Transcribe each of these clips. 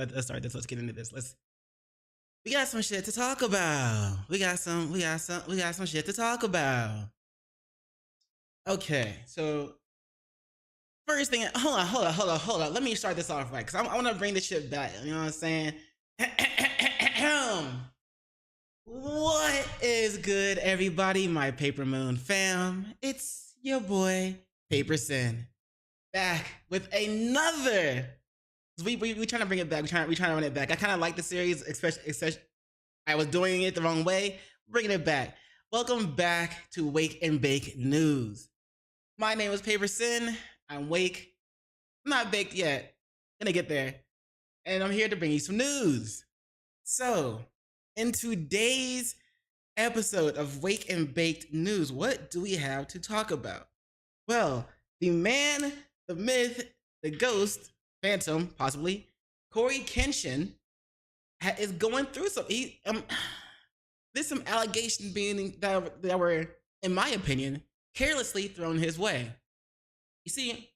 Let's start this. Let's get into this. We got some shit to talk about. We got some shit to talk about. Okay, so first thing, hold on. Let me start this off right, because I want to bring this shit back. You know what I'm saying? What is good, everybody? My Paper Moon fam. It's your boy, PaperSIn, back with another. We trying to bring it back. We trying to run it back. I kind of like the series, especially I was doing it the wrong way. Bringing it back. Welcome back to Wake and Bake News. My name is PaperSIn. I'm Wake. I'm not baked yet. Gonna get there. And I'm here to bring you some news. So, in today's episode of Wake and Baked News, what do we have to talk about? Well, the man, the myth, the ghost, phantom, possibly, Corey Kenshin is going through something. There's some allegations being that were, in my opinion, carelessly thrown his way. You see,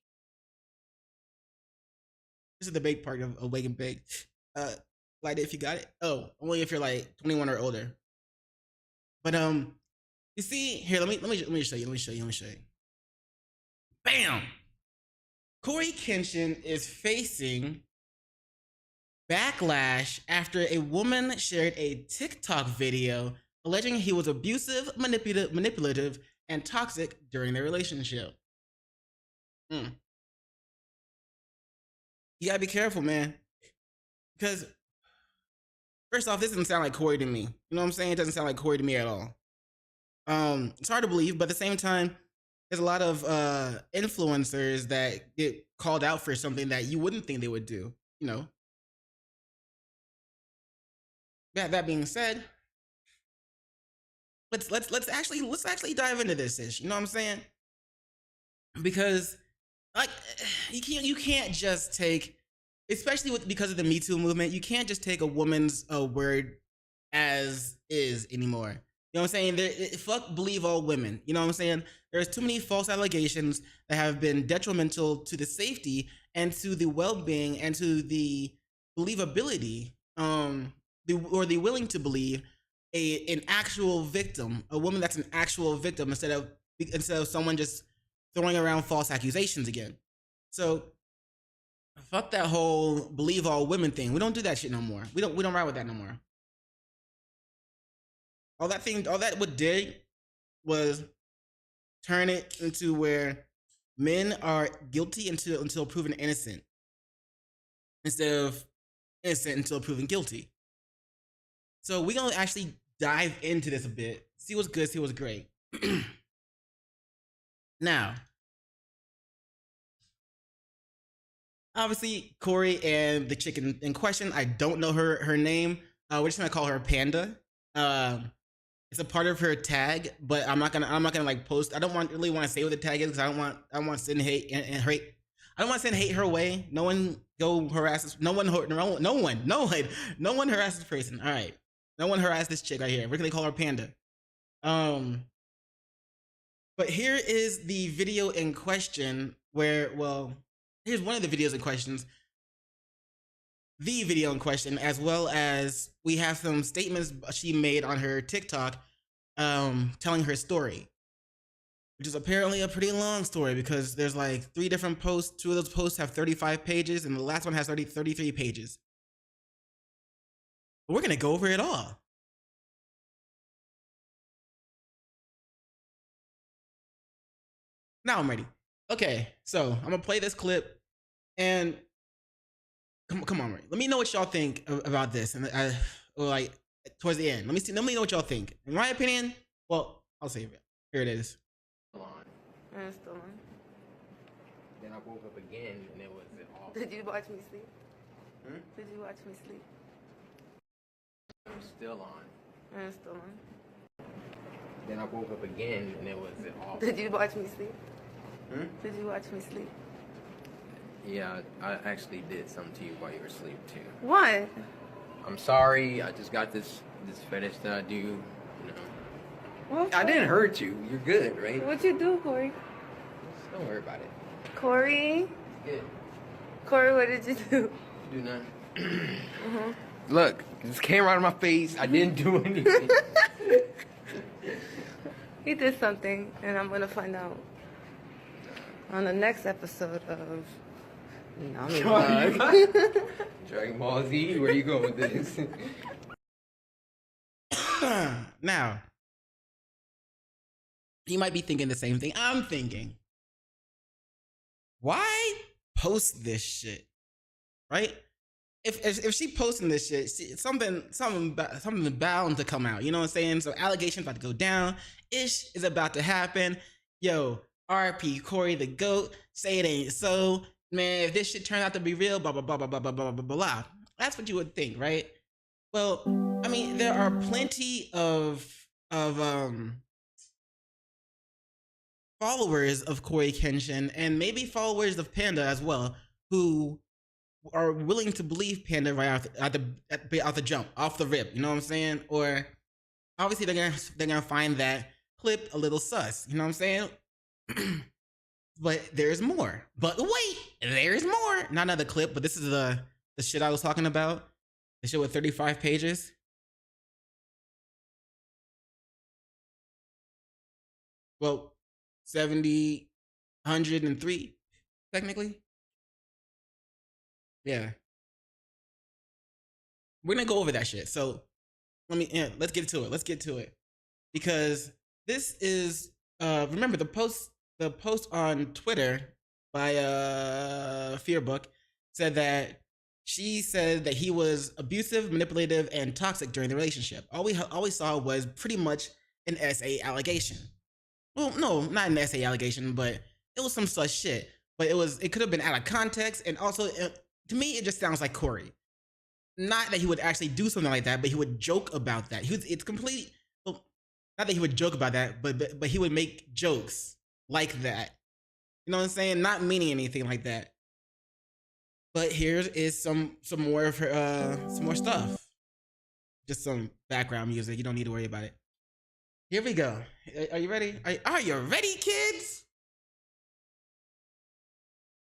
this is the big part of Wake and Bake. Like if you got it. Oh, only if you're like 21 or older. But you see here. Let me show you. Bam. Corey Kenshin is facing backlash after a woman shared a TikTok video alleging he was abusive, manipulative, and toxic during their relationship. You gotta be careful, man. Because first off, this doesn't sound like Corey to me. You know what I'm saying? It doesn't sound like Corey to me at all. It's hard to believe, but at the same time, there's a lot of influencers that get called out for something that you wouldn't think they would do. You know. That being said, let's actually dive into this ish. You know what I'm saying? Because like you can't just take, especially because of the Me Too movement, you can't just take a woman's word as is anymore. You know what I'm saying? Fuck believe all women. You know what I'm saying? There's too many false allegations that have been detrimental to the safety and to the well-being and to the believability, the willing to believe an actual victim, a woman that's an actual victim instead of someone just throwing around false accusations again. So fuck that whole believe all women thing. We don't do that shit no more. We don't ride with that no more. All that would did was turn it into where men are guilty until proven innocent, instead of innocent until proven guilty. So we're gonna actually dive into this a bit, see what's good, see what's great. Now, obviously, Corey and the chick in question, I don't know her name. We're just gonna call her Panda. It's a part of her tag, but I'm not gonna like post. I don't really want to say what the tag is because I don't want to send hate and hate. I don't want to send hate her way. No one go harass this. No one harass this person. All right, no one harass this chick right here. We're gonna call her Panda. But here is the video in question where, well, here's one of the videos in questions. The video in question, as well as we have some statements she made on her TikTok telling her story, which is apparently a pretty long story because there's like 3 different posts. 2 of those posts have 35 pages and the last one has 33 pages. But we're going to go over it all. Now I'm ready. Okay, so I'm going to play this clip and come on, let me know what y'all think about this, and like towards the end. Let me know what y'all think. In my opinion, well, I'll save it. Here it is. Still on. I'm still on. Then I woke up again and it was off. Did you watch me sleep? Hmm? Did you watch me sleep? I'm still on. I'm still on. Then I woke up again and it was off. Did you watch me sleep? Hmm? Did you watch me sleep? Yeah, I actually did something to you while you were asleep too. What? I'm sorry. I just got this fetish that I do. You know. What I for? didn't hurt you. You're good, right? What'd you do, Corey? Just don't worry about it. Corey? Good. Corey, what did you do? Do nothing. Look, this came right in my face. I didn't do anything. He did something, and I'm gonna find out on the next episode of Nami Vlog. Dragon Ball Z, where you going with this? Now, you might be thinking the same thing I'm thinking. Why post this shit? Right? If she posting this shit, something bound to come out. You know what I'm saying? So allegations about to go down. Ish is about to happen. Yo, RP Corey the GOAT. Say it ain't so. Man, if this shit turns out to be real, blah blah blah blah blah blah blah blah blah. That's what you would think, right? Well, I mean, there are plenty of followers of Corey Kenshin and maybe followers of Panda as well who are willing to believe Panda right out the jump, off the rip. You know what I'm saying? Or obviously they're gonna find that clip a little sus. You know what I'm saying? But there's more. But wait, there's more. Not another clip, but this is the shit I was talking about. The shit with 35 pages. Well, 70, 103, technically. Yeah. We're gonna go over that shit. So let's get to it. Let's get to it. Because this is remember the post on Twitter by Fearbook said that she said that he was abusive, manipulative, and toxic during the relationship. All we saw was pretty much an SA allegation. Well, no, not an SA allegation, but it was some such shit. But it could have been out of context, and also to me, it just sounds like Corey. Not that he would actually do something like that, but he would joke about that. It's complete. Well, not that he would joke about that, but he would make jokes like that. You know what I'm saying? Not meaning anything like that. But here is some more of her some more stuff. Just some background music. You don't need to worry about it. Here we go. Are you ready? Are you ready, kids?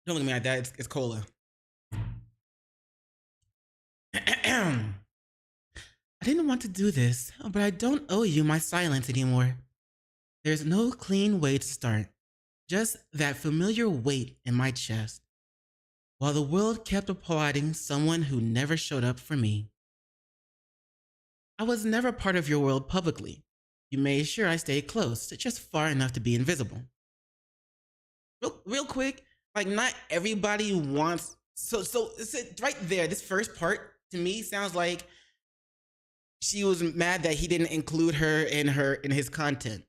Don't look at me like that. It's cola. I didn't want to do this, but I don't owe you my silence anymore. There's no clean way to start. Just that familiar weight in my chest. While the world kept applauding someone who never showed up for me. I was never part of your world publicly. You made sure I stayed close, just far enough to be invisible. Real quick, like not everybody wants. So right there, this first part to me sounds like she was mad that he didn't include her in his content.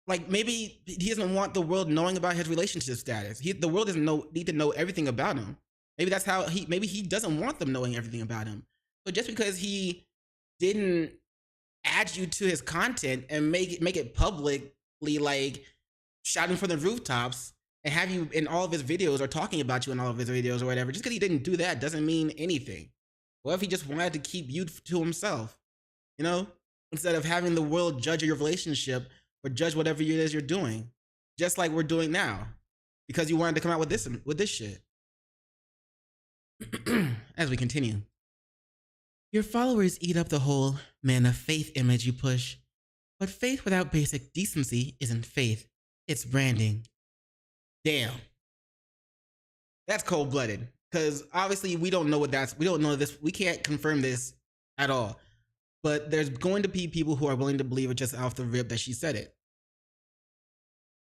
Like maybe he doesn't want the world knowing about his relationship status. The world doesn't need to know everything about him. Maybe that's how maybe he doesn't want them knowing everything about him. So just because he didn't add you to his content and make it publicly, like shouting from the rooftops and have you in all of his videos or talking about you in all of his videos or whatever, just because he didn't do that doesn't mean anything. What if he just wanted to keep you to himself, you know, instead of having the world judge your relationship or judge whatever it is you're doing, just like we're doing now, because you wanted to come out with this shit. As we continue. Your followers eat up the whole man of faith image you push, but faith without basic decency isn't faith, it's branding. Damn. That's cold-blooded, because obviously we don't know this, we can't confirm this at all. But there's going to be people who are willing to believe it just off the rip that she said it.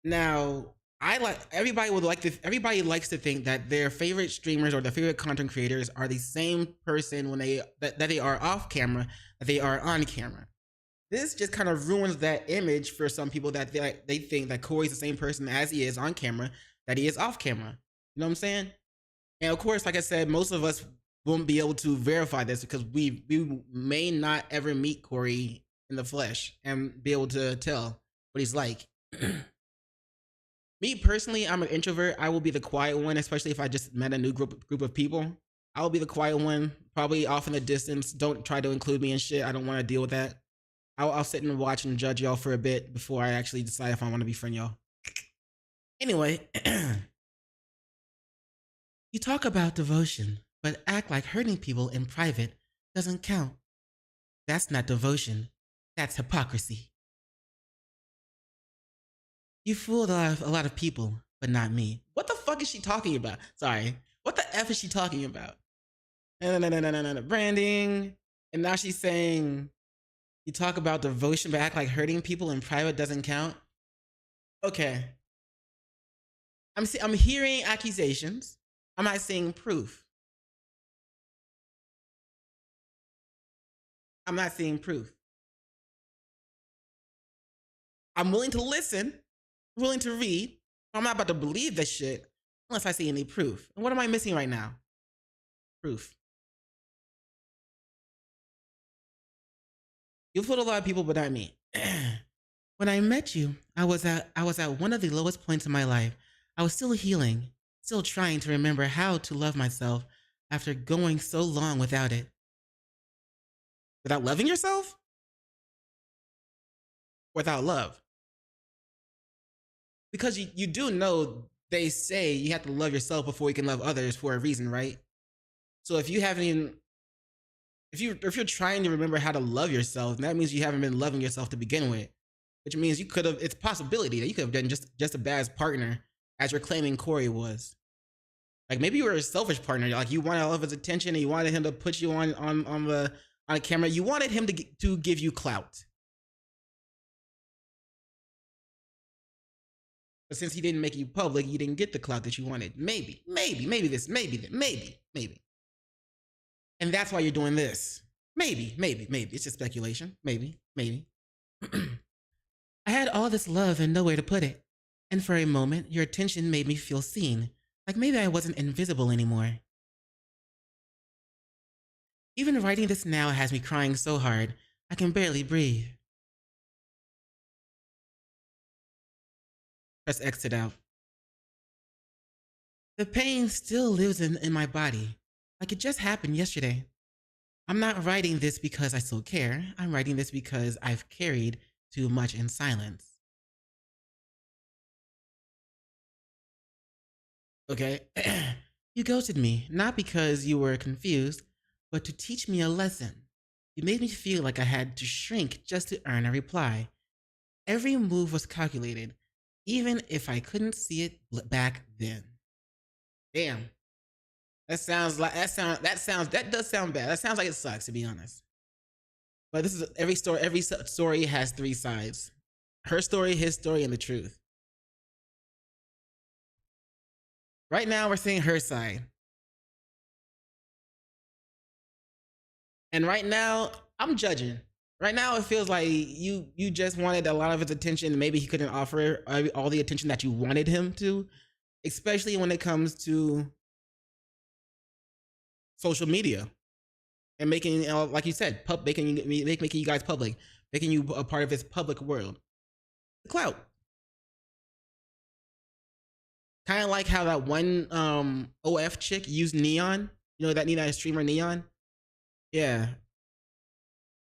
Now, everybody likes to think that their favorite streamers or their favorite content creators are the same person when that they are off camera, that they are on camera. This just kind of ruins that image for some people that they think that Corey's the same person as he is on camera, that he is off camera. You know what I'm saying? And of course, like I said, most of us won't be able to verify this because we may not ever meet Corey in the flesh and be able to tell what he's like. Me personally, I'm an introvert. I will be the quiet one, especially if I just met a new group of people. I will be the quiet one, probably off in the distance. Don't try to include me in shit. I don't want to deal with that. I'll sit and watch and judge y'all for a bit before I actually decide if I want to befriend y'all. Anyway, You talk about devotion, but act like hurting people in private doesn't count. That's not devotion. That's hypocrisy. You fooled a lot of people, but not me. What the fuck is she talking about? Sorry. What the F is she talking about? No, branding. And now she's saying you talk about devotion, but act like hurting people in private doesn't count. Okay. I'm hearing accusations. I'm not seeing proof. I'm not seeing proof. I'm willing to listen, willing to read. I'm not about to believe this shit unless I see any proof. And what am I missing right now? Proof. You fooled a lot of people, but not me. When I met you, I was at one of the lowest points in my life. I was still healing, still trying to remember how to love myself after going so long without it. Without loving yourself? Without love. Because you do know they say you have to love yourself before you can love others for a reason, right? So if you haven't even if you're trying to remember how to love yourself, that means you haven't been loving yourself to begin with. Which means you could have it's a possibility that you could have been just a bad partner as you're claiming Corey was. Like maybe you were a selfish partner, like you wanted all of his attention and you wanted him to put you on a camera. You wanted him to give you clout. But since he didn't make you public, you didn't get the clout that you wanted. Maybe. And that's why you're doing this. Maybe. It's just speculation. Maybe. I had all this love and nowhere to put it. And for a moment, your attention made me feel seen. Like maybe I wasn't invisible anymore. Even writing this now has me crying so hard, I can barely breathe. Press exit out. The pain still lives in my body, like it just happened yesterday. I'm not writing this because I still care. I'm writing this because I've carried too much in silence. Okay? You ghosted me, not because you were confused, but to teach me a lesson. You made me feel like I had to shrink just to earn a reply. Every move was calculated, even if I couldn't see it back then. Damn. That does sound bad. That sounds like it sucks, to be honest. But this is every story has three sides. Her story, his story, and the truth. Right now we're seeing her side. And right now, I'm judging. Right now, it feels like you just wanted a lot of his attention. Maybe he couldn't offer all the attention that you wanted him to, especially when it comes to social media and making, like you said, making you guys public, making you a part of his public world. The clout. Kind of like how that one OF chick used Neon. You know that streamer Neon? Yeah.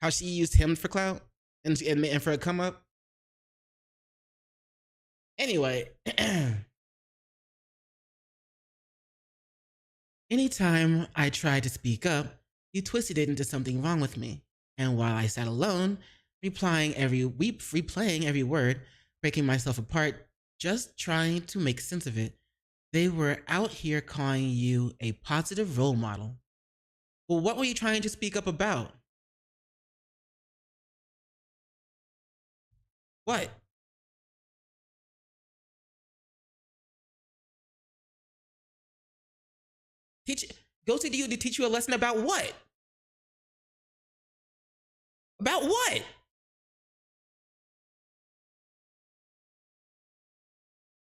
How she used him for clout and for a come up. Anyway. Anytime I tried to speak up, you twisted it into something wrong with me. And while I sat alone, replaying every word, breaking myself apart, just trying to make sense of it, they were out here calling you a positive role model. Well, what were you trying to speak up about? What? Ghosted you to teach you a lesson about what? About what?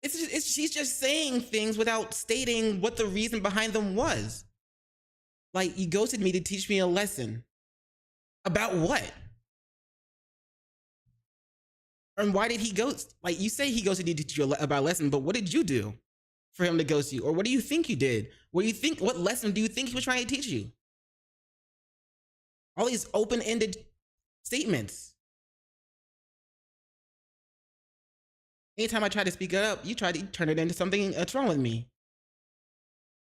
She's just saying things without stating what the reason behind them was. Like, you ghosted me to teach me a lesson. About what? And why did he ghost? Like, you say he ghosted you to teach you about a lesson, but what did you do for him to ghost you? Or what do you think you did? What lesson do you think he was trying to teach you? All these open-ended statements. Anytime I try to speak it up, you try to turn it into something that's wrong with me.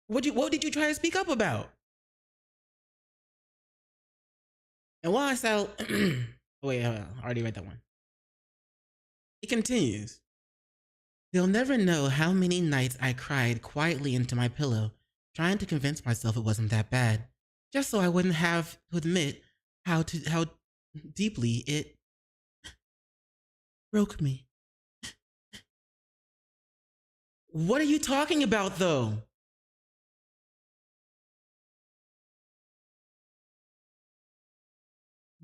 What did you try to speak up about? And while I said, wait, hold on, I already read that one. It continues. They'll never know how many nights I cried quietly into my pillow, trying to convince myself it wasn't that bad, just so I wouldn't have to admit how deeply it broke me. What are you talking about, though?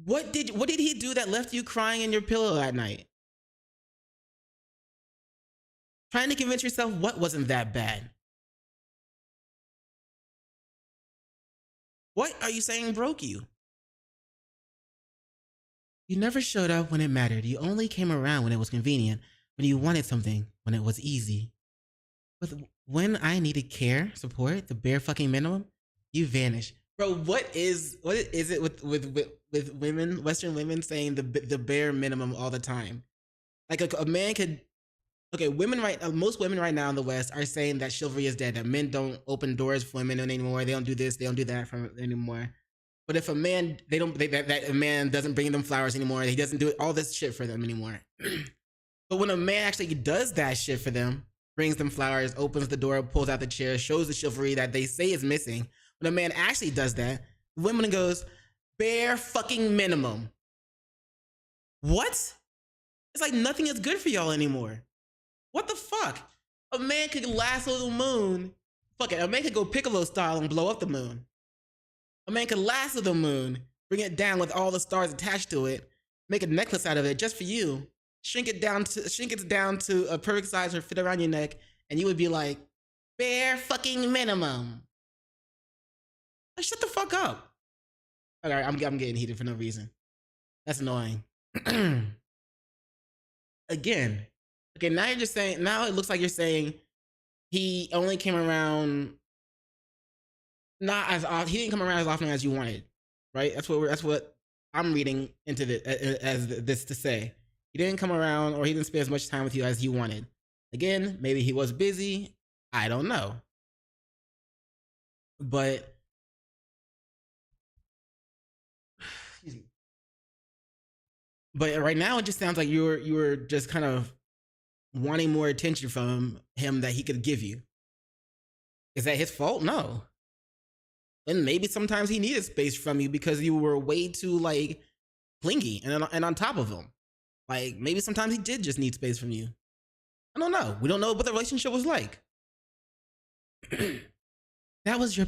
What did he do that left you crying in your pillow at night? Trying to convince yourself what wasn't that bad? What are you saying broke you? You never showed up when it mattered. You only came around when it was convenient, when you wanted something, when it was easy. But when I needed care, support, the bare fucking minimum, you vanished. Bro, what is it with women, Western women saying the bare minimum all the time? Like a man could, okay, most women right now in the West are saying that chivalry is dead, that men don't open doors for women anymore, they don't do this, they don't do that for anymore. But if a man, that a man doesn't bring them flowers anymore, he doesn't do all this shit for them anymore. But when a man actually does that shit for them, brings them flowers, opens the door, pulls out the chair, shows the chivalry that they say is missing, when a man actually does that, the woman goes, bare fucking minimum. What? It's like nothing is good for y'all anymore. What the fuck? A man could lasso the moon. Fuck it, a man could go Piccolo style and blow up the moon. A man could lasso the moon, bring it down with all the stars attached to it, make a necklace out of it just for you, shrink it down to a perfect size or fit around your neck, and you would be like, bare fucking minimum. Like, shut the fuck up. All right, I'm getting heated for no reason. That's annoying. Again, okay, now you're just saying, now it looks like you're saying he only came around not as often, he didn't come around as often as you wanted, right? That's what I'm reading into this to say. He didn't come around, or he didn't spend as much time with you as you wanted. Again, maybe he was busy. I don't know. But excuse me. But right now, it just sounds like you were just kind of wanting more attention from him that he could give you. Is that his fault? No. And maybe sometimes he needed space from you because you were way too like clingy and on top of him. Like maybe sometimes he did just need space from you. I don't know. We don't know what the relationship was like. That was your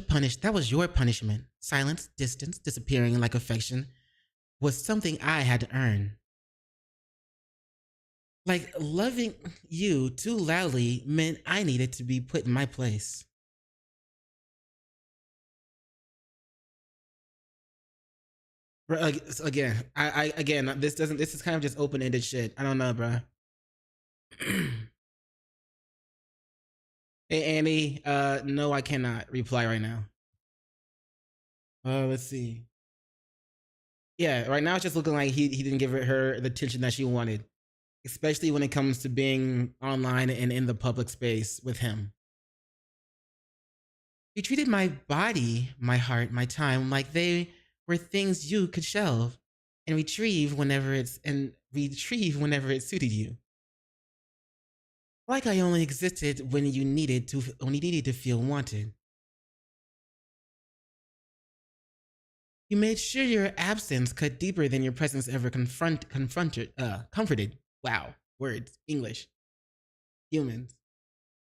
punishment. Silence, distance, disappearing like affection was something I had to earn. Like loving you too loudly meant I needed to be put in my place. Again, this is kind of just open-ended shit. I don't know, bro. Hey, Annie, no, I cannot reply right now. Let's see. Yeah, right now it's just looking like he didn't give her the attention that she wanted, especially when it comes to being online and in the public space with him. You treated my body, my heart, my time like they were things you could shelve and retrieve whenever it suited you. Like I only existed when you needed to feel wanted. You made sure your absence cut deeper than your presence ever comforted. Wow, words, English, humans.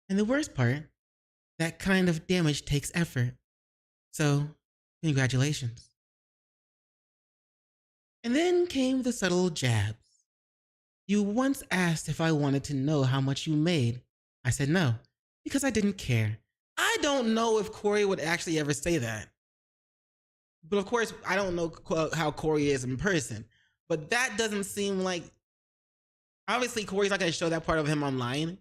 And the worst part, that kind of damage takes effort. So, congratulations. And then came the subtle jabs. You once asked if I wanted to know how much you made. I said no, because I didn't care. I don't know if Corey would actually ever say that. But of course, I don't know how Corey is in person. But that doesn't seem like... Obviously, Corey's not going to show that part of him online.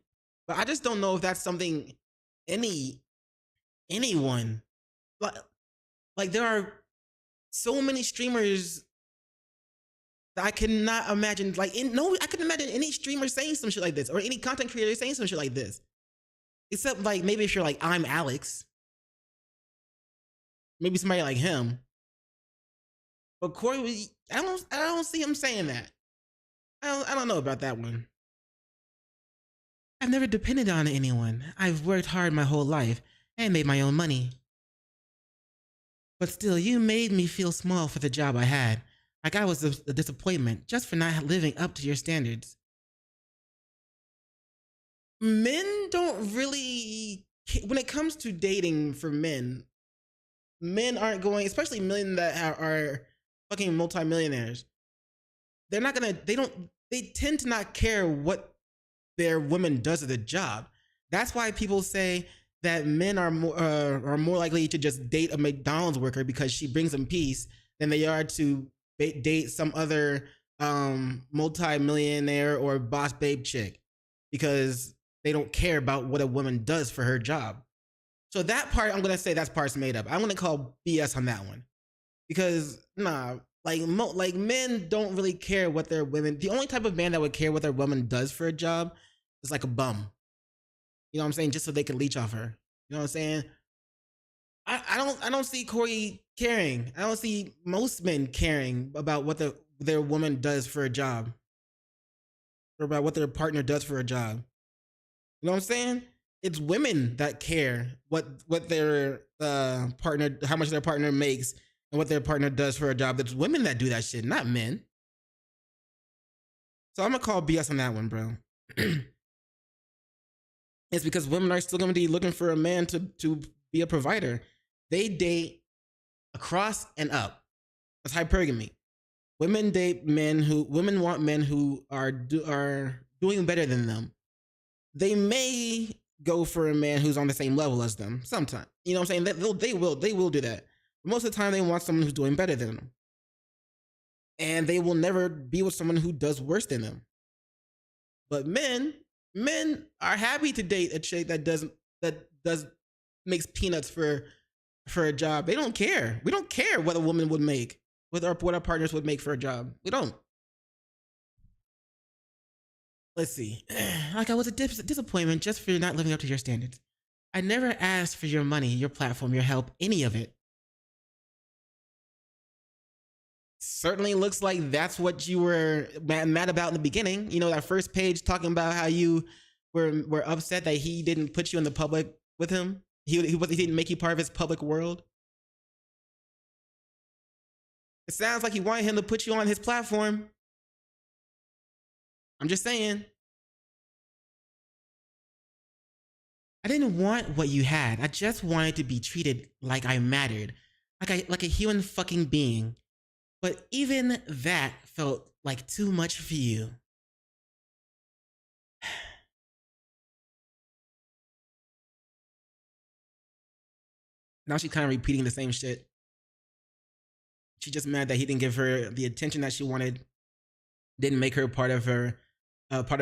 But I just don't know if that's something anyone... Like, there are so many streamers that I cannot imagine... I couldn't imagine any streamer saying some shit like this. Or any content creator saying some shit like this. Except, like, maybe if you're like, I'm Alex. maybe somebody like him. But Corey, I don't see him saying that. I don't know about that one. I've never depended on anyone. I've worked hard my whole life and made my own money. But still, you made me feel small for the job I had. Like I was a disappointment just for not living up to your standards. Men don't really, when it comes to dating for men, men aren't going, especially men that are fucking multimillionaires. They're not gonna, they tend to not care what their woman does at the job. That's why people say that men are more likely to just date a McDonald's worker because she brings them peace than they are to date some other multi-millionaire or boss babe chick, because they don't care about what a woman does for her job. So that part, I'm gonna say that's part's made up. I'm gonna call BS on that one, because like men don't really care what their women. The only type of man that would care what their woman does for a job is like a bum. You know what I'm saying? Just so they can leech off her. You know what I'm saying? I don't see Corey caring. I don't see most men caring about what their woman does for a job, or about what their partner does for a job. You know what I'm saying? It's women that care what their partner, how much their partner makes, and what their partner does for a job. It's women that do that shit, not men. So I'm gonna call BS on that one, bro. It's because women are still gonna be looking for a man to be a provider. They date across and up. That's hypergamy. Women want men who are doing better than them. They may go for a man who's on the same level as them sometimes. You know what I'm saying? They will do that. But most of the time, they want someone who's doing better than them. And they will never be with someone who does worse than them. But men are happy to date a chick that makes peanuts for a job. They don't care. We don't care what a woman would make, what our partners would make for a job. We don't. Let's see. Like I was a disappointment just for not living up to your standards. I never asked for your money, your platform, your help, any of it. Certainly looks like that's what you were mad about in the beginning. You know, that first page talking about how you were upset that he didn't put you in the public with him. He didn't make you part of his public world. It sounds like he wanted him to put you on his platform. I'm just saying. I didn't want what you had. I just wanted to be treated like I mattered, like a human fucking being. But even that felt like too much for you. Now she's kind of repeating the same shit. She's just mad that he didn't give her the attention that she wanted, didn't make her part of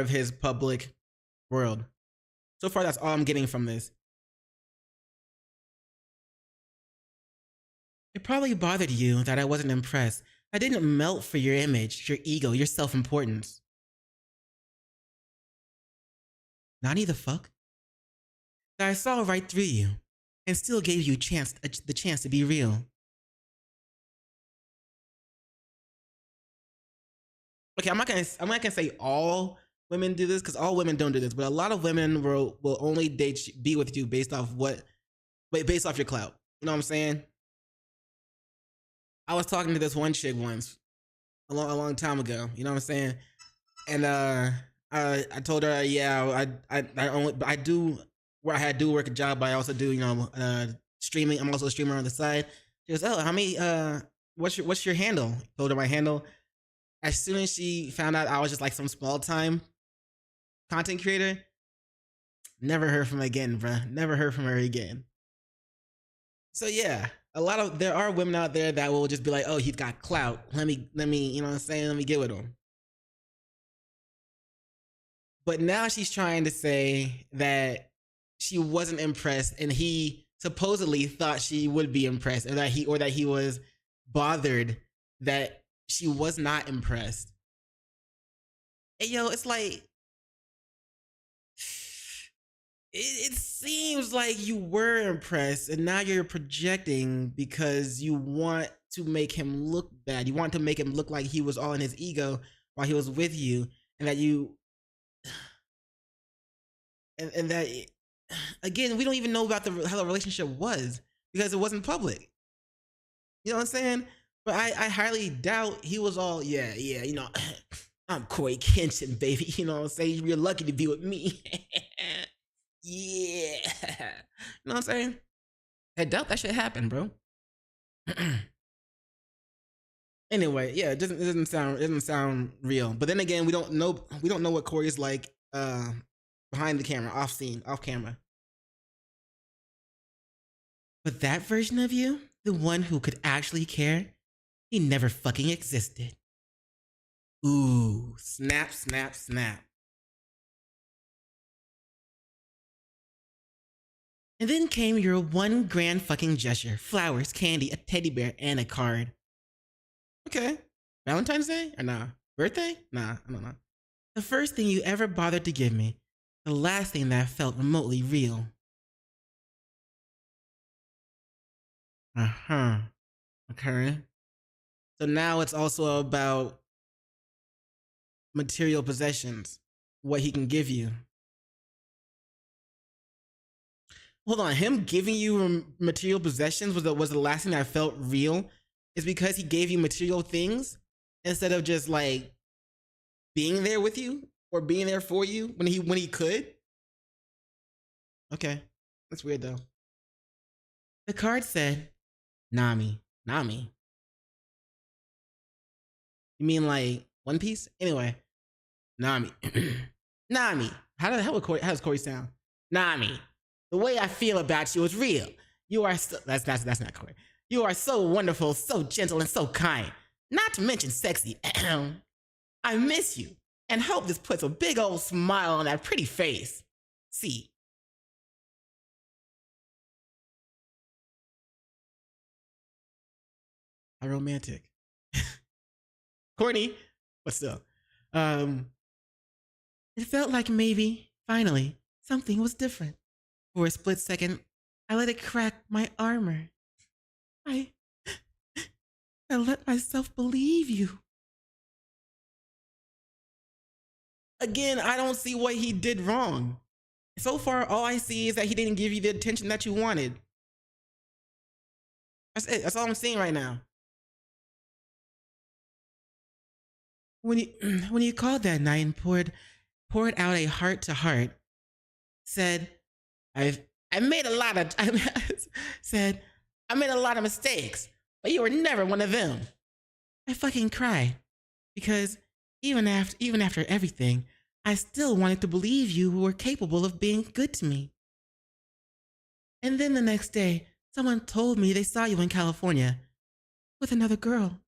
his public world. So far, that's all I'm getting from this. It probably bothered you that I wasn't impressed. I didn't melt for your image, your ego, your self-importance. Nani the fuck? That I saw right through you and still gave you the chance to be real. Okay, I'm not gonna say all women do this, because all women don't do this, but a lot of women will only be with you based off your clout. You know what I'm saying? I was talking to this one chick once, a long time ago. You know what I'm saying? And I told her, yeah, I do work a job, but I also do streaming. I'm also a streamer on the side. She goes, oh, how many? What's your handle? Told her my handle. As soon as she found out I was just like some small time content creator, never heard from her again, bruh. Never heard from her again. So yeah, there are women out there that will just be like, oh, he's got clout. Let me, you know what I'm saying? Let me get with him. But now she's trying to say that she wasn't impressed, and he supposedly thought she would be impressed, or that he was bothered that she was not impressed. Hey, yo, it's like, it seems like you were impressed and now you're projecting because you want to make him look bad. You want to make him look like he was all in his ego while he was with you, and that you and that again, we don't even know about how the relationship was because it wasn't public. You know what I'm saying? But I highly doubt he was all, yeah, you know, I'm Corey Kenshin, baby. You know what I'm saying? You're lucky to be with me. Yeah. You know what I'm saying? I doubt that shit happened, bro. Anyway, yeah, it doesn't sound real. But then again, we don't know what Corey's like behind the camera, off camera. But that version of you, the one who could actually care, he never fucking existed. Ooh, snap, snap, snap. And then came your one grand fucking gesture. Flowers, candy, a teddy bear, and a card. Okay. Valentine's Day? Or nah? Birthday? Nah, I don't know. The first thing you ever bothered to give me. The last thing that felt remotely real. Uh-huh. Okay. So now it's also about material possessions. What he can give you. Hold on, him giving you material possessions was the last thing that felt real. Is because he gave you material things instead of just like being there with you or being there for you when he could. Okay, that's weird though. The card said, "Nami, Nami." You mean like One Piece? Anyway, Nami, Nami. How does Corey sound? Nami. The way I feel about you is real. You are that's not Corey. You are so wonderful, so gentle, and so kind. Not to mention sexy. I miss you and hope this puts a big old smile on that pretty face. See. How romantic. Corny, but still. It felt like maybe, finally, something was different. For a split second, I let it crack my armor. I let myself believe you. Again, I don't see what he did wrong. So far, all I see is that he didn't give you the attention that you wanted. That's it. That's all I'm seeing right now. When you called that night and poured out a heart to heart, said, I made a lot of said, I made a lot of mistakes, but you were never one of them. I fucking cried because even after everything, I still wanted to believe you were capable of being good to me. And then the next day, someone told me they saw you in California with another girl.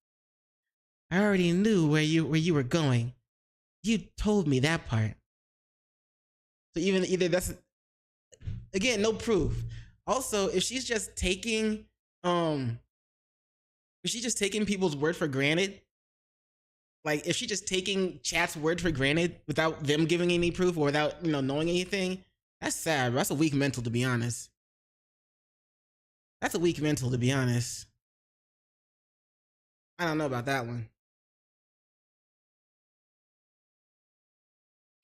I already knew where you were going. You told me that part. So either that's, again, no proof. Also, if she's just taking people's word for granted, like if she's just taking chat's word for granted without them giving any proof or without knowing anything, that's sad, bro. That's a weak mental, to be honest. That's a weak mental, to be honest. I don't know about that one.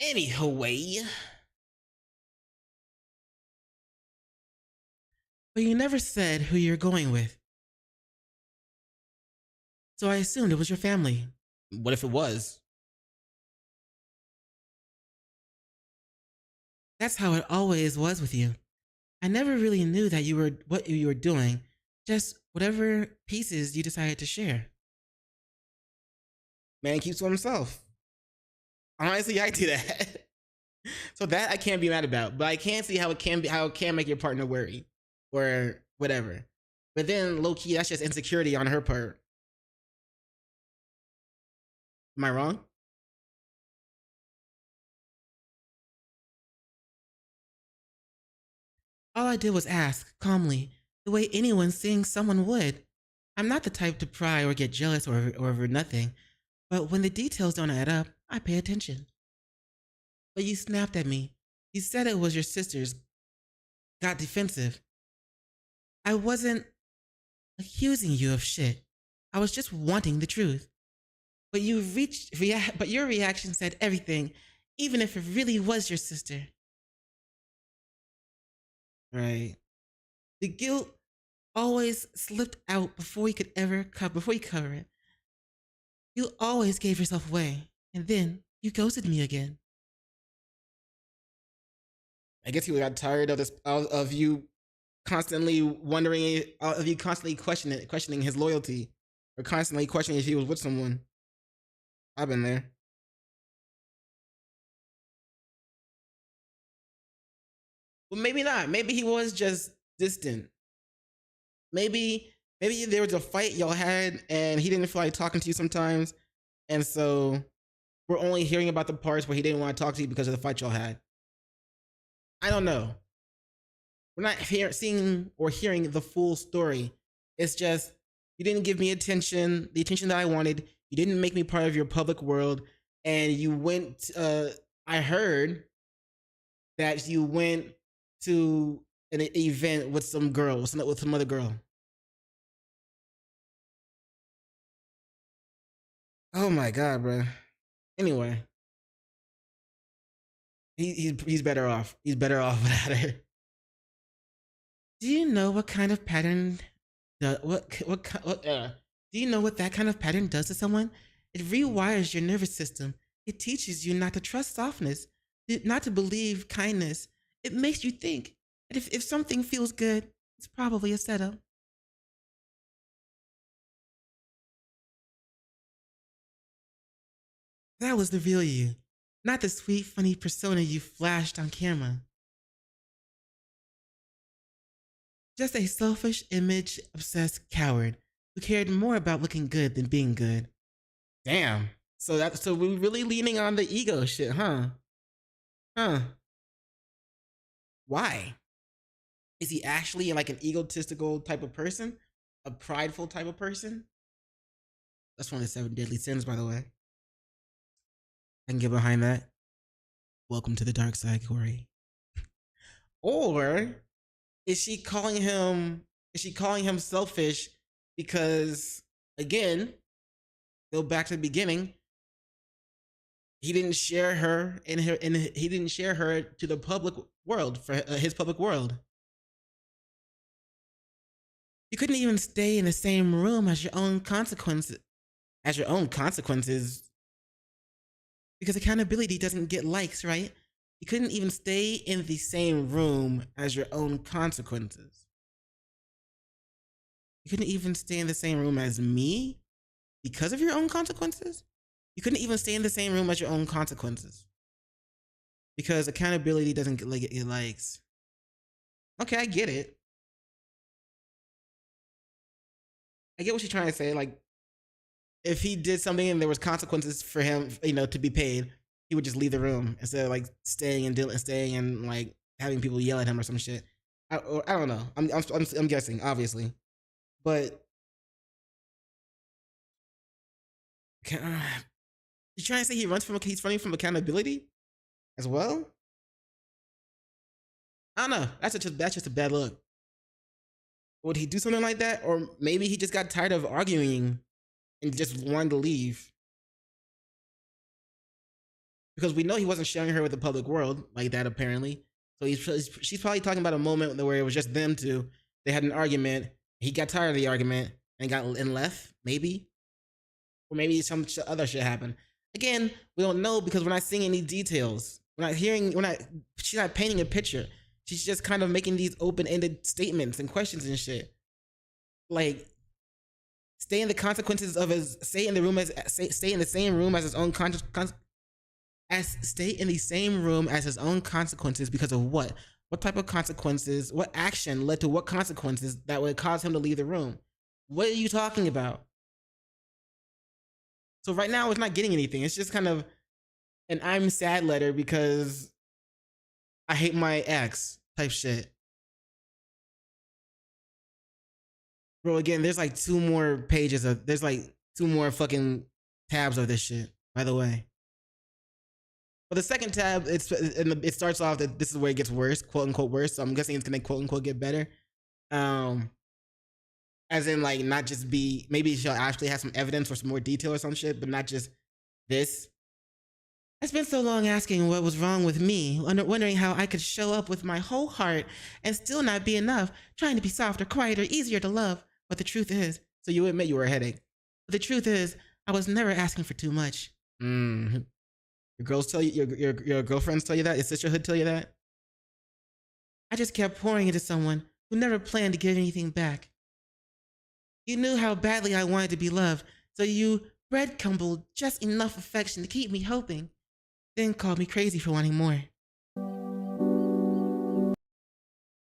Anyway. But you never said who you're going with. So I assumed it was your family. What if it was? That's how it always was with you. I never really knew that what you were doing, just whatever pieces you decided to share. Man keeps to himself. Honestly, I do that. So that I can't be mad about, but I can't see how it can make your partner worry or whatever. But then low key, that's just insecurity on her part. Am I wrong? All I did was ask, calmly, the way anyone seeing someone would. I'm not the type to pry or get jealous or over nothing, but when the details don't add up, I pay attention. But you snapped at me. You said it was your sister's got defensive. I wasn't accusing you of shit. I was just wanting the truth. But but your reaction said everything, even if it really was your sister. Right. The guilt always slipped out before you cover it. You always gave yourself away, and then you ghosted me again. I guess he got tired of this of you constantly wondering of you constantly questioning his loyalty, or constantly questioning if he was with someone. I've been there. Well, maybe not. Maybe he was just distant. Maybe there was a fight y'all had, and he didn't feel like talking to you sometimes, and so we're only hearing about the parts where he didn't want to talk to you because of the fight y'all had. I don't know. We're not seeing or hearing the full story. It's just you didn't give me the attention that I wanted. You didn't make me part of your public world, and you went. I heard that you went to an event with some girl, with some other girl. Oh my god, bro. Anyway, he's better off. He's better off without her. Do you know what kind of pattern? Do you know what that kind of pattern does to someone? It rewires your nervous system. It teaches you not to trust softness, not to believe kindness. It makes you think that if something feels good, it's probably a setup. That was the real you, not the sweet, funny persona you flashed on camera. Just a selfish, image obsessed coward who cared more about looking good than being good. Damn. So we're really leaning on the ego shit, huh? Huh. Why? Is he actually like an egotistical type of person? A prideful type of person? That's one of the 7 deadly sins, by the way. I can get behind that. Welcome to the dark side, Corey. Or is she calling him selfish because, again, go back to the beginning, he didn't share her he didn't share her to the public world, for his public world. You couldn't even stay in the same room as your own consequences because accountability doesn't get likes, right? You couldn't even stay in the same room as your own consequences. You couldn't even stay in the same room as me because of your own consequences. You couldn't even stay in the same room as your own consequences because accountability doesn't get likes. Okay, I get it. I get what you're trying to say. Like, if he did something and there was consequences for him, to be paid, he would just leave the room instead of like staying and like having people yell at him or some shit. I don't know. I'm guessing, obviously, but you're trying to say he's running from accountability as well? I don't know. That's just a bad look. Would he do something like that, or maybe he just got tired of arguing and just wanted to leave? Because we know he wasn't sharing her with the public world like that, apparently. So she's probably talking about a moment where it was just them two. They had an argument. He got tired of the argument and left, maybe. Or maybe some other shit happened. Again, we don't know because we're not seeing any details. She's not painting a picture. She's just kind of making these open-ended statements and questions and shit. Like, stay in the same room as his own stay in the same room as his own consequences because of what? What type of consequences? What action led to what consequences that would cause him to leave the room? What are you talking about? So right now, it's not getting anything. It's just kind of an I'm sad letter because I hate my ex type shit. Bro, again, there's like 2 more fucking tabs of this shit, by the way. But the second tab, it starts off that this is where it gets worse, quote unquote worse. So I'm guessing it's gonna quote unquote get better. As in like not just be, maybe she'll actually have some evidence or some more detail or some shit, but not just this. I spent so long asking what was wrong with me, wondering how I could show up with my whole heart and still not be enough, trying to be softer, quieter, easier to love. But the truth is, so you admit you were a headache. But the truth is, I was never asking for too much. Your girls tell you, your girlfriends tell you that? Your sisterhood tell you that? I just kept pouring into someone who never planned to give anything back. You knew how badly I wanted to be loved, so you breadcrumbled just enough affection to keep me hoping, then called me crazy for wanting more.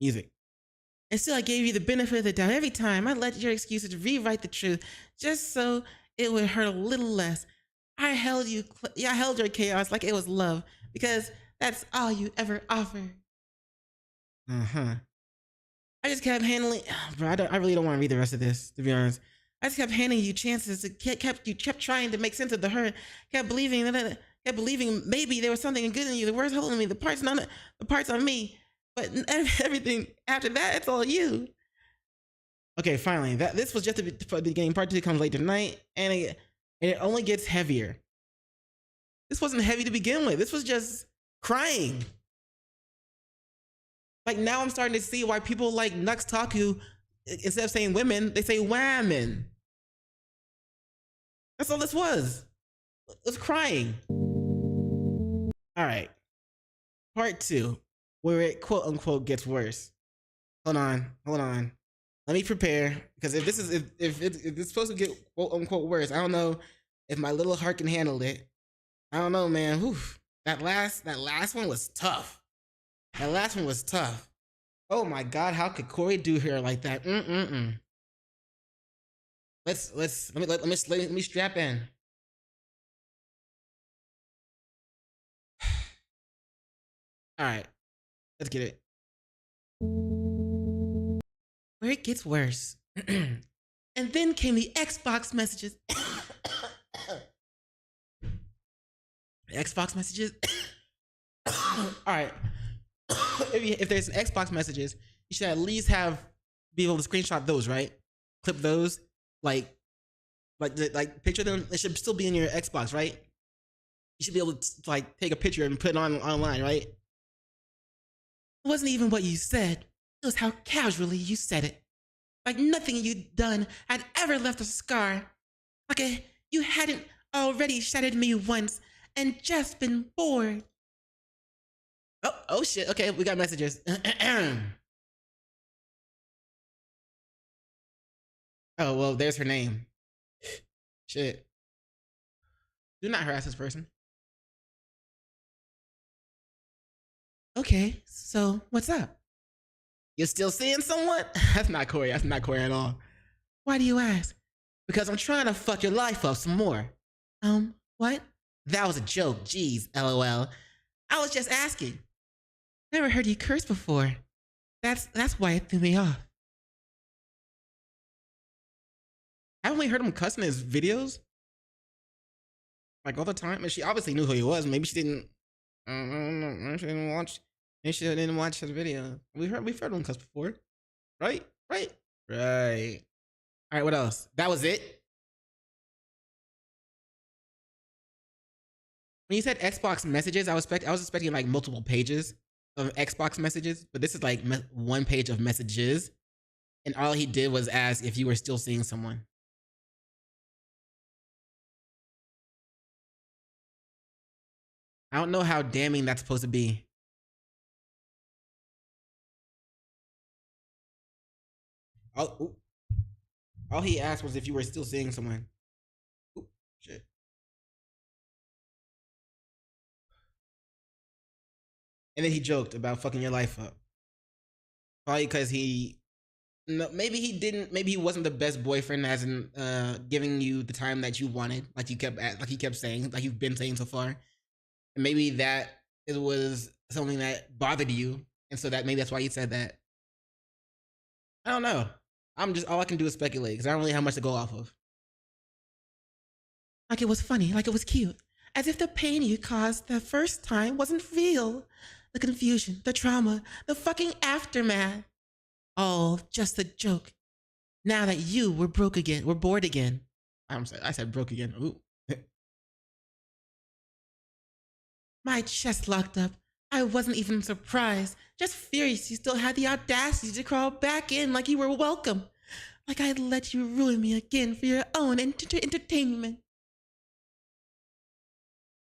Music. And still I gave you the benefit of the doubt every time. I let your excuses rewrite the truth just so it would hurt a little less. I held your chaos like it was love because that's all you ever offered. I just kept handling, bro, I really don't want to read the rest of this, to be honest. I just kept handing you chances. You kept trying to make sense of the hurt. Kept believing maybe there was something good in you. The words holding me, the parts on me. But everything after that, it's all you. Okay, finally, this was just the beginning. Part 2 comes later tonight, and it only gets heavier. This wasn't heavy to begin with. This was just crying. Like now I'm starting to see why people like Nux Taku, instead of saying women, they say whammon. That's all this was. It was crying. All right. Part 2, where it quote unquote gets worse. Hold on. Let me prepare, because if it's supposed to get quote unquote worse, I don't know if my little heart can handle it. I don't know, man. Whew. That last one was tough. That last one was tough. Oh my God, how could Corey do her like that? Let me strap in. All right, let's get it. Where it gets worse. And then came the Xbox messages. Xbox messages. All right. If there's an Xbox messages, you should at least be able to screenshot those, right? Clip those, like picture them. It should still be in your Xbox, right? You should be able to like take a picture and put it online, right? It wasn't even what you said. It was how casually you said it. Like nothing you'd done had ever left a scar. Like you hadn't already shattered me once and just been bored. Oh shit. Okay, we got messages. Oh, well, there's her name. Shit. Do not harass this person. Okay, so what's up? You're still seeing someone? That's not Corey. That's not Corey at all. Why do you ask? Because I'm trying to fuck your life up some more. What? That was a joke. Jeez, LOL. I was just asking. Never heard you curse before. That's why it threw me off. I only heard him cuss in his videos, like all the time. And she obviously knew who he was. Maybe she didn't. I don't know. Maybe she didn't watch. Maybe she didn't watch his video. We've heard him cuss before, right? Right. All right. What else? That was it. When you said Xbox messages, I was expecting like multiple pages of Xbox messages, but this is like one page of messages, and all he did was ask if you were still seeing someone. I don't know how damning that's supposed to be. All he asked was if you were still seeing someone. Ooh, shit. And then he joked about fucking your life up. Probably because maybe he wasn't the best boyfriend, as in giving you the time that you wanted, like he kept saying, like you've been saying so far. And maybe it was something that bothered you, and so maybe that's why he said that. I don't know. All I can do is speculate, because I don't really have much to go off of. Like it was funny, like it was cute. as if the pain you caused the first time wasn't real. The confusion, the trauma, the fucking aftermath. All just a joke. Now that you were bored again. I said broke again. Ooh. My chest locked up. I wasn't even surprised, just furious you still had the audacity to crawl back in like you were welcome. Like I'd let you ruin me again for your own entertainment.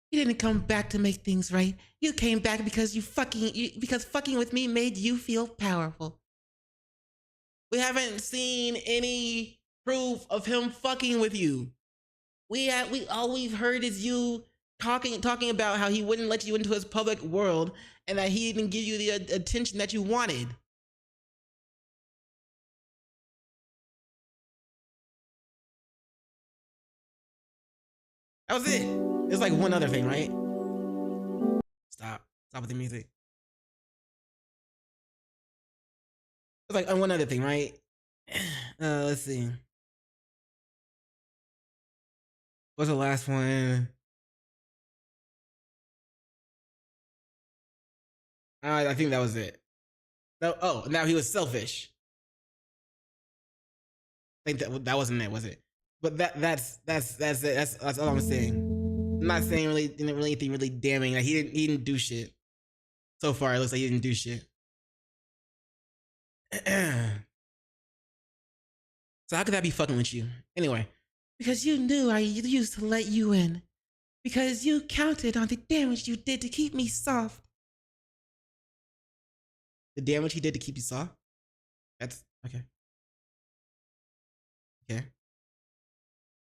You didn't come back to make things right. You came back because because fucking with me made you feel powerful. We haven't seen any proof of him fucking with you. All we've heard is you talking about how he wouldn't let you into his public world and that he didn't give you the attention that you wanted. That was it. There's like one other thing, right? Stop with the music. There's like one other thing, right? Let's see. What's the last one? I think that was it. No, oh, now he was selfish. I think that wasn't it, was it? But that's it. That's all I'm saying. I'm not saying really anything really damning. Like he didn't do shit. So far, it looks like he didn't do shit. So how could that be fucking with you? Anyway, because you knew I used to let you in. Because you counted on the damage you did to keep me soft. The damage he did to keep you soft? That's okay. Okay.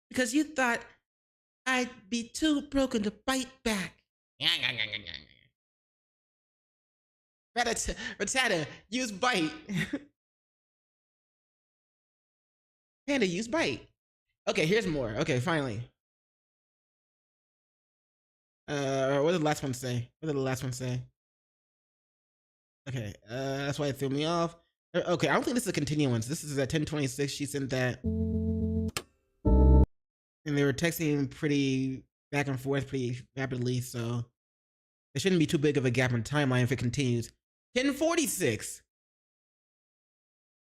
Because you thought I'd be too broken to bite back. Ratata, use bite. Panda, use bite. Okay, here's more. Okay, finally. What did the last one say? Okay, that's why it threw me off. Okay, I don't think this is a continuance. This is at 10:26. She sent that. And they were texting pretty back and forth pretty rapidly, so there shouldn't be too big of a gap in timeline if it continues. 10:46.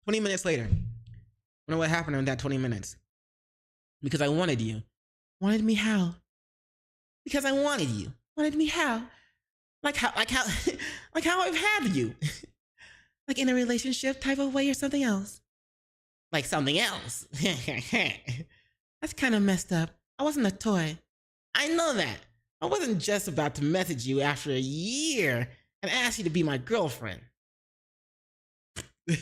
20 minutes later. I don't know what happened in that 20 minutes. Because I wanted you. Wanted me how? Because I wanted you. Wanted me how? Like how I've had you. Like in a relationship type of way or something else. Like something else. That's kind of messed up. I wasn't a toy. I know that. I wasn't just about to message you after a year and ask you to be my girlfriend. You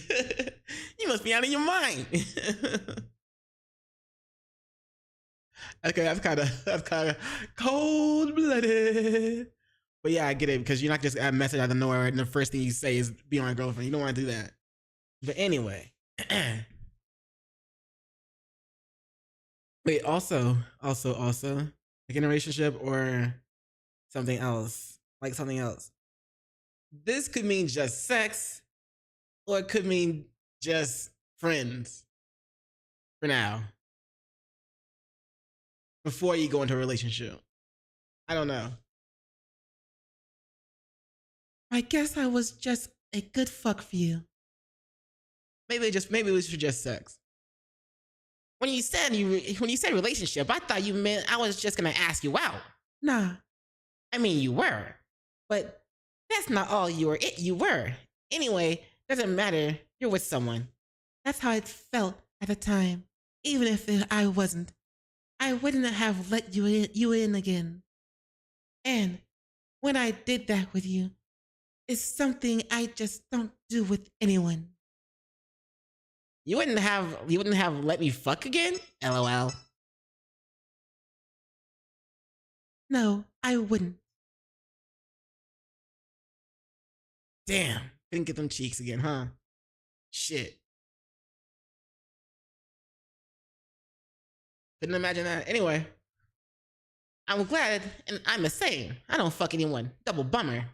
must be out of your mind. Okay, that's kind of cold-blooded. But yeah, I get it, because you're not just a message out of nowhere and the first thing you say is be my girlfriend. You don't want to do that. But anyway. Wait, also, like in a relationship or something else. Like something else. This could mean just sex, or it could mean just friends. For now. Before you go into a relationship. I don't know. I guess I was just a good fuck for you. Maybe it was for just sex. When you said relationship, I thought you meant I was just gonna ask you out. Nah. I mean, you were. But that's not all you were. You were. Anyway, doesn't matter. You're with someone. That's how it felt at the time. Even if I wasn't. I wouldn't have let you in again. And when I did that with you, it's something I just don't do with anyone. You wouldn't have let me fuck again? LOL. No, I wouldn't. Damn, couldn't get them cheeks again, huh? Shit. Couldn't imagine that. Anyway, I'm glad, and I'm the same. I don't fuck anyone. Double bummer.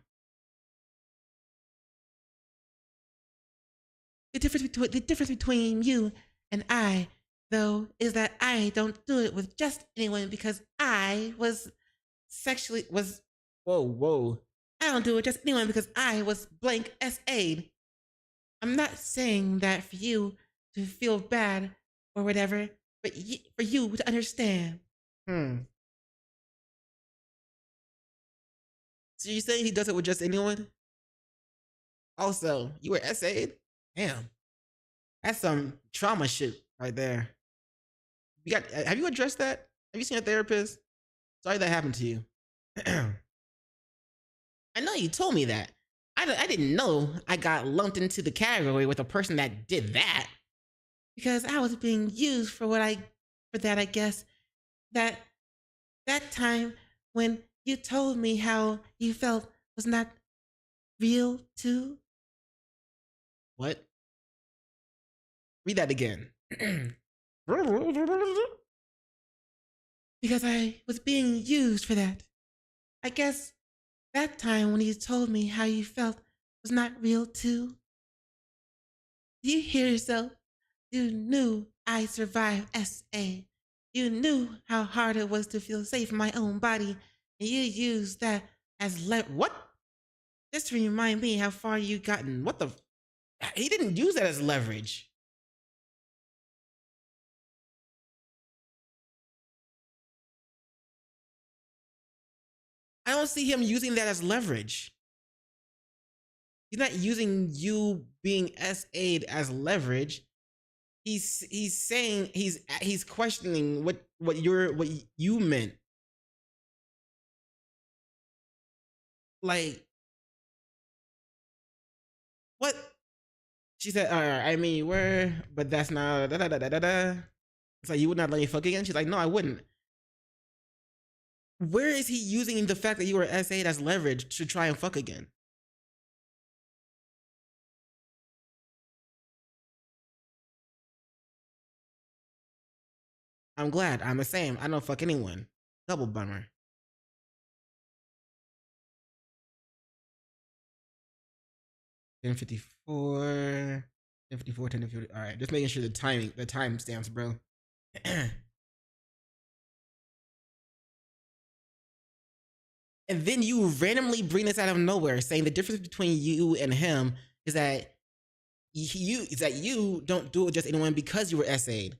The difference between you and I, though, is that I don't do it with just anyone because I was sexually was whoa. I don't do it just anyone because I was blank SA'd. I'm not saying that for you to feel bad or whatever, but for you to understand. So you saying he does it with just anyone? Also, you were SA'd? Damn. That's some trauma shit right there. Have you addressed that? Have you seen a therapist? Sorry that happened to you. I know you told me that. I didn't know I got lumped into the category with a person that did that. Because I was being used for that, I guess. That time when you told me how you felt was not real too. What? Read that again. Because I was being used for that. I guess that time when you told me how you felt was not real too. Do you hear yourself? You knew I survived SA. You knew how hard it was to feel safe in my own body, and you used that as what? Just to remind me how far you gotten. What the? He didn't use that as leverage. I don't see him using that as leverage. He's not using you being SA'd as leverage. He's saying he's questioning what you meant. Like what? She said, I mean, you were, but that's not da da da da da da. It's like, you would not let me fuck again? She's like, no, I wouldn't. Where is he using the fact that you were SA'd as leverage to try and fuck again? I'm glad. I'm the same. I don't fuck anyone. Double bummer. 10:54, 10:54, 10:50. All right, just making sure the time stamps, bro. And then you randomly bring this out of nowhere, saying the difference between you and him is that you don't do it with just anyone because you were SA'd.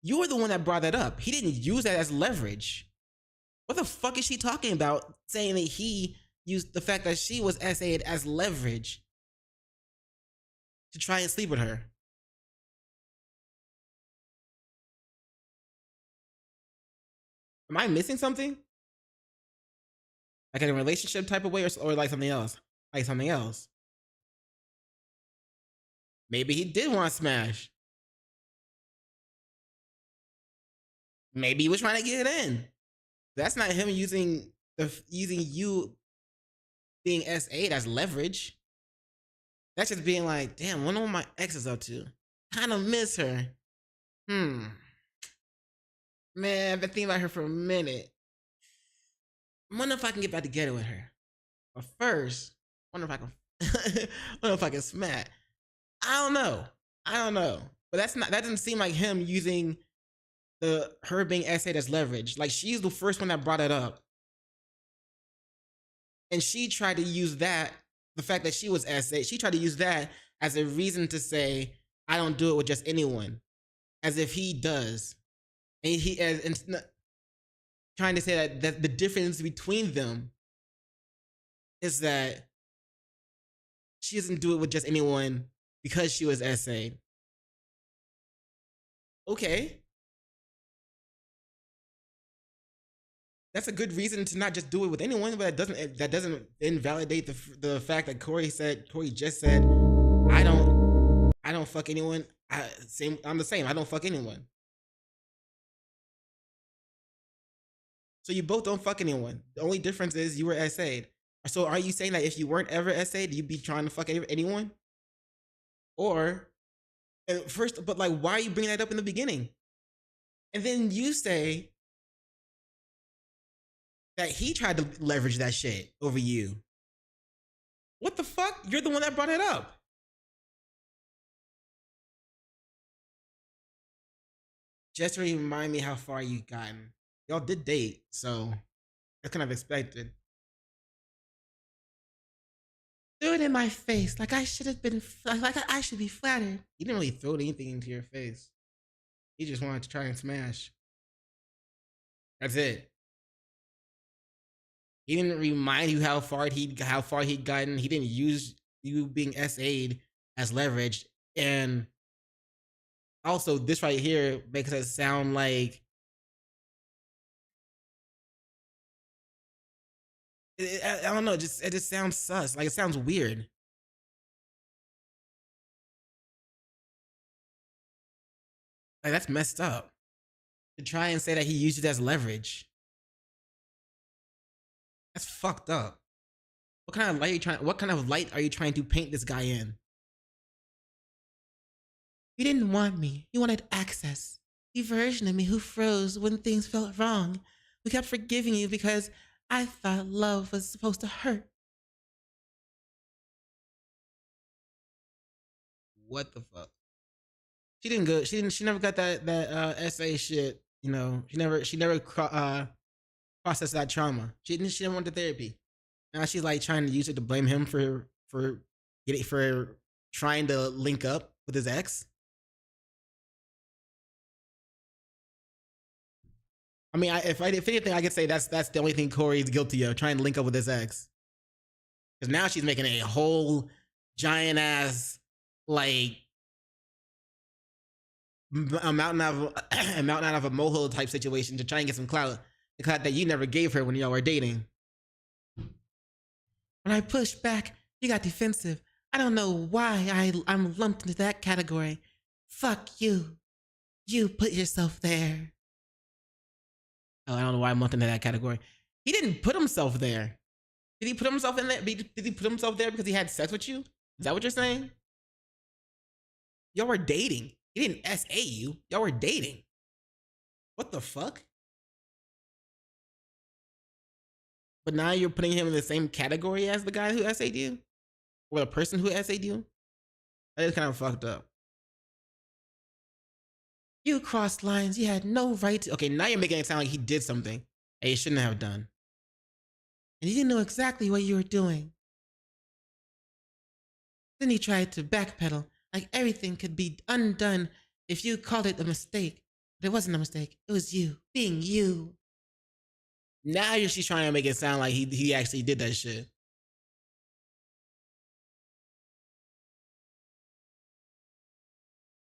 You were the one that brought that up. He didn't use that as leverage. What the fuck is she talking about? Saying that he used the fact that she was SA'd as leverage to try and sleep with her. Am I missing something? Like in a relationship type of way, or like something else? Like something else. Maybe he did want to smash. Maybe he was trying to get it in. That's not him using you being SA'd as leverage. That's just being like, damn, wonder what my ex is up to. Kind of miss her. Man, I've been thinking about her for a minute. I wonder if I can get back together with her. But first, wonder if I can wonder if I can smack. I don't know. But that doesn't seem like him using her being SA'd as leverage. Like, she's the first one that brought it up. And she tried to use that, the fact that she was SA'd, she tried to use that as a reason to say, I don't do it with just anyone. As if he does. And trying to say that the difference between them is that she doesn't do it with just anyone because she was SA'd. Okay. That's a good reason to not just do it with anyone, but that doesn't invalidate the fact that Corey just said, I don't fuck anyone. I'm the same. I don't fuck anyone. So you both don't fuck anyone. The only difference is you were SA'd. So are you saying that if you weren't ever SA'd, you'd be trying to fuck anyone? Or first, but like, why are you bringing that up in the beginning? And then you say that he tried to leverage that shit over you. What the fuck? You're the one that brought it up. Just to remind me how far you gotten. Y'all did date, so That's kind of expected. Threw it in my face like I should have been, like I should be flattered. He didn't really throw anything into your face. He just wanted to try and smash. That's it. He didn't remind you how far he'd gotten. He didn't use you being SA'd as leverage. And also, this right here makes it sound like I don't know. It just sounds sus. Like it sounds weird. Like that's messed up. To try and say that he used it as leverage. That's fucked up. What kind of light are you trying to paint this guy in? You didn't want me. You wanted access. The version of me who froze when things felt wrong. We kept forgiving you because I thought love was supposed to hurt. What the fuck? She didn't go. She never got that SA shit. You know, she never processed that trauma. She never went to therapy. Now she's like trying to use it to blame him for trying to link up with his ex. I mean, if anything, I could say that's the only thing Corey's guilty of, trying to link up with his ex. Because now she's making a whole giant ass like a mountain out of a molehill type situation to try and get some clout, the clout that you never gave her when y'all were dating. When I pushed back, you got defensive. I don't know why I'm lumped into that category. Fuck you. You put yourself there. Oh, I don't know why I'm lumped into that category. He didn't put himself there. Did he put himself in there? Did he put himself there because he had sex with you? Is that what you're saying? Y'all were dating. He didn't SA you. Y'all were dating. What the fuck? But now you're putting him in the same category as the guy who SA'd you? Or the person who SA'd you? That is kind of fucked up. You crossed lines you had no right to. Okay, now you're making it sound like he did something that he shouldn't have done. And he didn't know exactly what you were doing. Then he tried to backpedal, like everything could be undone if you called it a mistake. But it wasn't a mistake. It was you, being you. Now she's trying to make it sound like he actually did that shit.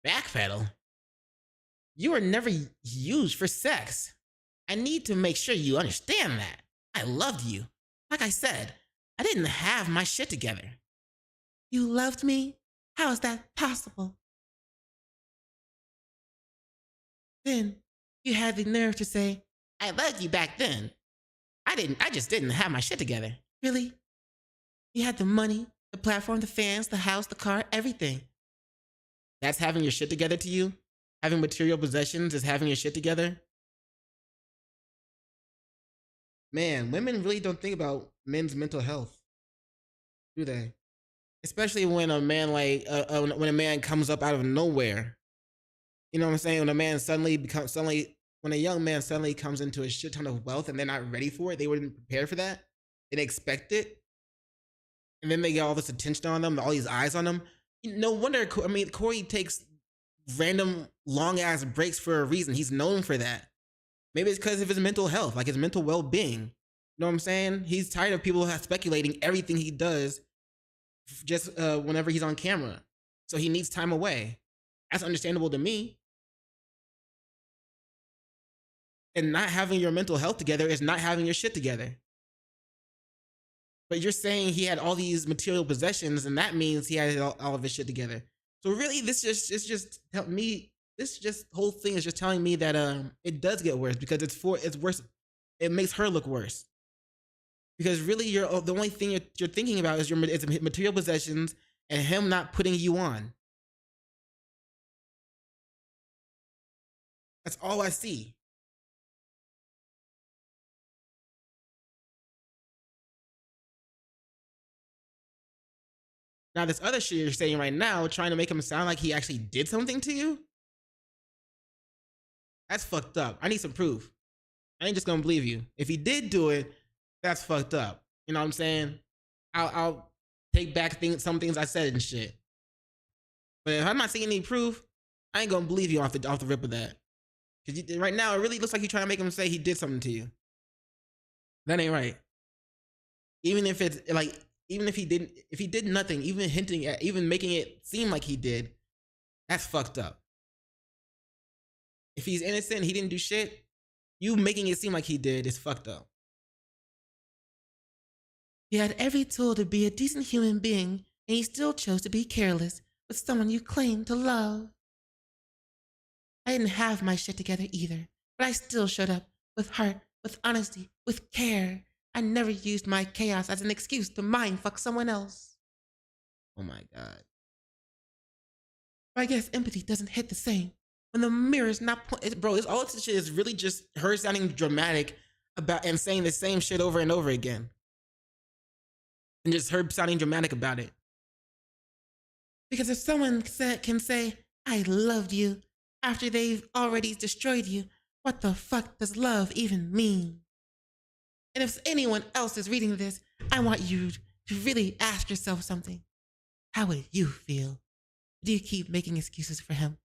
Backpedal? You were never used for sex. I need to make sure you understand that. I loved you. Like I said, I didn't have my shit together. You loved me? How is that possible? Then you had the nerve to say, I loved you back then. I just didn't have my shit together. Really? You had the money, the platform, the fans, the house, the car, everything. That's having your shit together to you? Having material possessions is having your shit together? Man, women really don't think about men's mental health, do they? Especially when a man when a man comes up out of nowhere. You know what I'm saying? When a man when a young man suddenly comes into a shit ton of wealth and they're not ready for it, they weren't prepared for that. They didn't expect it. And then they get all this attention on them, all these eyes on them. No wonder, I mean, Corey takes random long ass breaks for a reason. He's known for that. Maybe it's because of his mental health, like his mental well-being. You know what I'm saying? He's tired of people speculating everything he does just whenever he's on camera. So he needs time away. That's understandable to me. And not having your mental health together is not having your shit together. But you're saying he had all these material possessions, and that means he had all of his shit together. So really, this whole thing is just telling me that it does get worse because it's worse. It makes her look worse. Because really, the only thing you're thinking about is it's material possessions and him not putting you on. That's all I see. Now, this other shit you're saying right now, trying to make him sound like he actually did something to you, that's fucked up. I need some proof. I ain't just gonna believe you. If he did do it, that's fucked up. You know what I'm saying? I'll take back some things I said and shit. But if I'm not seeing any proof, I ain't gonna believe you off the rip of that. Because right now, it really looks like you're trying to make him say he did something to you. That ain't right. Even if it's like, even if he did nothing, even hinting at, even making it seem like he did, that's fucked up. If he's innocent, he didn't do shit, you making it seem like he did is fucked up. He had every tool to be a decent human being, and he still chose to be careless with someone you claim to love. I didn't have my shit together either, but I still showed up with heart, with honesty, with care. I never used my chaos as an excuse to mind fuck someone else. Oh my God. But I guess empathy doesn't hit the same when the mirror's not bro, all this shit is really just her sounding dramatic about and saying the same shit over and over again. And just her sounding dramatic about it. Because if someone can say, I loved you, after they've already destroyed you, what the fuck does love even mean? And if anyone else is reading this, I want you to really ask yourself something. How would you feel? Do you keep making excuses for him?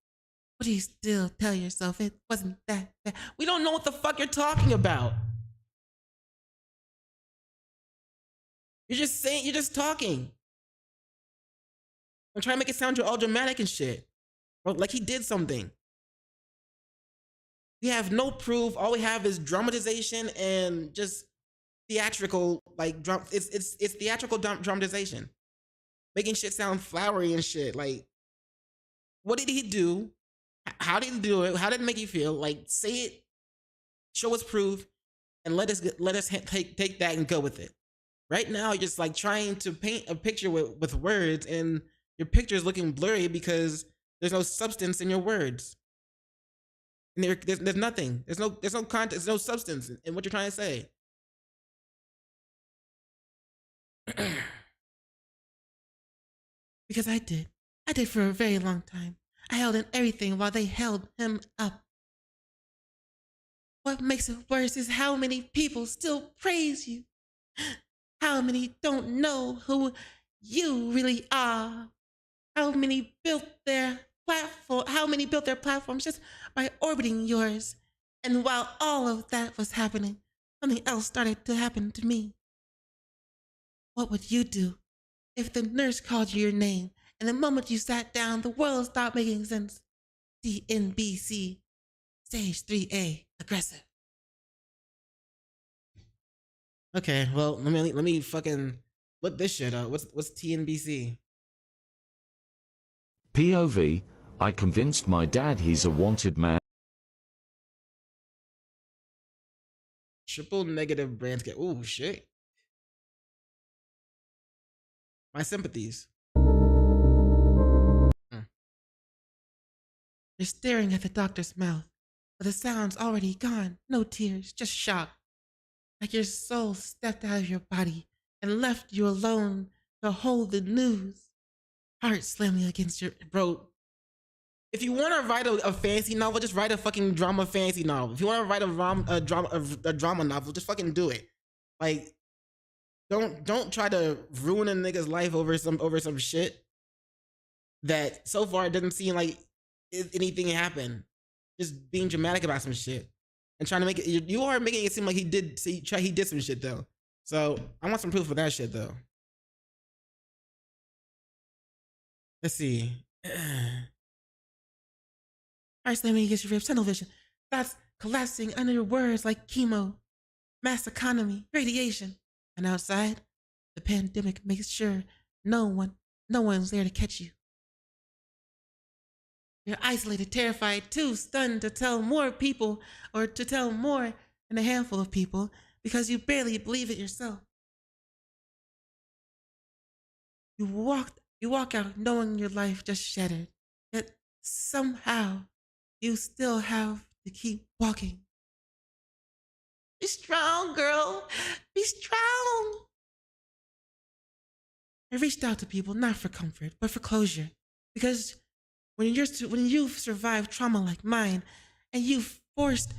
Or do you still tell yourself it wasn't that bad? We don't know what the fuck you're talking about. You're just talking. I'm trying to make it sound all dramatic and shit. Like he did something. We have no proof. All we have is dramatization and just theatrical, like it's theatrical dramatization, making shit sound flowery and shit. Like, what did he do? How did he do it? How did it make you feel? Like, say it, show us proof, and let us take that and go with it. Right now, you're just like trying to paint a picture with words, and your picture is looking blurry because there's no substance in your words. And there's nothing. There's no content. There's no substance in what you're trying to say. Because I did for a very long time. I held in everything while they held him up. What makes it worse is how many people still praise you. How many don't know who you really are. How many built their platforms just by orbiting yours. And while all of that was happening, something else started to happen to me. What would you do if the nurse called you your name and the moment you sat down, the world stopped making sense? TNBC, stage 3A, aggressive. Okay, well, let me fucking look this shit up. What's TNBC? POV, I convinced my dad he's a wanted man. Triple negative brand scale. Ooh, shit. My sympathies. You're staring at the doctor's mouth, but the sound's already gone. No tears, just shock. Like your soul stepped out of your body and left you alone to hold the news. Heart slamming against your... Bro, if you want to write a fantasy novel, just write a fucking drama fantasy novel. If you want to write a drama novel, just fucking do it. Like, don't try to ruin a nigga's life over some shit that so far it doesn't seem like anything happened. Just being dramatic about some shit and trying to make it. You are making it seem like he did some shit though. So I want some proof of that shit though. Let's see. Heart slamming against your ribs, tunnel vision. Thoughts collapsing under your words like chemo, mass economy, radiation. And outside, the pandemic makes sure no one's there to catch you. You're isolated, terrified, too stunned to tell more people or to tell more than a handful of people because you barely believe it yourself. You walk out knowing your life just shattered, yet somehow you still have to keep walking. Be strong, girl. Be strong. I reached out to people not for comfort, but for closure, because when you've survived trauma like mine, and you're forced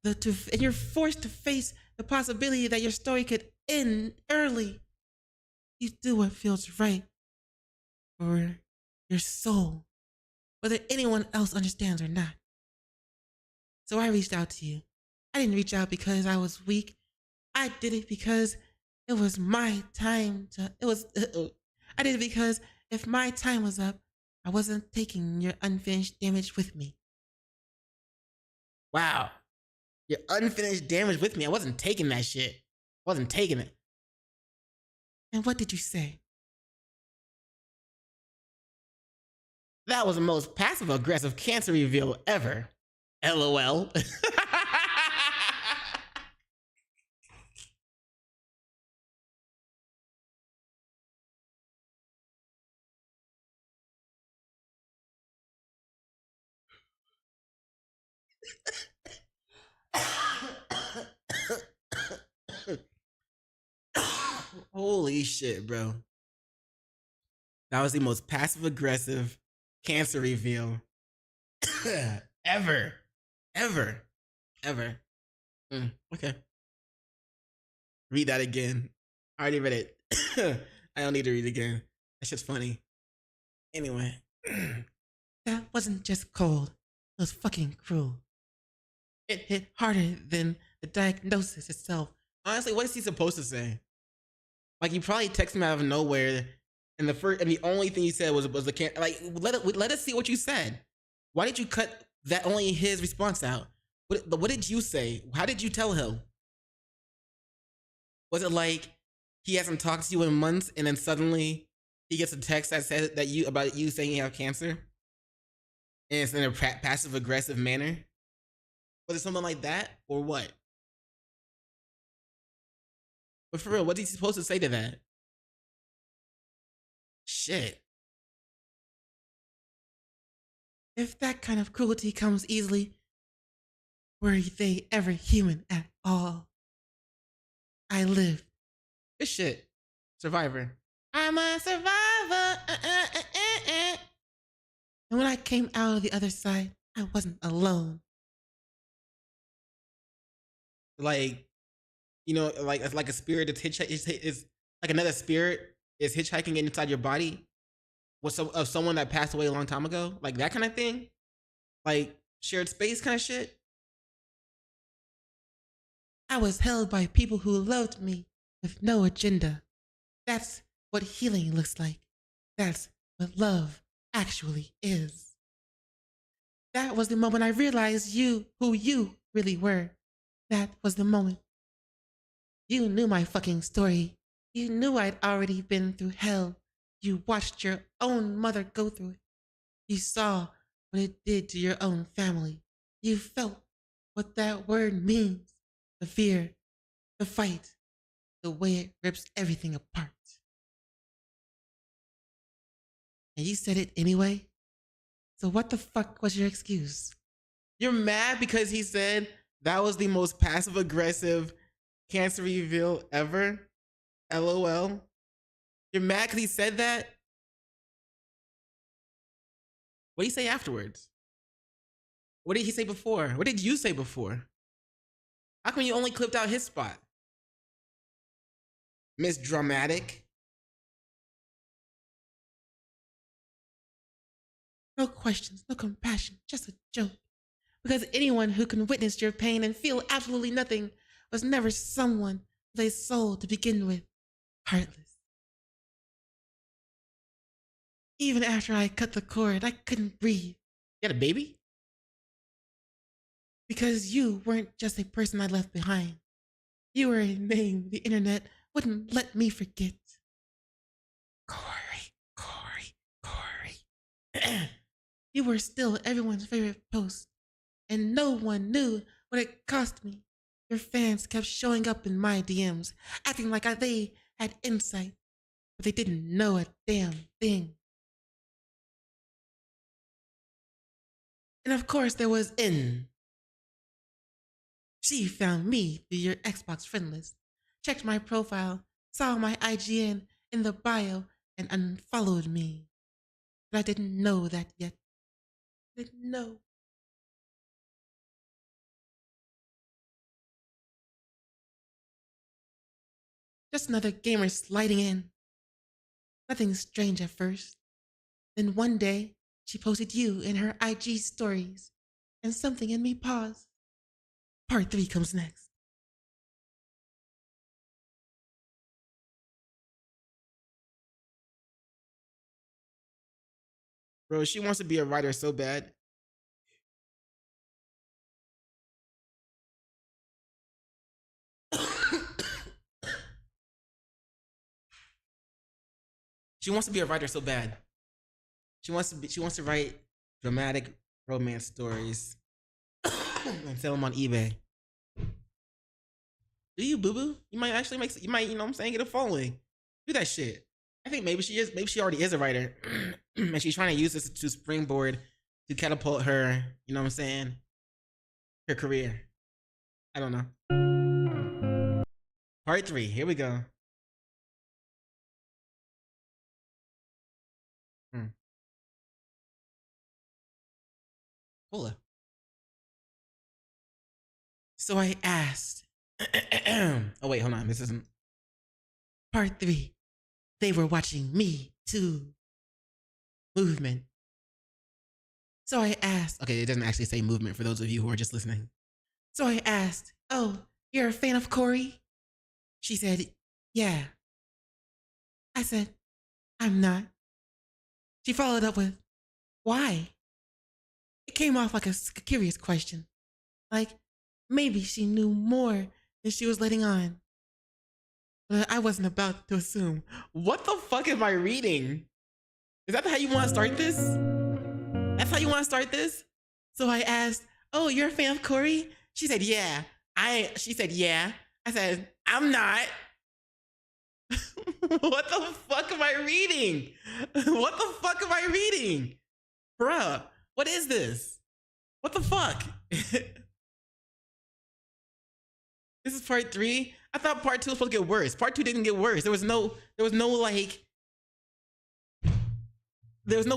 to face the possibility that your story could in early. You do what feels right for your soul, whether anyone else understands or not. So I reached out to you. I didn't reach out because I was weak. I did it because it was my time to. I did it because if my time was up, I wasn't taking your unfinished damage with me. Wow. Your unfinished damage with me. I wasn't taking that shit. I wasn't taking it. And what did you say? That was the most passive aggressive cancer reveal ever. LOL. Holy shit, bro. That was the most passive aggressive cancer reveal ever. Ever. Ever. Okay. Read that again. I already read it. I don't need to read it again. That's just funny. Anyway. That wasn't just cold. It was fucking cruel. It hit harder than the diagnosis itself. Honestly, what is he supposed to say? Like, you probably texted him out of nowhere, and the only thing you said was the can. Like, let us see what you said. Why did you cut that only his response out? What did you say? How did you tell him? Was it like he hasn't talked to you in months, and then suddenly he gets a text that says that about you saying you have cancer, and it's in a passive aggressive manner? Was it something like that, or what? But for real, what is he supposed to say to that? Shit. If that kind of cruelty comes easily, were they ever human at all? I lived. This shit. Survivor. I'm a survivor. And when I came out of the other side, I wasn't alone. Like, you know, like it's like a spirit that's is like another spirit is hitchhiking inside your body of someone that passed away a long time ago, like that kind of thing, like shared space kind of shit. I was held by people who loved me with no agenda. That's what healing looks like. That's what love actually is. That was the moment I realized who you really were. That was the moment. You knew my fucking story. You knew I'd already been through hell. You watched your own mother go through it. You saw what it did to your own family. You felt what that word means. The fear, the fight, the way it rips everything apart. And you said it anyway? So what the fuck was your excuse? You're mad because he said that was the most passive aggressive cancer reveal ever? LOL. You're mad because he said that? What did he say afterwards? What did he say before? What did you say before? How come you only clipped out his spot? Miss Dramatic. No questions, no compassion, just a joke. Because anyone who can witness your pain and feel absolutely nothing was never someone with a soul to begin with. Heartless. Even after I cut the cord, I couldn't breathe. You had a baby? Because you weren't just a person I left behind. You were a name the internet wouldn't let me forget. Corey, Corey, Corey. You were still everyone's favorite post, and no one knew what it cost me. Your fans kept showing up in my DMs, acting like they had insight, but they didn't know a damn thing. And of course, there was N. She found me through your Xbox friend list, checked my profile, saw my IGN in the bio, and unfollowed me. But I didn't know that yet. I didn't know. just another gamer sliding in. Nothing strange at first. Then one day, she posted you in her IG stories, and something in me paused. Part 3 comes next. Bro, she wants to be a writer so bad. She wants to be a writer so bad. She wants to write dramatic romance stories and sell them on eBay. Do you, boo boo? You might actually make, you might, you know what I'm saying, get a following. Do that shit. I think maybe she already is a writer. And she's trying to use this to springboard to catapult her, you know what I'm saying, her career. I don't know. Part 3, here we go. Hold up. So I asked. Oh wait, hold on. This isn't part 3. They were watching me too. Movement. So I asked. Okay, it doesn't actually say movement for those of you who are just listening. So I asked, "Oh, you're a fan of Corey?" She said, "Yeah." I said, "I'm not." She followed up with, "Why?" It came off like a curious question. Like, maybe she knew more than she was letting on. But I wasn't about to assume. What the fuck am I reading? Is that how you want to start this? That's how you want to start this? So I asked, "Oh, you're a fan of Corey?" She said, "Yeah." She said, "Yeah." I said, "I'm not." What the fuck am I reading? What the fuck am I reading? Bruh, what is this? What the fuck? This is part 3? I thought part 2 was supposed to get worse. Part 2 didn't get worse. There was no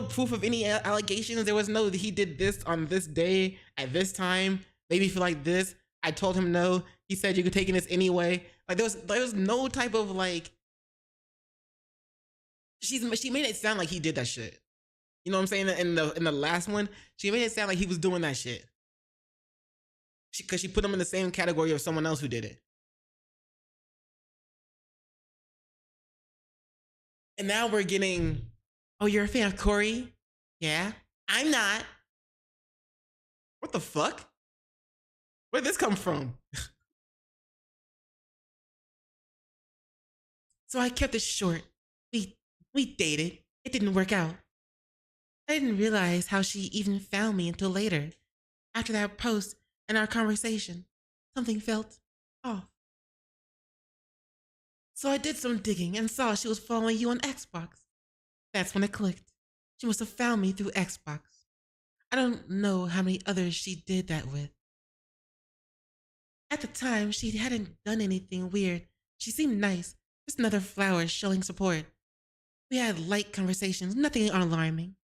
proof of any allegations. There was no, he did this on this day at this time, made me feel like this. I told him no. He said you could take this anyway. Like there was no type of like, she made it sound like he did that shit. You know what I'm saying? In the last one, she made it sound like he was doing that shit. Because she put him in the same category of someone else who did it. And now we're getting, "Oh, you're a fan of Corey?" "Yeah." "I'm not." What the fuck? Where'd this come from? So I kept it short. We dated. It didn't work out. I didn't realize how she even found me until later. After that post and our conversation, something felt off. So I did some digging and saw she was following you on Xbox. That's when it clicked. She must have found me through Xbox. I don't know how many others she did that with. At the time, she hadn't done anything weird. She seemed nice, just another flower showing support. We had light conversations, nothing alarming.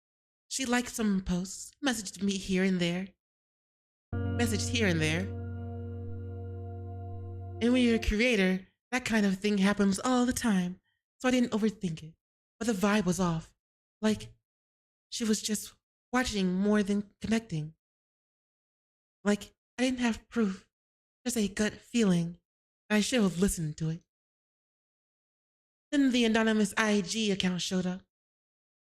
She liked some posts, messaged me here and there. And when you're a creator, that kind of thing happens all the time, so I didn't overthink it. But the vibe was off. Like, she was just watching more than connecting. Like, I didn't have proof, just a gut feeling. I should have listened to it. Then the anonymous IG account showed up.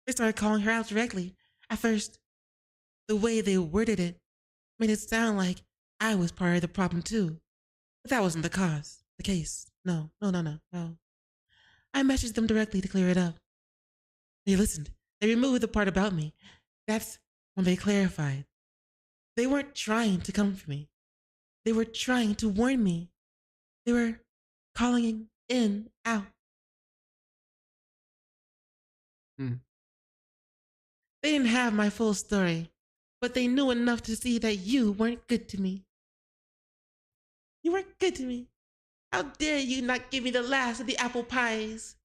They started calling her out directly. At first, the way they worded it made it sound like I was part of the problem too. But that wasn't the case. No. I messaged them directly to clear it up. They listened. They removed the part about me. That's when they clarified. They weren't trying to come for me. They were trying to warn me. They were calling in out. They didn't have my full story, but they knew enough to see that you weren't good to me. You weren't good to me. How dare you not give me the last of the apple pies?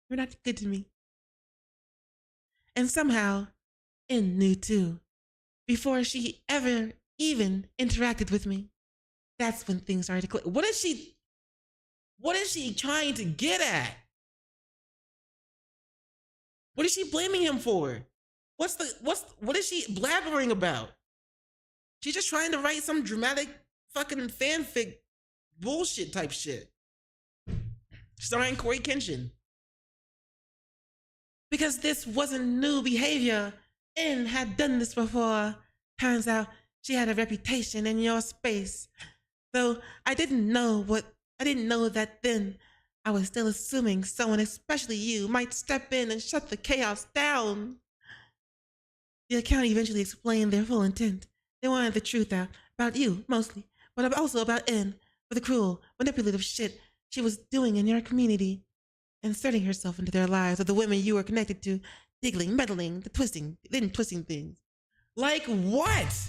You're not good to me. And somehow, In knew too, before she ever even interacted with me. That's when things started to click. What is she? What is she trying to get at? What is she blaming him for? What is she blabbering about? She's just trying to write some dramatic fucking fanfic bullshit type shit. Starring Corey Kenshin. Because this wasn't new behavior. En had done this before. Turns out she had a reputation in your space. Though I didn't know that then. I was still assuming someone, especially you, might step in and shut the chaos down. The account eventually explained their full intent. They wanted the truth out, about you, mostly, but also about En, for the cruel, manipulative shit she was doing in your community, inserting herself into their lives, of the women you were connected to, diggling, meddling, twisting things. Like what?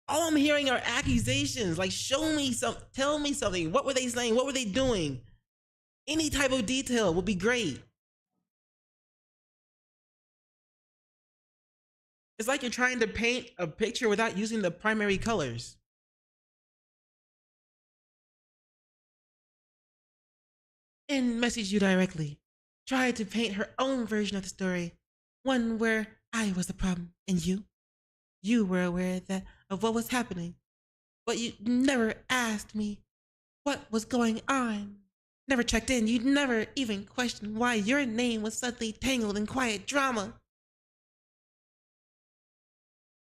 All I'm hearing are accusations. Like, show me tell me something. What were they saying? What were they doing? Any type of detail would be great. It's like you're trying to paint a picture without using the primary colors. En messaged you directly. Tried to paint her own version of the story. One where I was the problem and you were aware of what was happening, but you never asked me what was going on. Never checked in. You never even questioned why your name was suddenly tangled in quiet drama.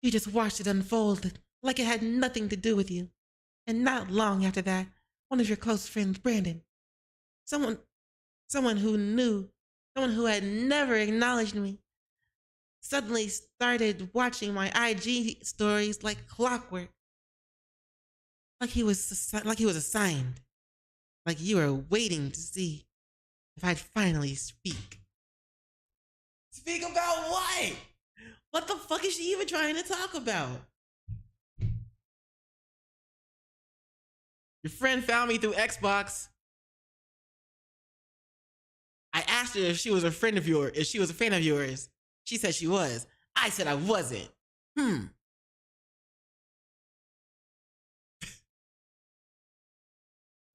You just watched it unfold like it had nothing to do with you. And not long after that, one of your close friends, Brandon, someone who had never acknowledged me, suddenly started watching my IG stories like clockwork. Like he was assigned. Like you were waiting to see if I'd finally speak. Speak about what? What the fuck is she even trying to talk about? Your friend found me through Xbox. I asked her if she was a friend of yours, if she was a fan of yours. She said she was. I said I wasn't.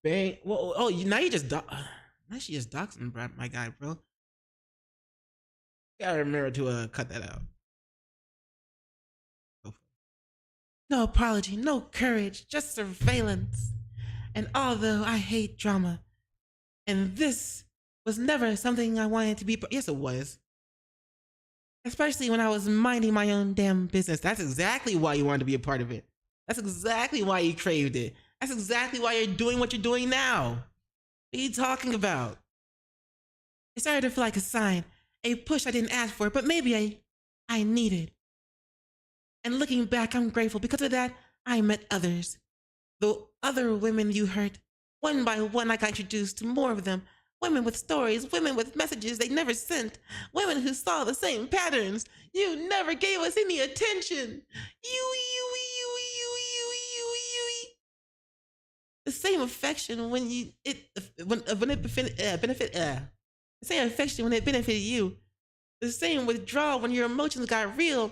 Bang. Well, oh, now you just now she just doxing my guy, bro. Gotta remember to cut that out. No apology, no courage, just surveillance. And although I hate drama, and this was never something I wanted to be, yes, it was. Especially when I was minding my own damn business. That's exactly why you wanted to be a part of it. That's exactly why you craved it. That's exactly why you're doing what you're doing now. What are you talking about? It started to feel like a sign, a push I didn't ask for, but maybe I needed. And looking back, I'm grateful. Because of that, I met others. The other women you hurt, one by one, I got introduced to more of them. Women with stories, women with messages they never sent, women who saw the same patterns. You never gave us any attention. The same affection when the same affection when it benefited you. The same withdrawal when your emotions got real.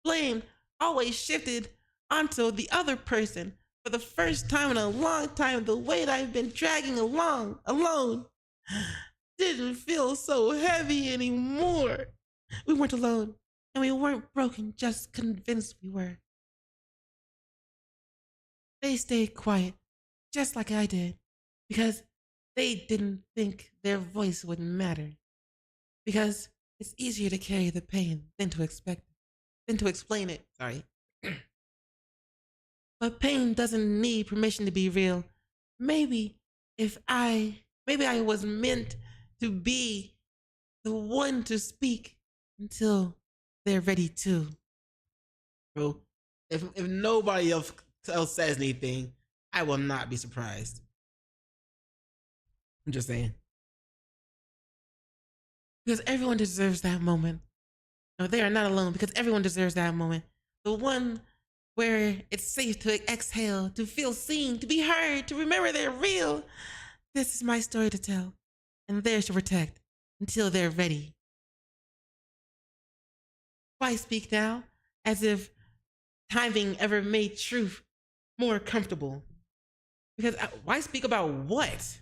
Blame always shifted onto the other person. For the first time in a long time, the weight I've been dragging along alone didn't feel so heavy anymore. We weren't alone, and we weren't broken, just convinced we were. They stayed quiet, just like I did, because they didn't think their voice would matter. Because it's easier to carry the pain than to explain it. Sorry. But pain doesn't need permission to be real. Maybe I was meant to be the one to speak until they're ready to. Bro, if nobody else says anything, I will not be surprised. I'm just saying. Because everyone deserves that moment. No, they are not alone, because everyone deserves that moment. The one where it's safe to exhale, to feel seen, to be heard, to remember they're real. This is my story to tell, and theirs to protect until they're ready. Why speak now? As if timing ever made truth more comfortable. Because why speak about what?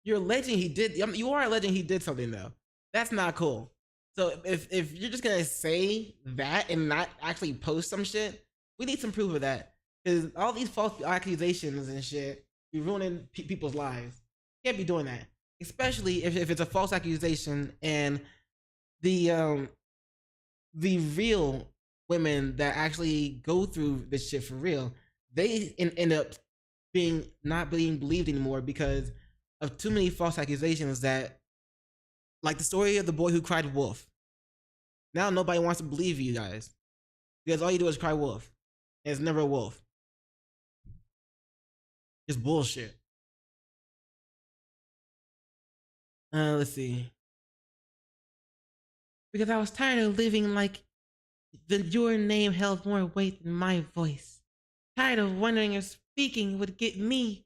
You're alleging he did. You are alleging he did something though. That's not cool. So if you're just gonna say that and not actually post some shit, we need some proof of that. Because all these false accusations and shit, you're ruining people's lives. You can't be doing that, especially if it's a false accusation and the real women that actually go through this shit for real, they end up being not being believed anymore because of too many false accusations that, like the story of the boy who cried wolf. Now nobody wants to believe you guys because all you do is cry wolf. And it's never a wolf. Just bullshit. Let's see. Because I was tired of living like your name held more weight than my voice. Tired of wondering if speaking would get me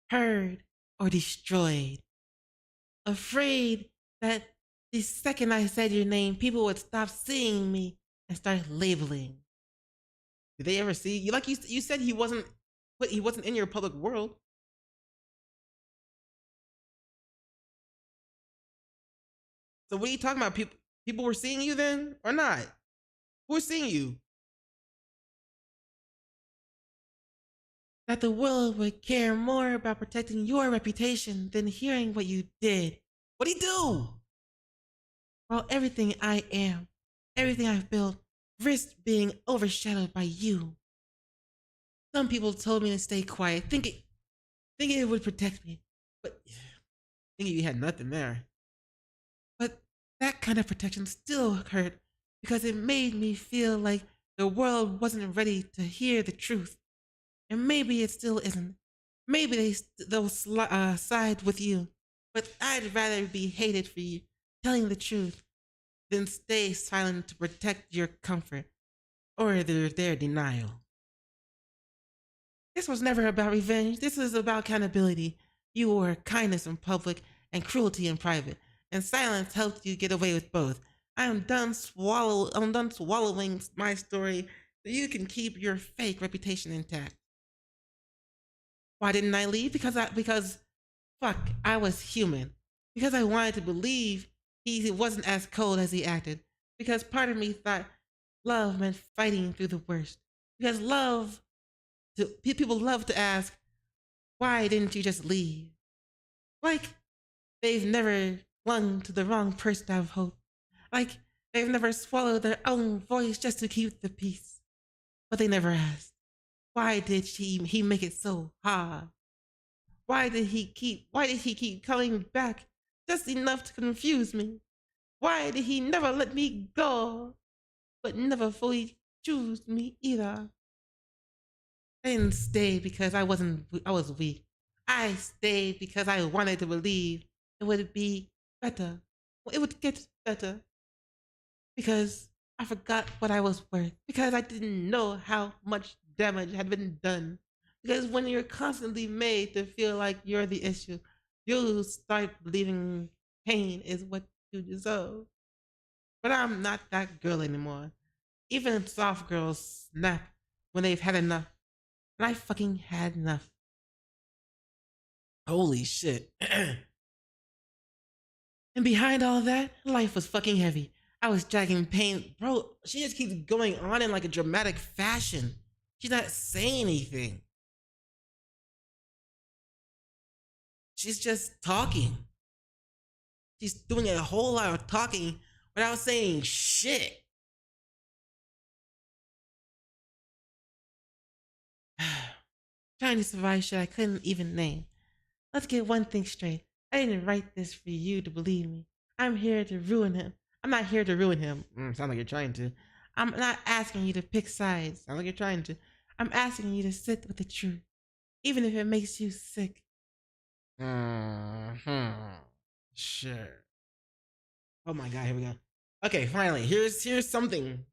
heard or destroyed. Afraid that the second I said your name, people would stop seeing me and start labeling. Did they ever see you? Like you said, he wasn't in your public world. So what are you talking about? People were seeing you then or not? Who was seeing you? That the world would care more about protecting your reputation than hearing what you did. What'd he do? While everything I am, everything I've built, risks being overshadowed by you. Some people told me to stay quiet, thinking it would protect me, but thinking you had nothing there. But that kind of protection still hurt because it made me feel like the world wasn't ready to hear the truth. And maybe it still isn't. Maybe they'll side with you. But I'd rather be hated for you telling the truth than stay silent to protect your comfort or their denial. This was never about revenge. This is about accountability. You were kindness in public and cruelty in private, and silence helped you get away with both. I'm done swallowing my story so you can keep your fake reputation intact. Why didn't I leave? Because fuck, I was human. Because I wanted to believe he wasn't as cold as he acted. Because part of me thought love meant fighting through the worst. Because people love to ask, why didn't you just leave? Like they've never clung to the wrong person out of hope. Like they've never swallowed their own voice just to keep the peace. But they never asked, why did he make it so hard? Why did he keep coming back just enough to confuse me? Why did he never let me go, but never fully choose me either? I didn't stay because I was weak. I stayed because I wanted to believe it would be better. It would get better. Because I forgot what I was worth. Because I didn't know how much damage had been done. Because when you're constantly made to feel like you're the issue, you'll start believing pain is what you deserve. But I'm not that girl anymore. Even soft girls snap when they've had enough. And I fucking had enough. Holy shit. And behind all that, life was fucking heavy. I was dragging pain. Bro, she just keeps going on in like a dramatic fashion. She's not saying anything. She's just talking. She's doing a whole lot of talking without saying shit. Trying to survive shit I couldn't even name. Let's get one thing straight. I didn't write this for you to believe me. I'm here to ruin him. I'm not here to ruin him. Sound like you're trying to. I'm not asking you to pick sides. Sound like you're trying to. I'm asking you to sit with the truth, even if it makes you sick. Sure. Oh my god, here we go. Okay, finally, here's something.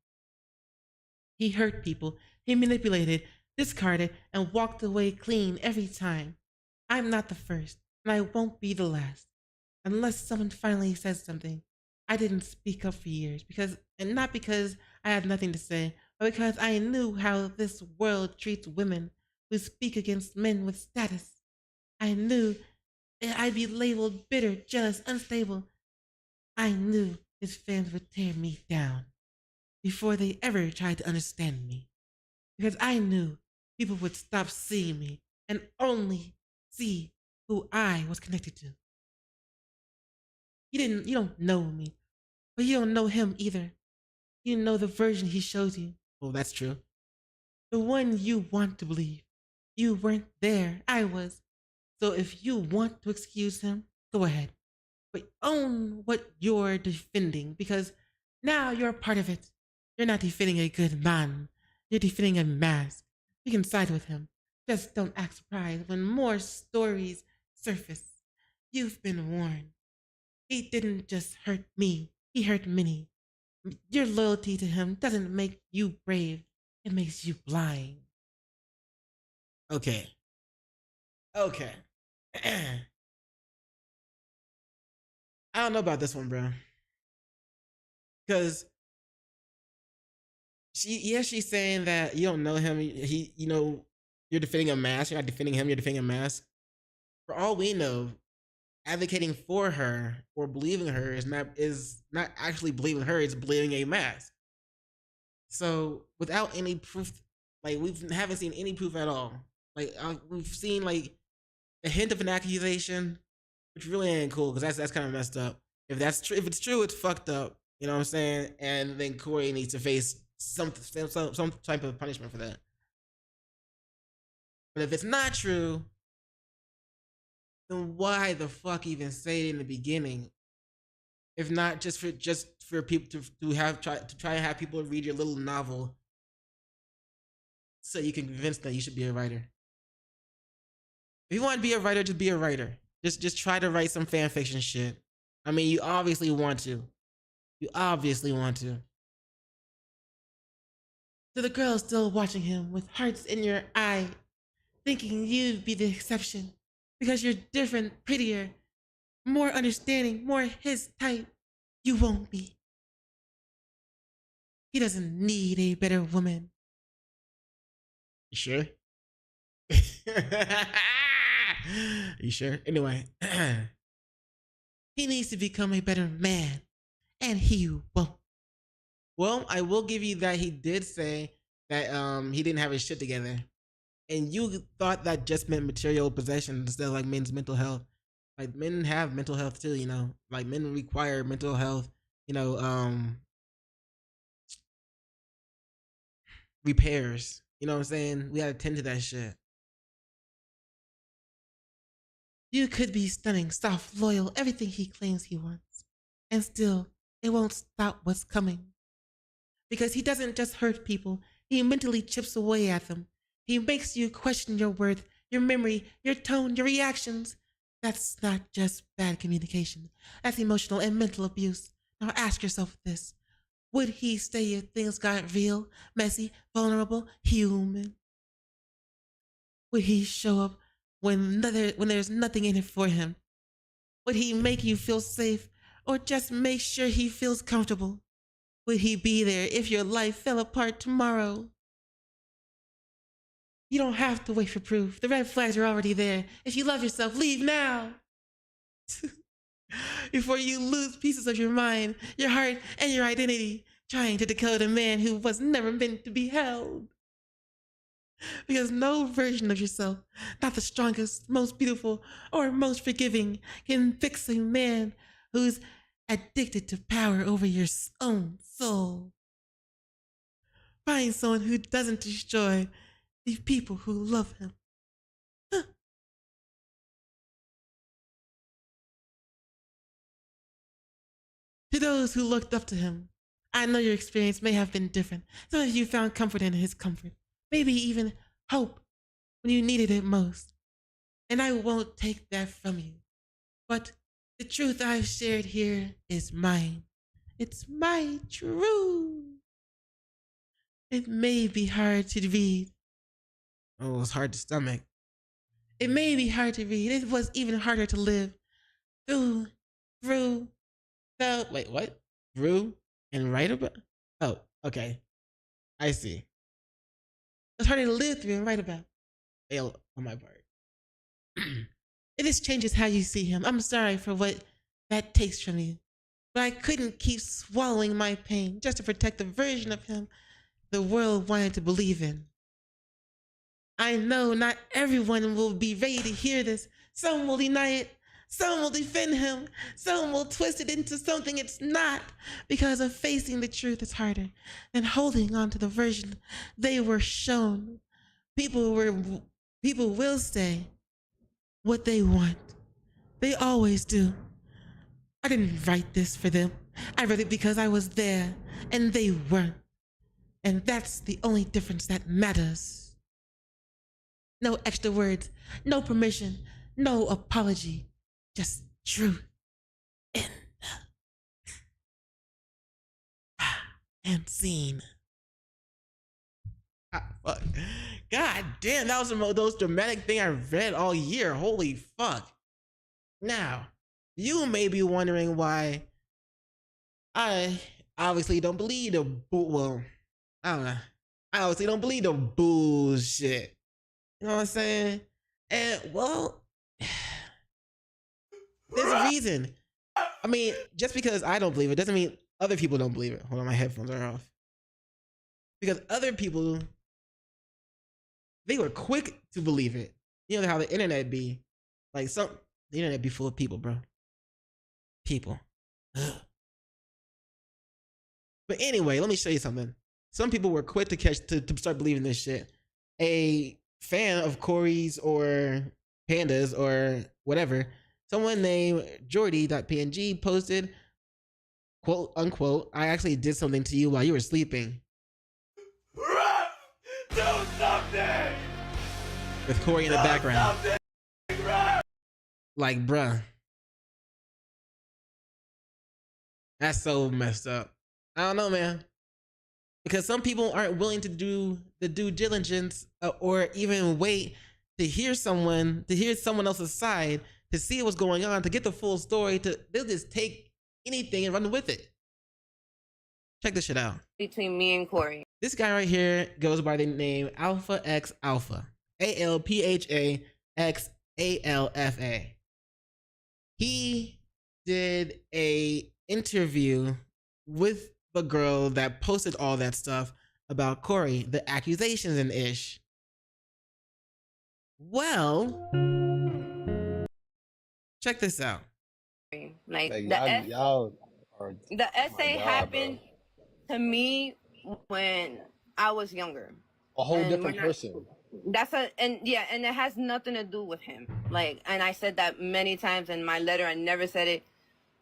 He hurt people. He manipulated, discarded, and walked away clean every time. I'm not the first, and I won't be the last. Unless someone finally says something. I didn't speak up for years and not because I had nothing to say, but because I knew how this world treats women. who speak against men with status. I knew I'd be labeled bitter, jealous, unstable. I knew his fans would tear me down before they ever tried to understand me. Because I knew people would stop seeing me and only see who I was connected to. You don't know me, but you don't know him either. You know the version he shows you. Oh, that's true. The one you want to believe. You weren't there. I was. So if you want to excuse him, go ahead. But own what you're defending, because now you're a part of it. You're not defending a good man. You're defending a mask. You can side with him. Just don't act surprised when more stories surface. You've been warned. He didn't just hurt me. He hurt many. Your loyalty to him doesn't make you brave. It makes you blind. Okay. Okay. I don't know about this one, bro. Because she's saying that you don't know him. You're defending a mask. You're not defending him. You're defending a mask. For all we know, advocating for her or believing her is not actually believing her. It's believing a mask. So without any proof, like we haven't seen any proof at all. Like we've seen like a hint of an accusation, which really ain't cool because that's kind of messed up. If that's true, if it's true, it's fucked up. You know what I'm saying? And then Corey needs to face some type of punishment for that. But if it's not true, then why the fuck even say it in the beginning? If not just for people to try and have people read your little novel, so you can convince them you should be a writer. If you want to be a writer, just be a writer. Just try to write some fan fiction shit. I mean, you obviously want to. You obviously want to. To the girl still watching him with hearts in your eye, thinking you'd be the exception because you're different, prettier, more understanding, more his type. You won't be. He doesn't need a better woman. You sure? You sure? Anyway, he needs to become a better man, and he won't. Well, I will give you that he did say that he didn't have his shit together, and you thought that just meant material possession instead of like men's mental health. Like men have mental health too, you know. Like men require mental health, repairs. You know what I'm saying? We gotta tend to that shit. You could be stunning, soft, loyal, everything he claims he wants. And still, it won't stop what's coming. Because he doesn't just hurt people, he mentally chips away at them. He makes you question your worth, your memory, your tone, your reactions. That's not just bad communication. That's emotional and mental abuse. Now ask yourself this. Would he stay if things got real, messy, vulnerable, human? Would he show up when there's nothing in it for him? Would he make you feel safe or just make sure he feels comfortable? Would he be there if your life fell apart tomorrow? You don't have to wait for proof. The red flags are already there. If you love yourself, leave now. Before you lose pieces of your mind, your heart, and your identity, trying to decode a man who was never meant to be held. Because no version of yourself, not the strongest, most beautiful, or most forgiving, can fix a man who's addicted to power over your own soul. Find someone who doesn't destroy the people who love him. To those who looked up to him, I know your experience may have been different. Some of you found comfort in his comfort, maybe even hope when you needed it most. And I won't take that from you. But the truth I've shared here is mine. It's my truth. It may be hard to read. Oh, it's hard to stomach. It may be hard to read. It was even harder to live through, wait, what? Through and write about? Oh, okay. I see. It's harder to live through and write about. fail on my part. It just changes how you see him. I'm sorry for what that takes from you. But I couldn't keep swallowing my pain just to protect the version of him the world wanted to believe in. I know not everyone will be ready to hear this. Some will deny it. Some will defend him. Some will twist it into something it's not, because of facing the truth is harder than holding on to the version they were shown. People will say what they want. They always do. I didn't write this for them. I wrote it because I was there and they weren't. And that's the only difference that matters. No extra words, no permission, no apology, just truth. And scene. Fuck. God damn, that was the most dramatic thing I read all year. Holy fuck. Now, you may be wondering why I obviously don't believe the well, I don't know. I obviously don't believe the bullshit. You know what I'm saying? And well, there's a reason. I mean, just because I don't believe it doesn't mean other people don't believe it. Hold on, my headphones are off. Because other people, they were quick to believe it. You know how the internet be. Like the internet be full of people, bro. People. Ugh. But anyway, let me show you something. Some people were quick to start believing this shit. A fan of Corey's or Panda's or whatever, someone named Jordy.png posted, quote unquote, I actually did something to you while you were sleeping. Do something! With Corey in the background. Like, bruh. That's so messed up. I don't know, man. Because some people aren't willing to do the due diligence or even wait to hear someone else's side, to see what's going on, to get the full story. They'll just take anything and run with it. Check this shit out. Between me and Corey. This guy right here goes by the name Alpha X Alpha. ALPHA XALFA. He did a interview with the girl that posted all that stuff about Corey, the accusations and ish. Well, check this out. Like y'all are, the essay God, happened to me when I was younger. a whole And different we're not- person. and it has nothing to do with him. Like, and I said that many times in my letter. I never said it.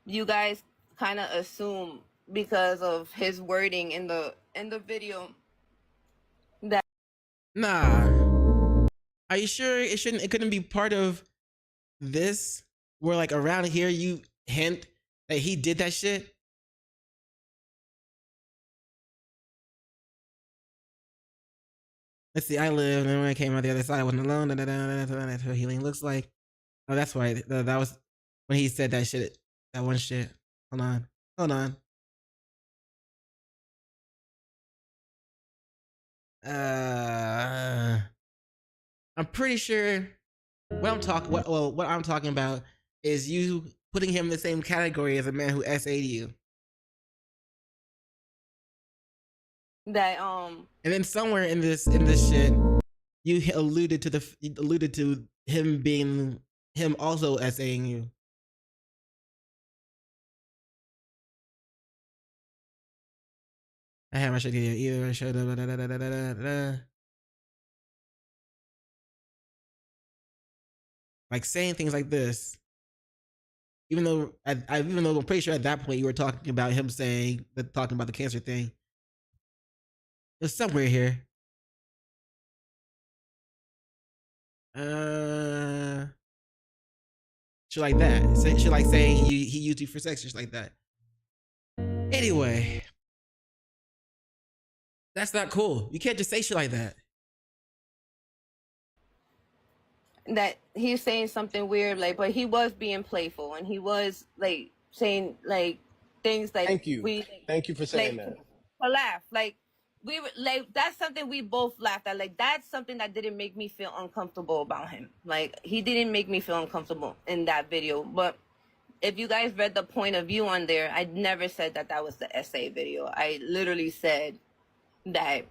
You guys kind of assume because of his wording in the video that Nah. Are you sure it couldn't be part of this? Where like around here you hint that he did that shit? Let's see, I lived, and when I came out the other side, I wasn't alone. That's what healing looks like. Oh, that's why. That was when he said that shit. That one shit. Hold on. I'm pretty sure what I'm talking about is you putting him in the same category as a man who SA'd you. that And then somewhere in this shit, you alluded to him also SAing you. I have my shit here either. Shut up. Like saying things like this, even though I'm pretty sure at that point you were talking about him talking about the cancer thing. It's somewhere here. Shit like that. Shit like saying he used you for sex, just like that. Anyway, that's not cool. You can't just say shit like that. that he's saying something weird, like, but he was being playful and he was like saying like things like Thank you for saying that. to laugh, like we were like, that's something we both laughed at. Like, that's something that didn't make me feel uncomfortable about him. Like, he didn't make me feel uncomfortable in that video. But if you guys read the point of view on there, I never said that that was the essay video. I literally said that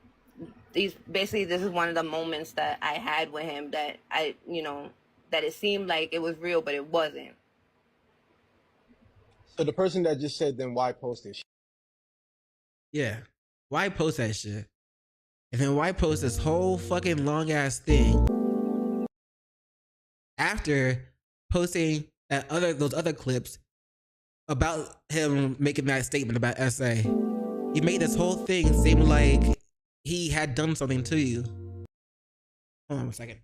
this is one of the moments that I had with him that that it seemed like it was real, but it wasn't. So the person that just said, then why post this? Yeah. Why post that shit? And then why post this whole fucking long ass thing after posting those other clips about him making that statement about SA? He made this whole thing seem like he had done something to you. Hold on a second.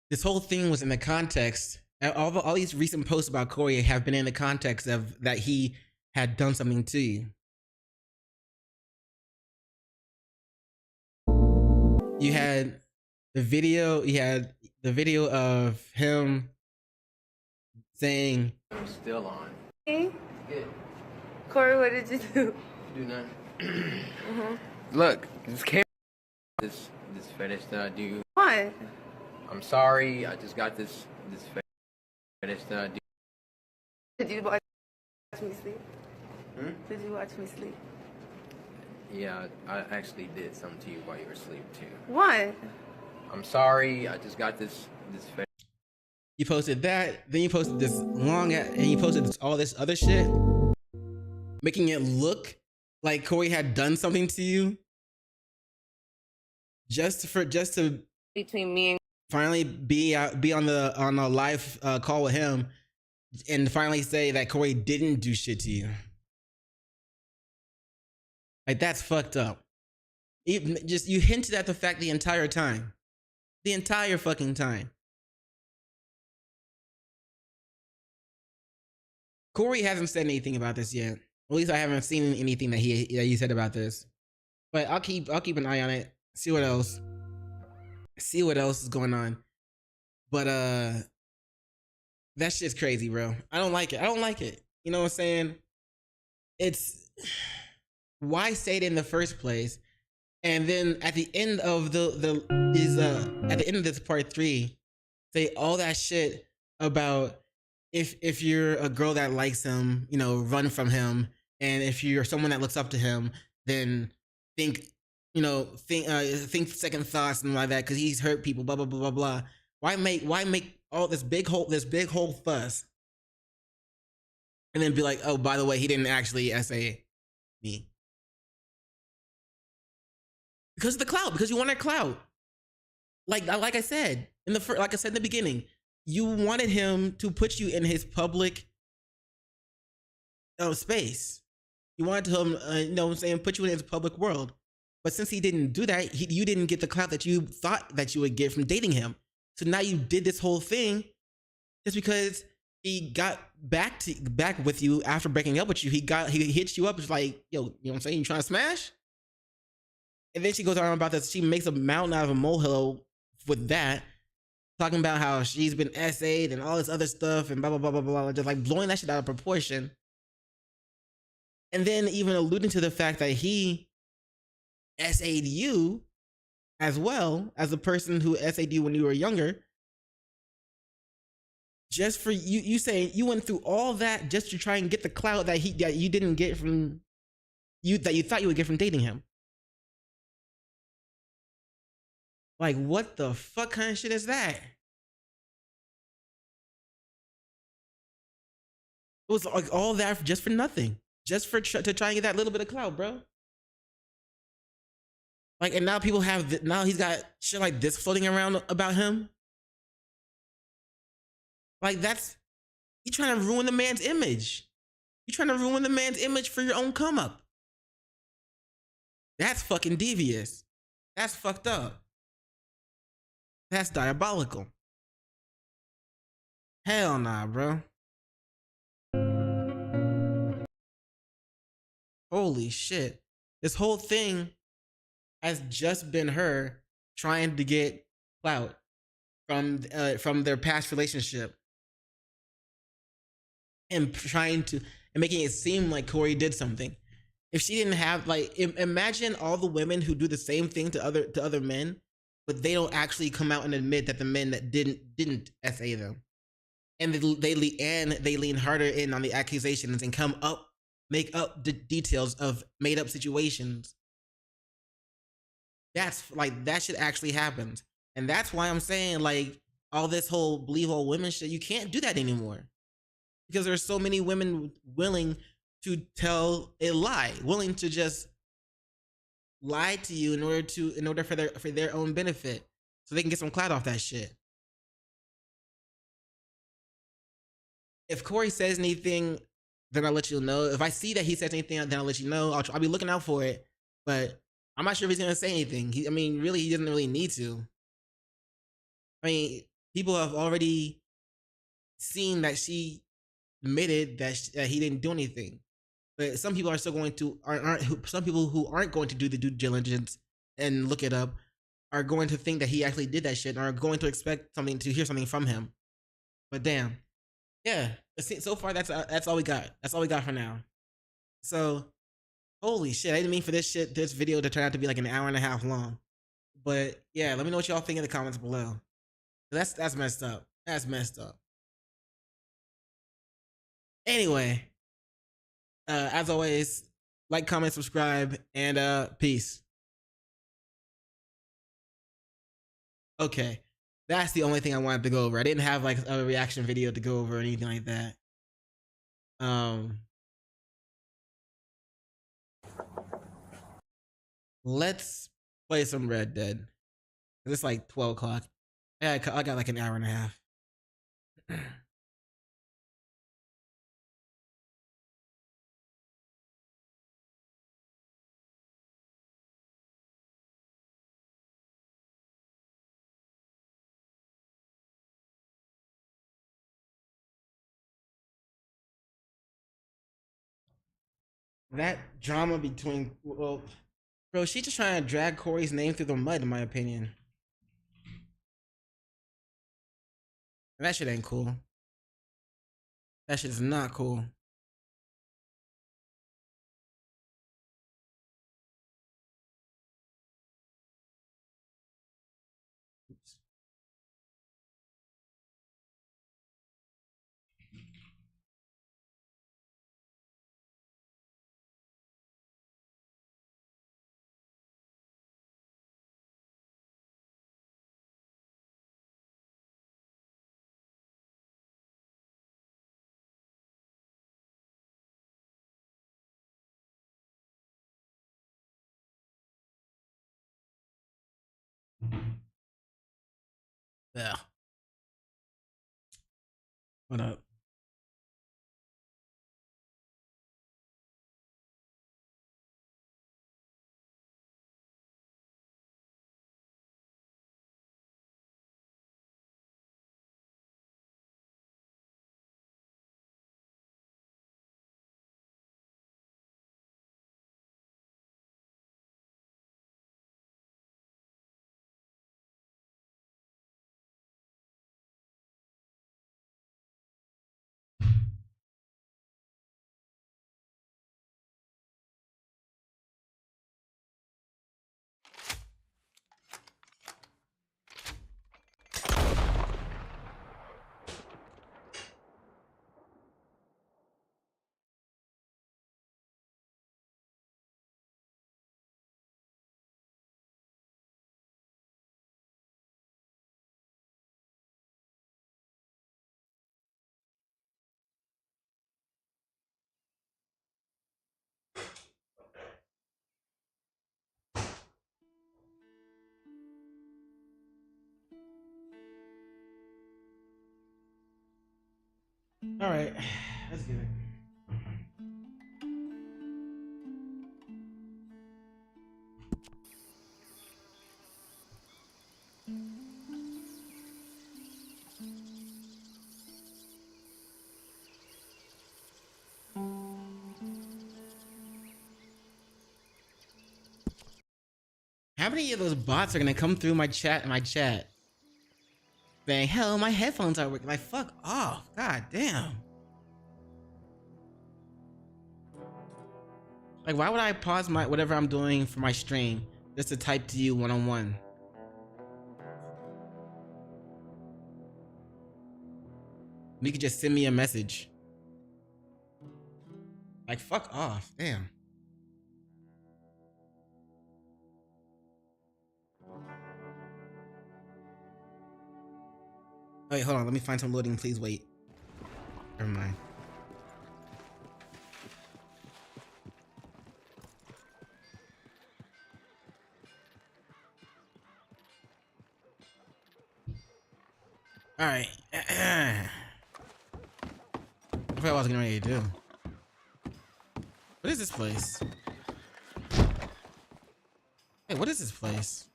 This whole thing was in the context. All these recent posts about Corey have been in the context of that he had done something to you. You had the video. You had the video of him saying, I'm still on. Hey, Good. Corey, what did you do? Do nothing. Look, this camera, this fetish that I do. What? I'm sorry. I just got this fetish that I do. Did you watch me sleep? Hmm? Did you watch me sleep? Yeah, I actually did something to you while you were asleep too. What? I'm sorry. I just got this fetish. you posted that, then you posted this and you posted all this other shit, making it look like Corey had done something to you, just to Between me and finally be on a live call with him and finally say that Corey didn't do shit to you. Like, that's fucked up. You hinted at the fact the entire time. The entire fucking time. Corey hasn't said anything about this yet. At least I haven't seen anything that he said about this. But I'll keep an eye on it. See what else is going on. But that shit's crazy, bro. I don't like it. You know what I'm saying? It's why say it in the first place? And then at the end of at the end of this part 3, say all that shit about if you're a girl that likes him, run from him, and if you're someone that looks up to him, then think second thoughts and like that because he's hurt people, blah blah blah blah blah. Why make all this big whole fuss, and then be like, oh, by the way, he didn't actually SA me? Because of the clout, because you want that clout. Like I said in the beginning, you wanted him to put you in his public space. You wanted him, put you in his public world. But since he didn't do that, you didn't get the clout that you thought that you would get from dating him. So now you did this whole thing just because he got back with you after breaking up with you. He hits you up. It's like, yo, you know what I'm saying? You trying to smash? And then she goes on about this. She makes a mountain out of a molehill with that, talking about how she's been SA'd and all this other stuff and blah, blah, blah, blah, blah, just like blowing that shit out of proportion. And then even alluding to the fact that he SA'd you as well as the person who SA'd you when you were younger. Just for you saying you went through all that just to try and get the clout that you didn't get from you, that you thought you would get from dating him. Like, what the fuck kind of shit is that? It was like all that just for nothing. Just to try and get that little bit of clout, bro. Like, and now people now he's got shit like this floating around about him. Like, you're trying to ruin the man's image. You're trying to ruin the man's image for your own come up. That's fucking devious. That's fucked up. That's diabolical. Hell nah, bro. Holy shit. This whole thing has just been her trying to get clout from their past relationship and trying to and making it seem like Corey did something. If she didn't have like imagine all the women who do the same thing to other men, but they don't actually come out and admit that the men that didn't SA them. And they lean harder in on the accusations and make up the details of made up situations. That's like that shit actually happens, and that's why I'm saying like all this whole believe all women shit. You can't do that anymore because there's so many women willing to tell a lie, willing to just lie to you in order for their own benefit, so they can get some clout off that shit. If Corey says anything, then I'll let you know. If I see that he says anything, then I'll let you know. I'll be looking out for it. But I'm not sure if he's gonna say anything. Really, he doesn't really need to. I mean, people have already seen that she admitted that he didn't do anything. But some people are still going to some people who aren't going to do the due diligence and look it up are going to think that he actually did that shit and are going to expect to hear something from him. But damn. Yeah, so far that's all we got. That's all we got for now. So, holy shit! I didn't mean for this video to turn out to be like an hour and a half long. But yeah, let me know what y'all think in the comments below. That's messed up. That's messed up. Anyway, as always, like, comment, subscribe, and peace. Okay. That's the only thing I wanted to go over. I didn't have like a reaction video to go over or anything like that. Let's play some Red Dead. It's like 12 o'clock. Yeah, I got like an hour and a half. That drama between, well, bro, she's just trying to drag Corey's name through the mud, in my opinion. And that shit ain't cool. That shit is not cool. Oops. Yeah. What up? All right, let's get it. How many of those bots are gonna come through my chat saying, hell, my headphones are working? Like, fuck off. God damn. Like, why would I pause my whatever I'm doing for my stream just to type to you one-on-one? You could just send me a message. Like, fuck off. Damn. Wait, hold on. Let me find some loading. Please wait. Never mind. All right. What I was getting ready to do. What is this place? Hey, what is this place?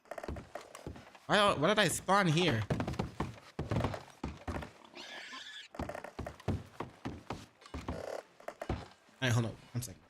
Why did I spawn here? All right, hold on. 1 second.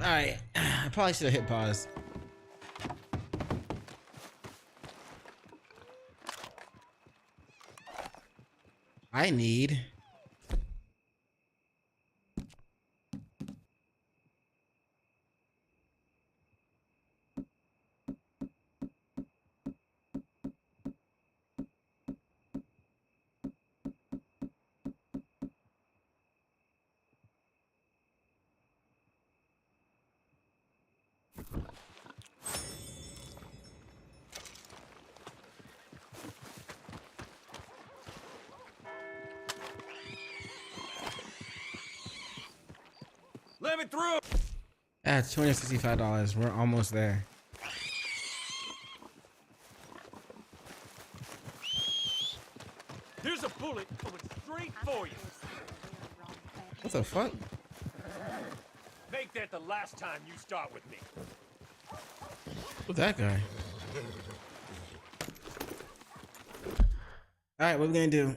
All right. I probably should have hit pause. I need. Let me through. That's $265. We're almost there. Here's a bullet going straight for you. What the fuck? Make that the last time you start with me. Who's that guy? All right, what we gonna do?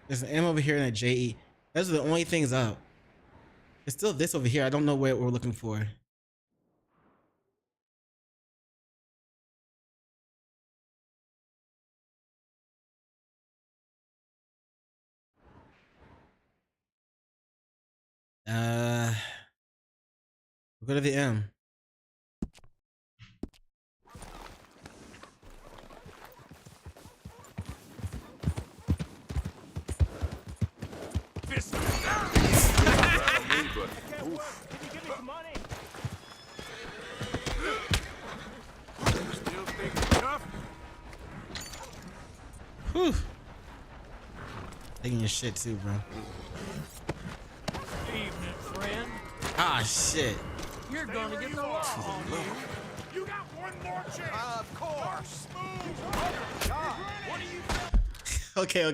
There's an M over here and a JE. Those are the only things up. There's still this over here. I don't know what we're looking for. We'll go to the M. just. I can't work. Can you give me some money? Still think it's tough? Whew. Taking your shit too, bro. Evening, friend. Ah, shit. You're gonna get the law on you. You got one more chance. Of course. What are you? Okay.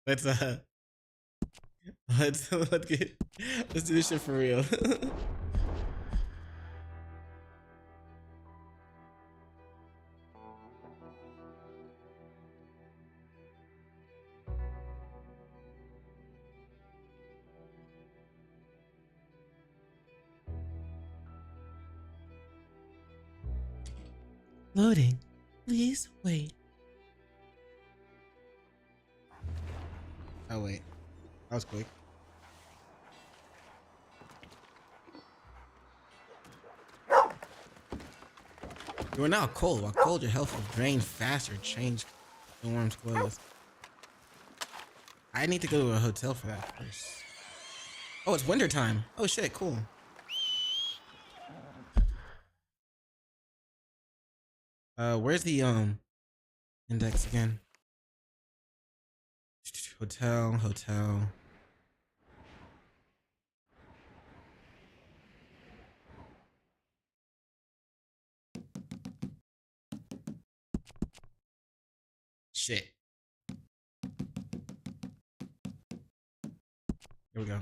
Let's let's do this shit for real. Loading. Please wait. Oh wait. That was quick. You are now cold. While cold, your health will drain faster. Change the warm clothes. I need to go to a hotel for that first. Oh, it's winter time. Oh shit, cool. Where's the index again? Hotel. Shit. Here we go.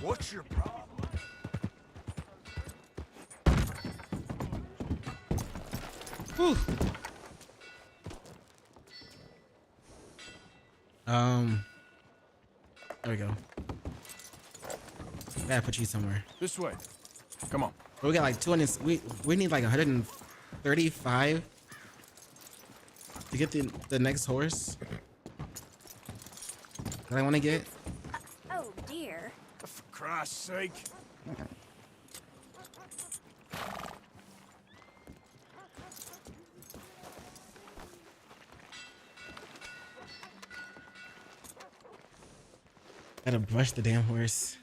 What's your problem? Whew. There we go. Gotta put you somewhere. This way. Come on. We got like 200. We need like 135 to get the next horse that I want to get. Oh dear. For Christ's sake. Gotta brush the damn horse.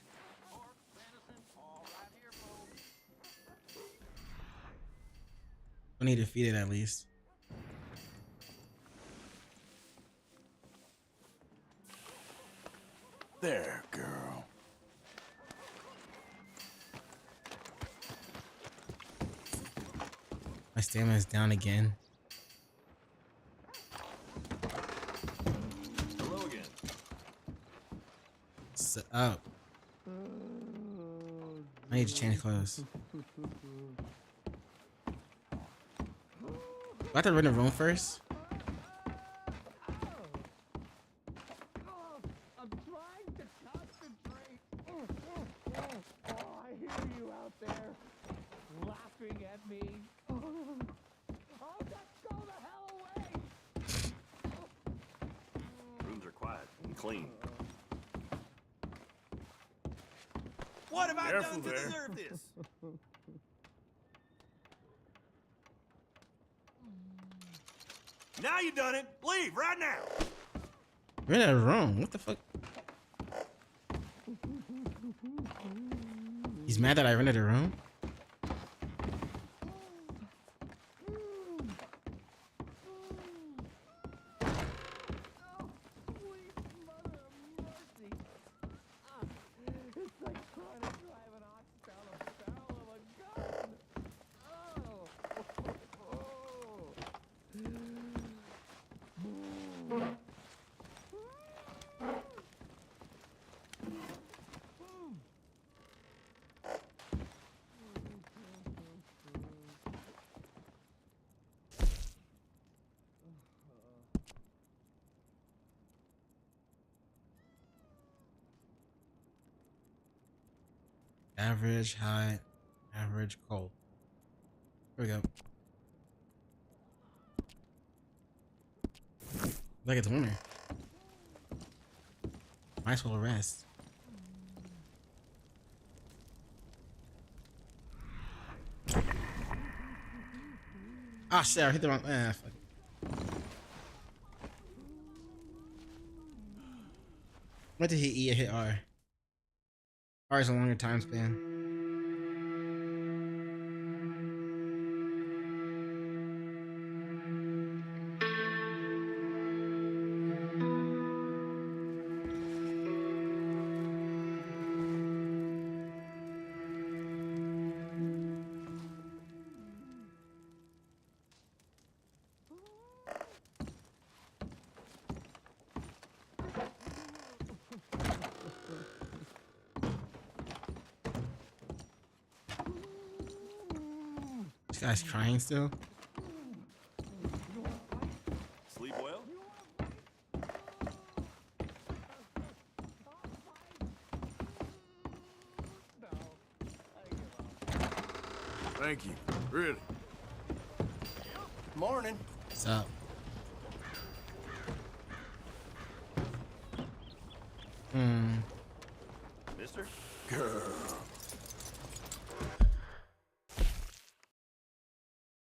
I need to feed it at least. There, girl. My stamina is down again. Hello again. Up. I need to change clothes. Do I have to rent a room first? I'm trying to concentrate. Oh, I hear you out there laughing at me. Oh, just go the hell away. Rooms are quiet and clean. What have Careful I done to there. deserve this? Now you done it. Leave right now. Rent a room? What the fuck? He's mad that I rented a room? Average, high, average, cold. Here we go. Like it's winter. Might as well rest. Ah, shit, I hit the wrong. Fuck. What did he E or hit R? R is a longer time span. This guy's crying still. Sleep well? Thank you. Really. Morning. What's up? Mister?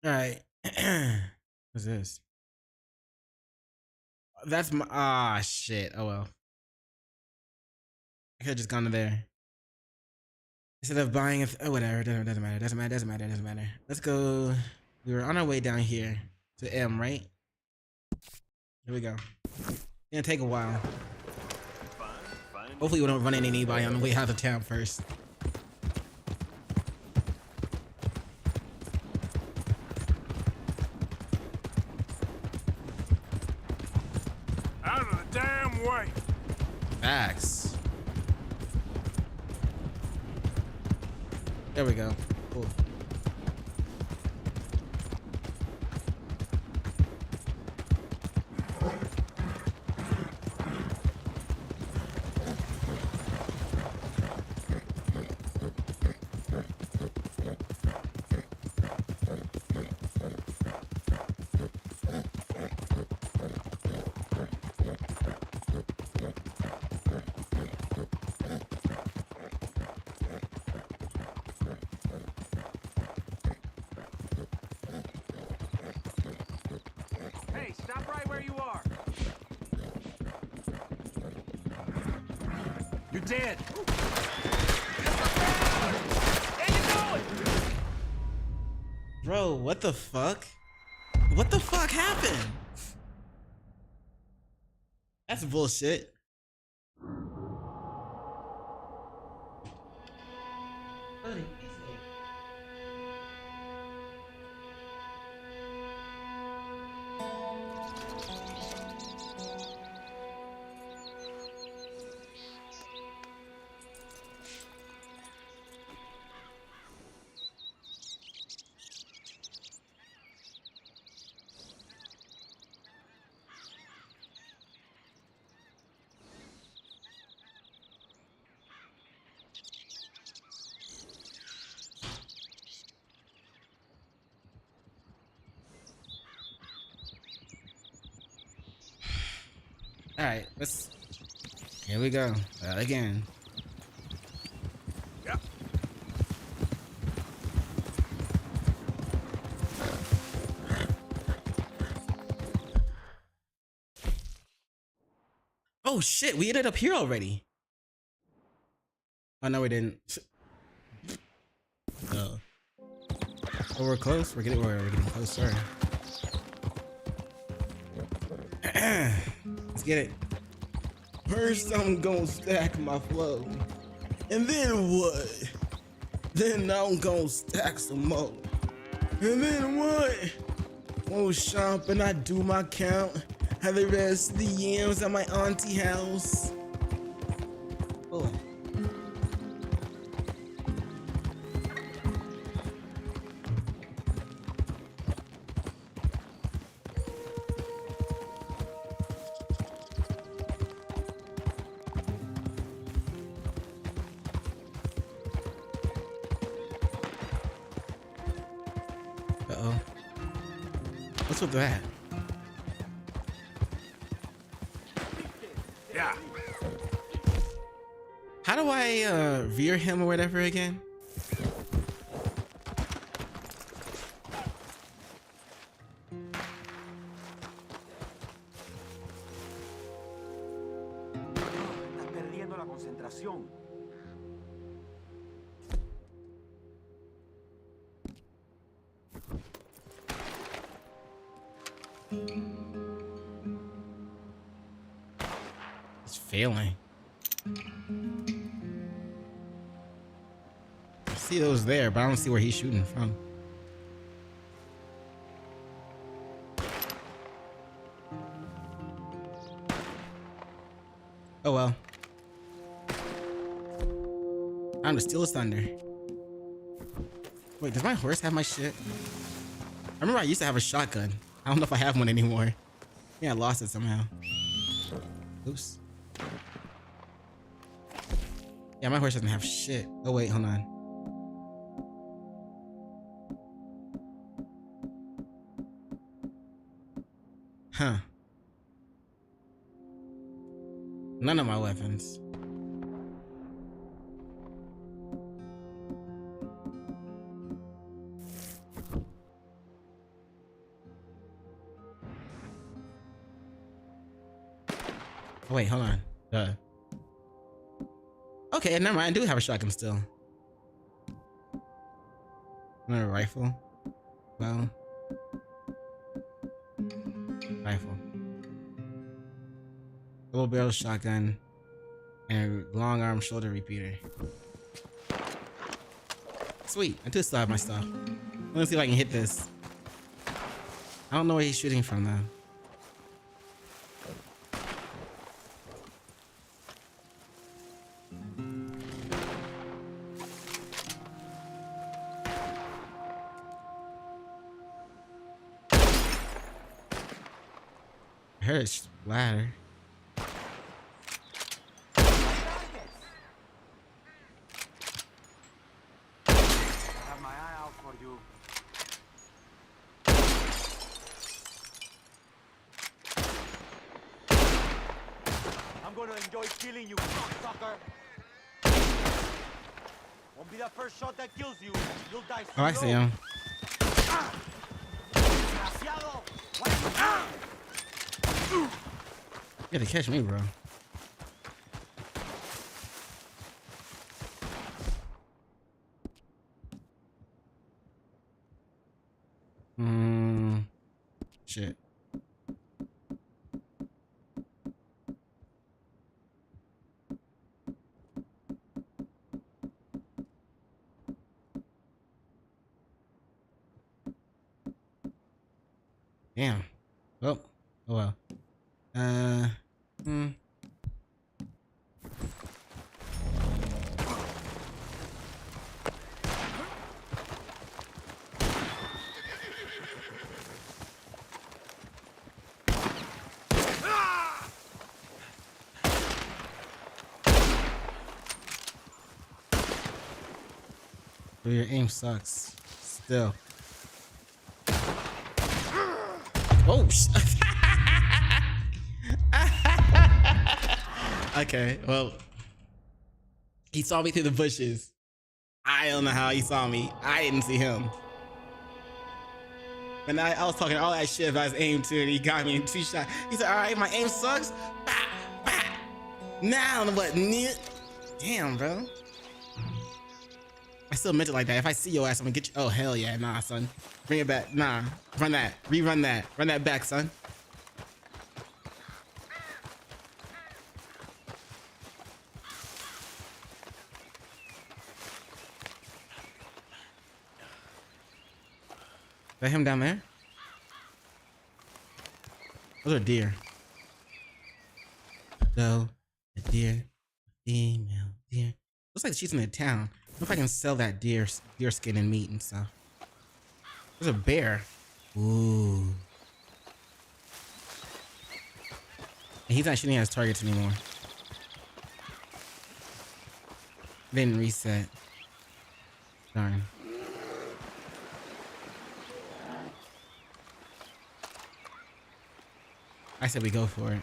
Alright. What's this? That's my. Ah, shit. Oh well. I could have just gone to there. Instead of buying a. Oh, whatever. Doesn't matter. Doesn't matter. Let's go. We were on our way down here to M, right? Here we go. It's gonna take a while. Fine. Fine. Hopefully, we don't run into anybody on the way out of town first. Out of the damn way. Facts. There we go. Cool. Hey, stop right where you are. You're dead. Bro, what the fuck? What the fuck happened? That's bullshit. All right, let's. Here we go again. Yep. Oh shit, we ended up here already. Oh no, we didn't. Oh, we're close. We're getting closer. Let's get it. First, I'm gonna stack my flow. And then what? Then I'm gonna stack some more. And then what? Go shop and I do my count. Have the rest of the yams at my auntie house. Oh. Uh-oh. What's with that? How do I veer him or whatever again? Estás perdiendo la concentración. He's failing. I see those there, but I don't see where he's shooting from. Oh well. Time to steal his thunder. Wait, does my horse have my shit? I remember I used to have a shotgun. I don't know if I have one anymore. Yeah, I lost it somehow. Oops. Yeah, my horse doesn't have shit. Oh wait, hold on. Huh. None of my weapons. Oh, wait, hold on. Okay, never mind. I do have a shotgun still. Another rifle. Well. Rifle. Double barrel shotgun. And a long arm shoulder repeater. Sweet. I do still have my stuff. Let's see if I can hit this. I don't know where he's shooting from though. I heard a splatter. Have my eye out for you. I'm gonna enjoy killing you, cocksucker. Won't be the first shot that kills you. You'll die Oh, I see him. Desgraciado. What are you doing? You gotta catch me, bro. Shit. Damn. Oh. Oh well. But your aim sucks. Still. Oh, okay, well, he saw me through the bushes. I don't know how he saw me. I didn't see him. And I was talking all that shit about his aim too, and he got me in 2 shots. He said, all right, my aim sucks. Bah, bah. Now what? Damn, bro. I still meant it like that. If I see your ass, I'm gonna get you. Oh, hell yeah. Nah, son. Bring it back. Nah. Run that. Rerun that. Run that back, son. Is that him down there? Those are deer. So, a deer, female deer. Looks like she's in the town. What if I can sell that deer skin and meat and stuff? There's a bear. Ooh. And he's not shooting at his targets anymore. Didn't reset. Darn. I said we go for it.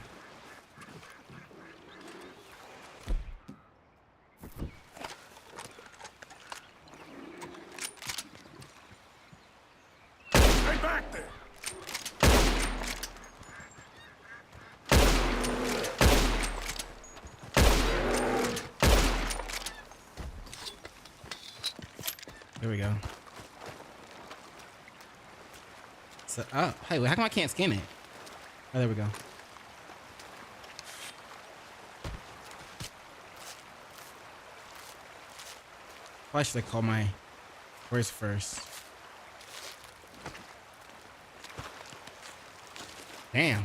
back there. There we go. So, oh, hey, how come I can't scan it? Oh, there we go. Probably should have called my horse first. Damn.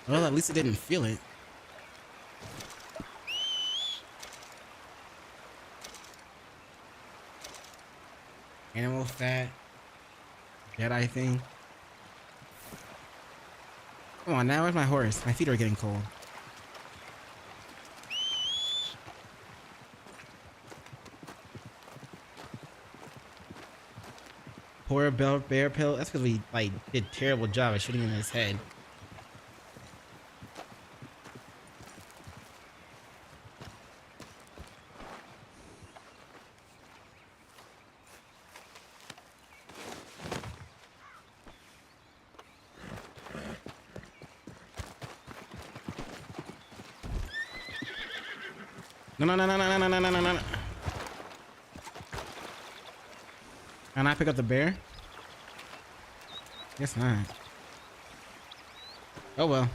Well, at least it didn't feel it. Animal fat. Jedi thing. Come on now, where's my horse? My feet are getting cold. Poor bear pill. That's because we like did a terrible job of shooting him in his head. No. Can I pick up the bear? Guess not. Oh well.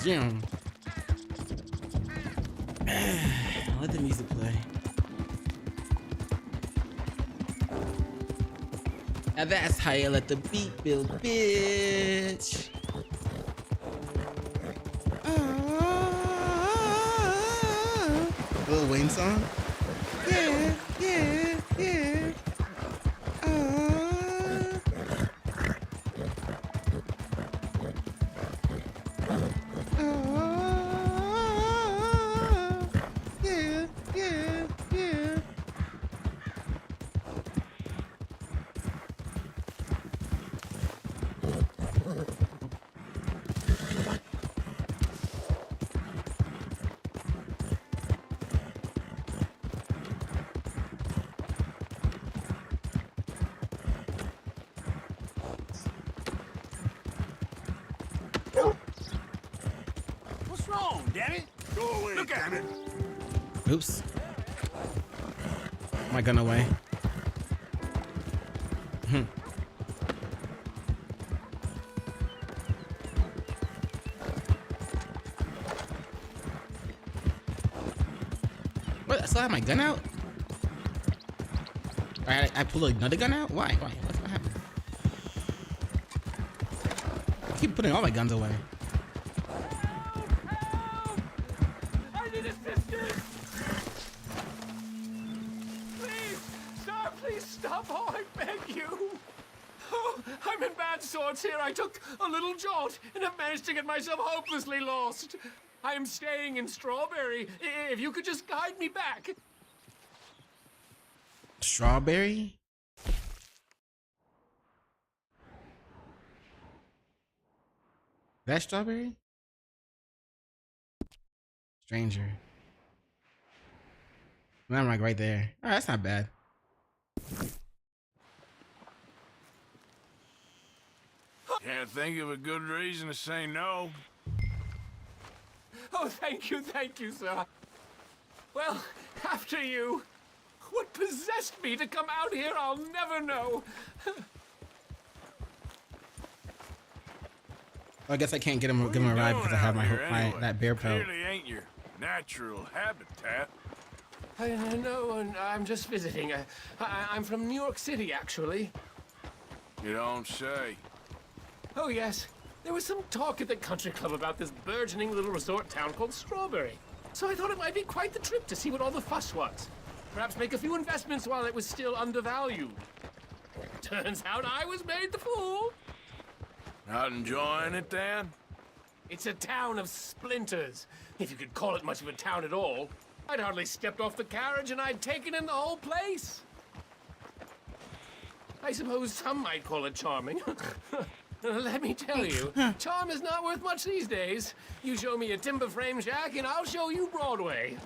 Jim. Let the music play. Now that's how you let the beat build, bitch. Lil Wayne song? Yeah. What's wrong, damn it? Go away, look at it. Oops. My gun away. What? I still have my gun out? I pulled another gun out? Why? What's gonna happen? I keep putting all my guns away. I need assistance! Please! Sir, please stop! Oh, I beg you! Oh, I'm in bad sorts here. I took a little jaunt and have managed to get myself hopelessly lost. I am staying in Strawberry. If you could just guide me back. Strawberry? That strawberry? Stranger. I'm like right there. Oh, that's not bad. Can't think of a good reason to say no. Oh, thank you, sir. Well, after you. What possessed me to come out here, I'll never know. I guess I can't give him a ride because I have that bear pelt. Clearly ain't your natural habitat. I know, and I'm just visiting. I'm from New York City, actually. You don't say. Oh, yes. There was some talk at the country club about this burgeoning little resort town called Strawberry. So I thought it might be quite the trip to see what all the fuss was. Perhaps make a few investments while it was still undervalued. Turns out I was made the fool. Not enjoying it, Dan? It's a town of splinters, if you could call it much of a town at all. I'd hardly stepped off the carriage and I'd taken in the whole place. I suppose some might call it charming. Let me tell you, charm is not worth much these days. You show me a timber frame shack and I'll show you Broadway.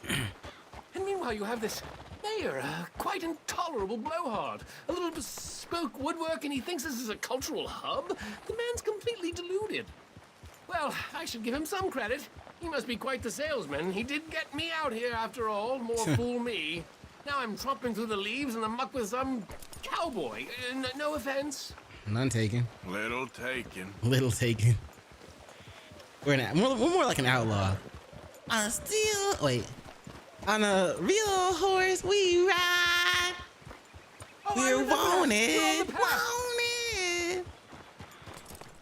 And meanwhile, you have this mayor, a quite intolerable blowhard. A little bespoke woodwork, and he thinks this is a cultural hub? The man's completely deluded. Well, I should give him some credit. He must be quite the salesman. He did get me out here after all. More fool me. Now I'm tromping through the leaves in the muck with some cowboy. No offense. None taken. Little taken. Little taken. We're more like an outlaw. On a steel, wait. On a real horse we ride. We're wanted, wanted.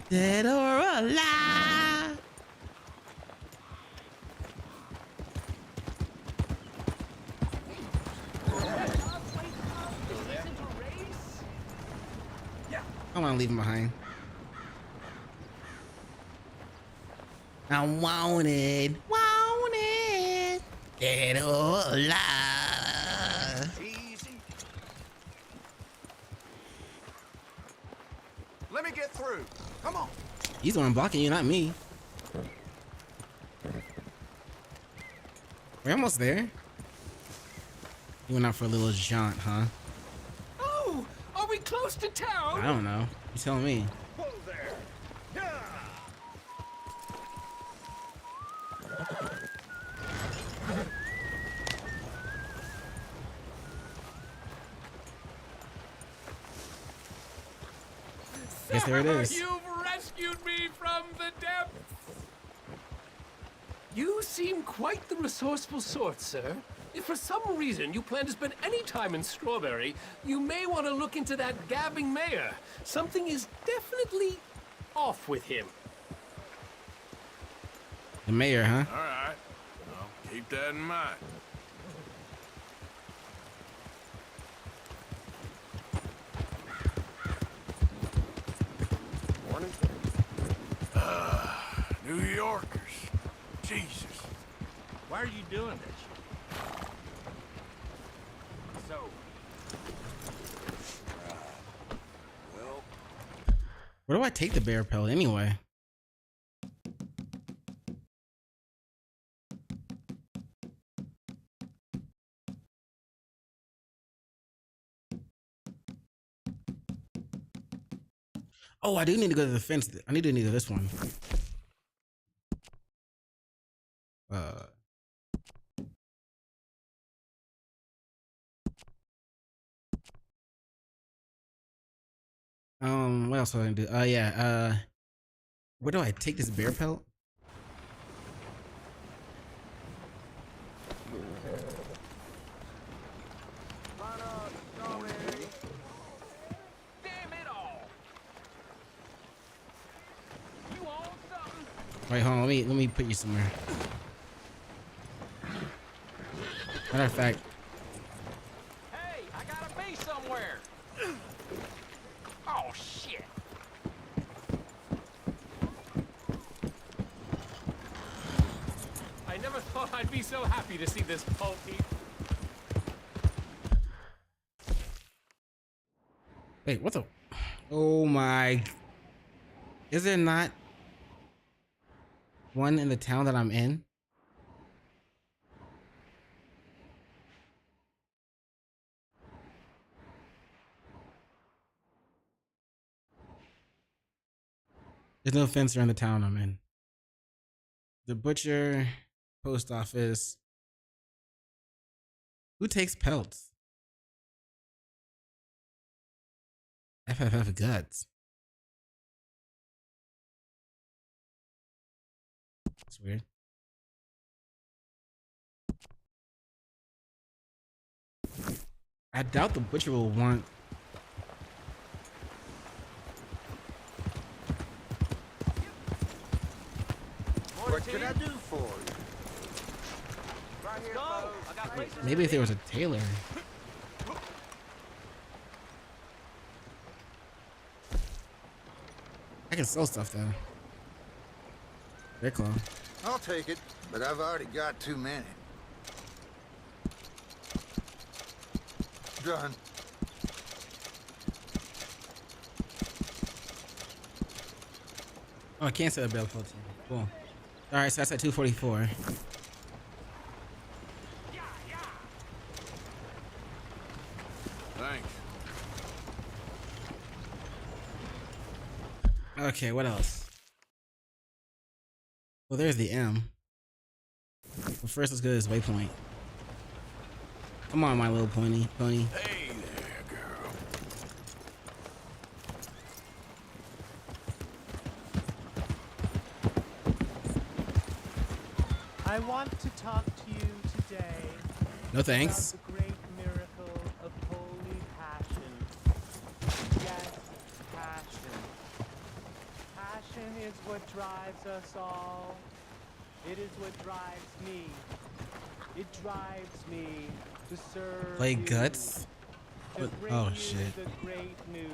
Dead or alive. I want to leave him behind. I'm wanted, wanted, dead or alive. Easy. Let me get through. Come on. He's the one blocking you, not me. We're almost there. You went out for a little jaunt, huh? Oh, are we close to town? I don't know. You tell me. Whoa there. Yeah. Guess there it is. You've rescued me from the depths. You seem quite the resourceful sort, sir. If for some reason you plan to spend any time in Strawberry, you may want to look into that gabbing mayor. Something is definitely off with him. The mayor, huh? All right. I'll keep that in mind. Morning. New Yorkers. Jesus. Why are you doing this? So, Well, Where do I take the bear pellet anyway? Oh, I do need to go to the fence. I need to go to this one. What else do I do? Yeah, where do I take this bear pelt? damn it all! You want something? Wait, hold on. Let me put you somewhere. Matter of fact, Hey, I gotta be somewhere. Oh shit! I never thought I'd be so happy to see this pulp heap. wait, what the? Oh my! Is there not one in the town that I'm in? There's no fence around the town I'm in. The butcher, post office. Who takes pelts? FFF guts. That's weird. I doubt the butcher will want. what can I do for you? Go! I got places. Maybe if there was a tailor. I can sell stuff though. Very cool. I'll take it, but I've already got too many. Done. Oh, I can't sell a bell protein. Cool. All right, so that's at 244. Thanks. Okay, what else? Well, there's the M. But first, let's go to this waypoint. Come on, my little pony. Hey there, girl. I want to talk to you today No thanks. about the great miracle of holy passion. Yes, passion. Passion is what drives us all. It is what drives me. It drives me to serve Play you, guts. to What? bring Oh you shit. the great news.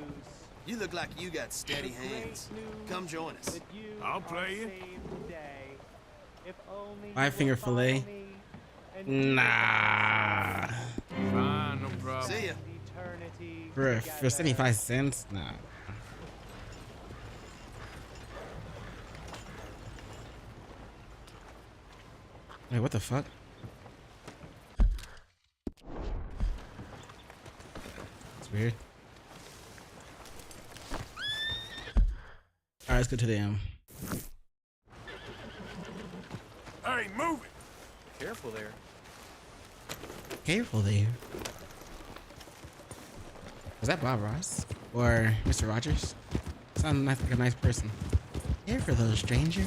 You look like you got steady The great hands. news Come join us. that you I'll are play you. saved today. If only you Five will finger follow fillet. me and do as I Nah. Fine, no problem. See ya. say. Eternity For together. 75 cents? Nah. Wait, what the fuck? It's weird. Alright, let's go to the M. Hey, move it. Careful there. Careful there. Was that Bob Ross? Or Mr. Rogers? Sounds like a nice person. Careful though, stranger.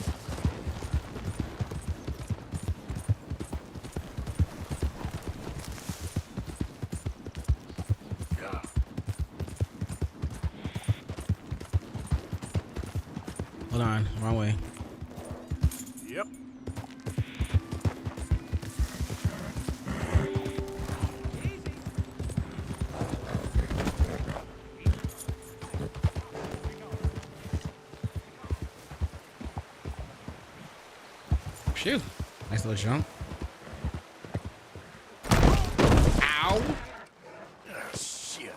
Hold on, wrong way. Yep. Phew. Nice little jump. Ow. Shit.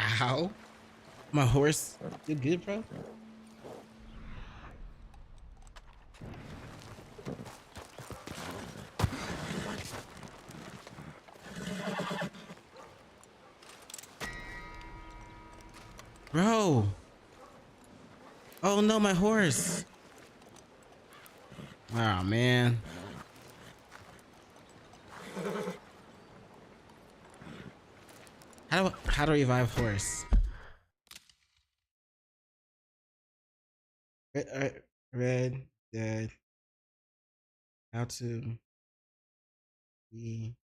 Ow. My horse. You good, bro? Bro. Oh no, my horse. Oh man. How to revive horse? Red dead. How to revive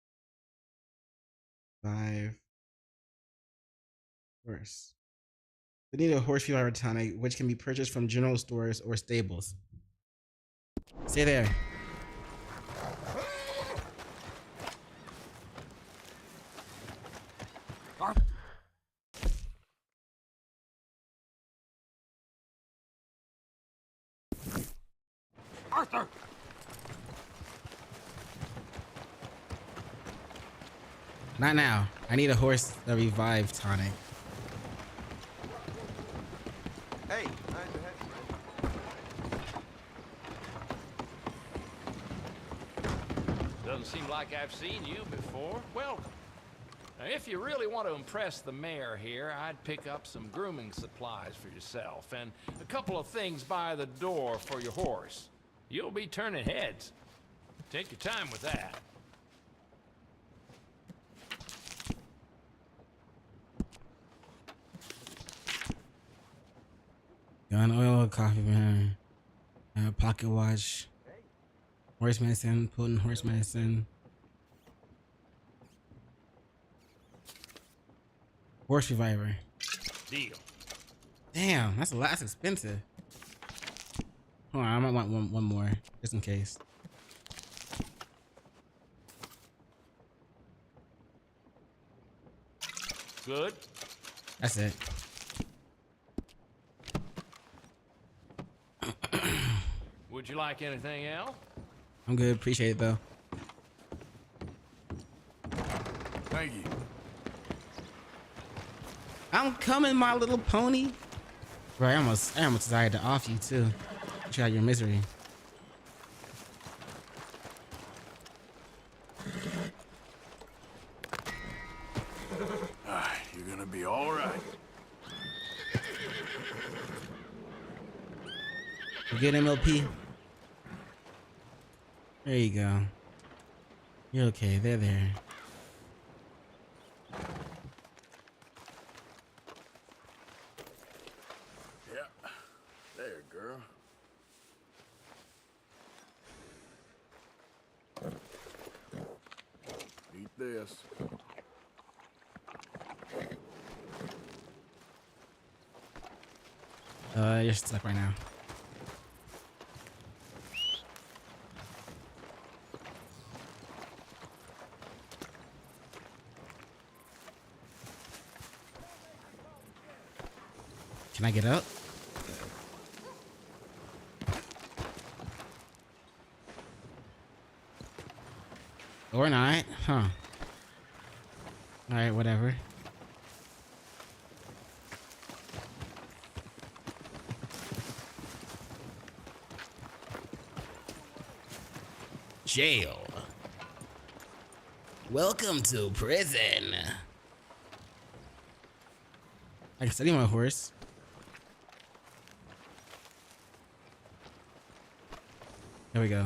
horse? We need a horse reviver tonic, which can be purchased from general stores or stables. Stay there. Arthur. Not now. I need a horse to revive tonic. Hey, nice to have you. Doesn't seem like I've seen you before. Welcome. Now, if you really want to impress the mayor here, I'd pick up some grooming supplies for yourself and a couple of things by the door for your horse. You'll be turning heads. Take your time with that. Gun oil, coffee bean, pocket watch, horse medicine, potent horse medicine, horse reviver. Deal. Damn, that's a lot. That's expensive. Hold on, I might want one more just in case. Good. That's it. Would you like anything else? I'm good. Appreciate it though. Thank you. I'm coming, my little pony. Bro, I almost decided to off you too. Try your misery. You're gonna be all right. You good, MLP? There you go. You're okay. They're there. Yeah. There, girl. Eat this. You're stuck right now. Can I get up? Or not, huh? Alright, whatever. Jail. Welcome to prison. I can study my horse. There we go.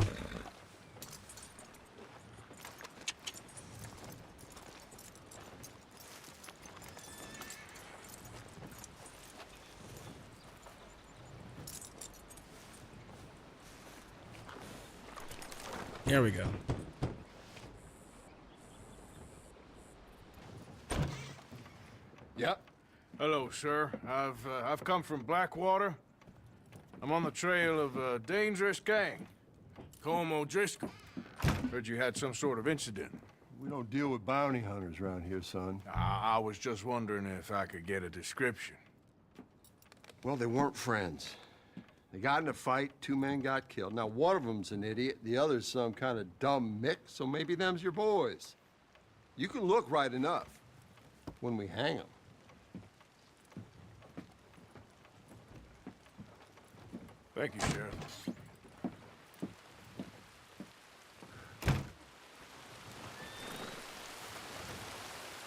There we go. Yep. Hello, sir. I've come from Blackwater. I'm on the trail of a dangerous gang. Colm O'Driscoll. Heard you had some sort of incident. We don't deal with bounty hunters around here, son. I was just wondering if I could get a description. Well, they weren't friends. They got in a fight, 2 men got killed. Now, one of them's an idiot, the other's some kind of dumb mix, so maybe them's your boys. You can look right enough when we hang them. Thank you, Sheriff.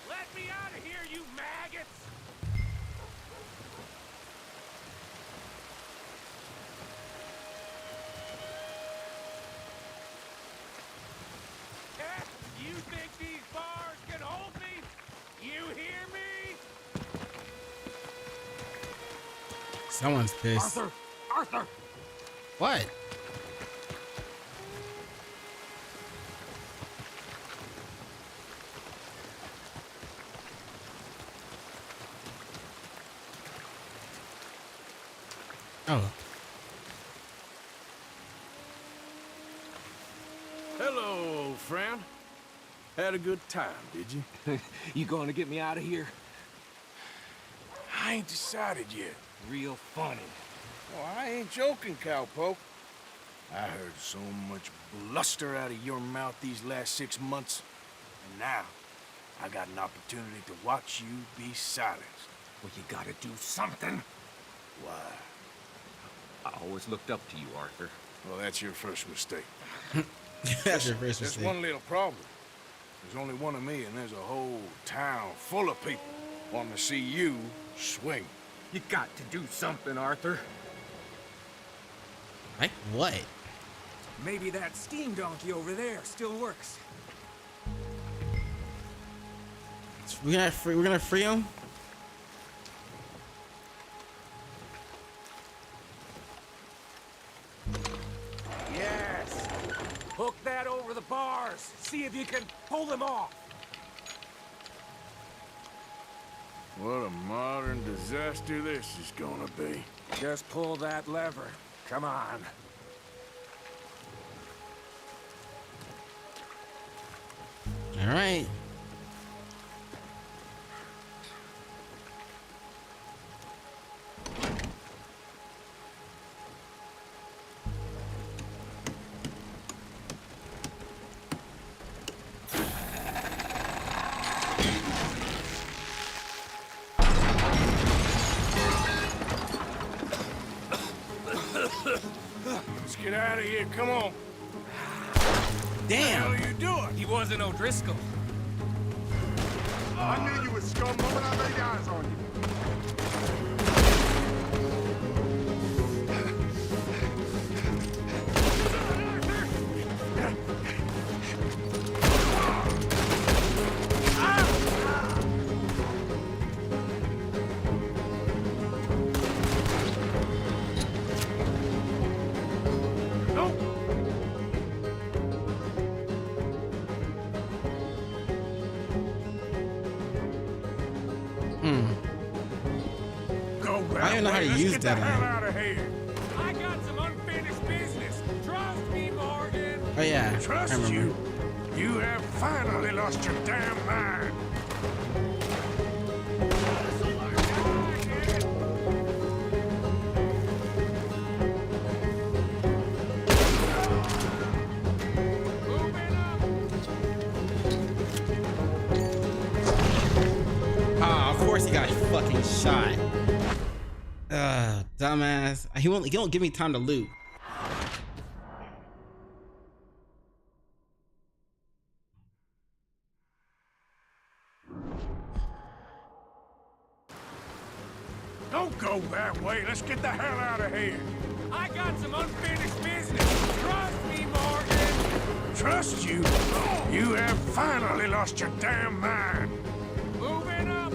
Let me out of here, you maggots! You think these bars can hold me? You hear me? Someone's pissed. Arthur! Arthur! What? Oh. Hello, old friend. Had a good time, did you? You going to get me out of here? I ain't decided yet. Real funny. Oh, I ain't joking, cowpoke. I heard so much bluster out of your mouth these last 6 months. And now, I got an opportunity to watch you be silenced. Well, you gotta do something. Why? I always looked up to you, Arthur. Well, that's your first mistake. That's your first There's mistake. one little problem. There's only one of me, and there's a whole town full of people wanting to see you swing. You got to do something, Arthur. Like what? Maybe that steam donkey over there still works. We're gonna free him. Yes! Hook that over the bars. See if you can pull them off. What a modern disaster this is gonna be. Just pull that lever. Come on. All right. get out of here. Come on. Damn. What are you doing? He wasn't O'Driscoll. I knew you was scum the moment I laid eyes on you. I don't know how to use that. Out of here. I got some unfinished business. Trust me, Morgan. Oh yeah. I Trust remember. you. You have finally lost your damn mind. Ah, of course he got fucking shot. Dumbass. He won't give me time to loot. Don't go that way. Let's get the hell out of here. I got some unfinished business. Trust me, Morgan. Trust you? You have finally lost your damn mind. Moving up.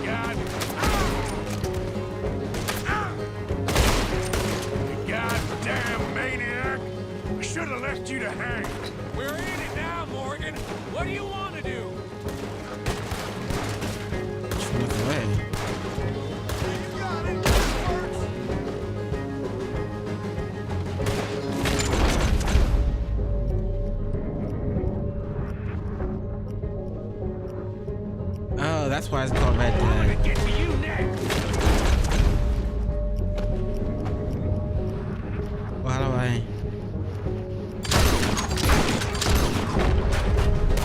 God. You goddamn maniac. I should have left you to hang. We're in it now, Morgan. What do you want to do? Look away. Oh, that's why it's called Red Dead. Get to you next. Well, how do I?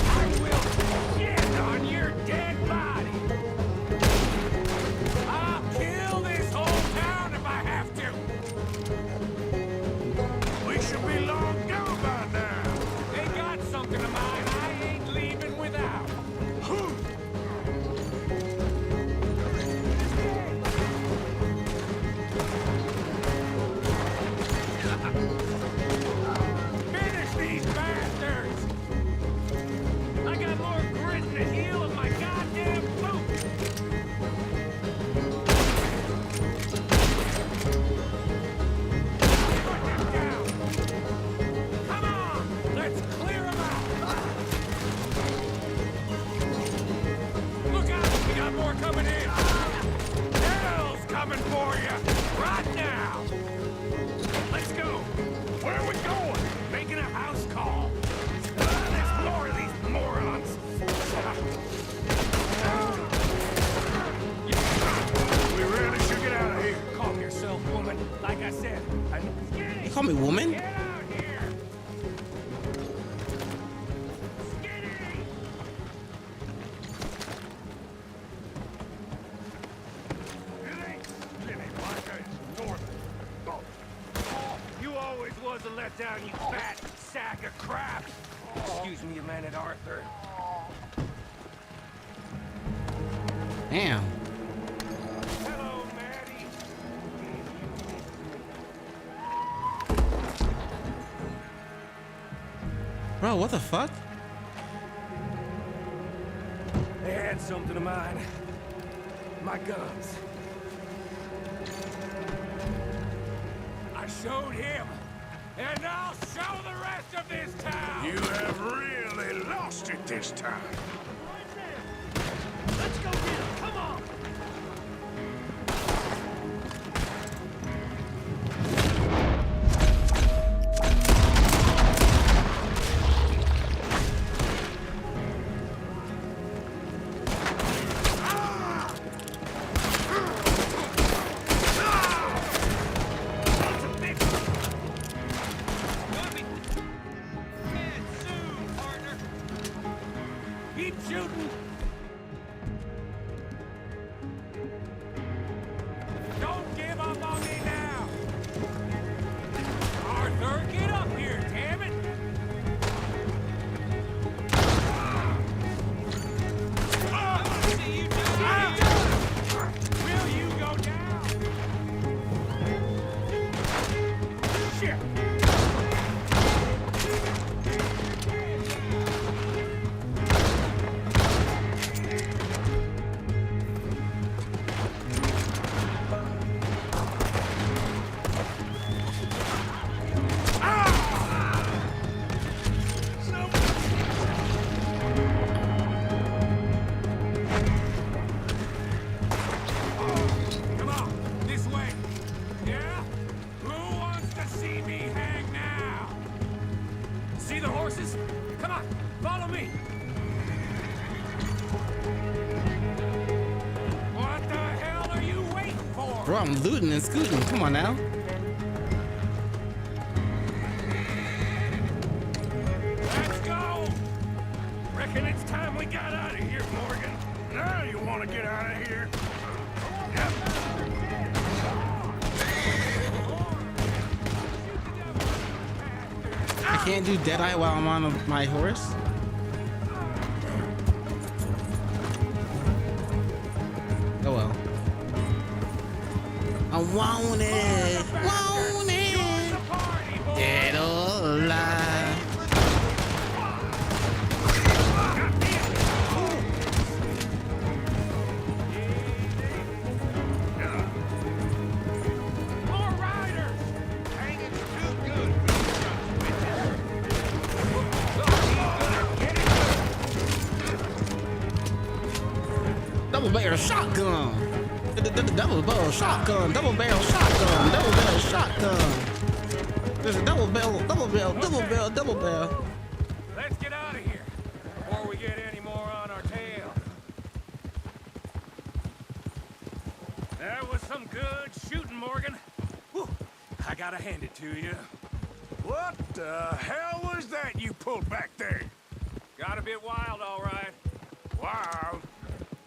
I will shit on your dead body. I'll kill this whole town if I have to. We should be long gone by now. They got something of mine I ain't leaving without. Finish these bastards! I got more grit in the heel of my goddamn boot! Put them down! Come on! Let's clear them out! Look out! We got more coming in! Hell's coming for you! Right now! Let's go! Where are we going? Making a house call. There's more of these morons. We really should get out of here. Calm yourself, woman. Like I said, You call me woman? get out here. Skinny! It ain't skinny, Micah. It's northern. You always was a letdown, you fat sack of crap. Excuse me a minute, Arthur. Damn. Hello, Maddie. Bro, what the fuck? They had something of mine. My guns. I showed him, and I'll show the rest of this town. You have really lost it this time. Let's go get him. Come on. Keep Bro, I'm looting and scooting. Come on now. Let's go! Reckon it's time we got out of here, Morgan. Now you want to get out of here? Yep. I can't do Deadeye while I'm on my horse. Oh well. I want it. Want it. Dead or alive. More riders! Hanging's too good. Double barrel shotgun. Double barrel shotgun. Double barrel shotgun. Double barrel shotgun. There's a double barrel. Double barrel. Double barrel. Double barrel. Let's get out of here before we get any more on our tail. That was some good shooting, Morgan. Whew, I gotta hand it to you. What the hell was that you pulled back there? Got a bit wild, all right. Wild?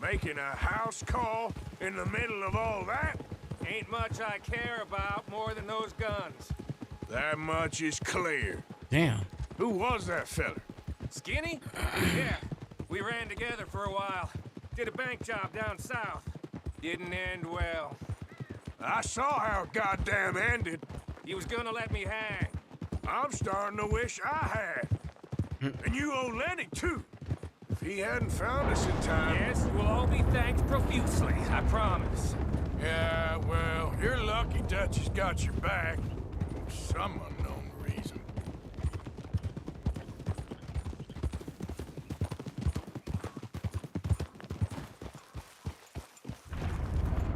Making a house call in the middle of all that? Ain't much I care about more than those guns. That much is clear. Damn. Who was that fella? Skinny? Yeah, we ran together for a while. Did a bank job down south. Didn't end well. I saw how it goddamn ended. He was gonna let me hang. I'm starting to wish I had. And you owe Lenny, too. If he hadn't found us in time... Yes, we'll all be thanked profusely, I promise. Yeah, well, you're lucky Dutch has got your back. For some unknown reason.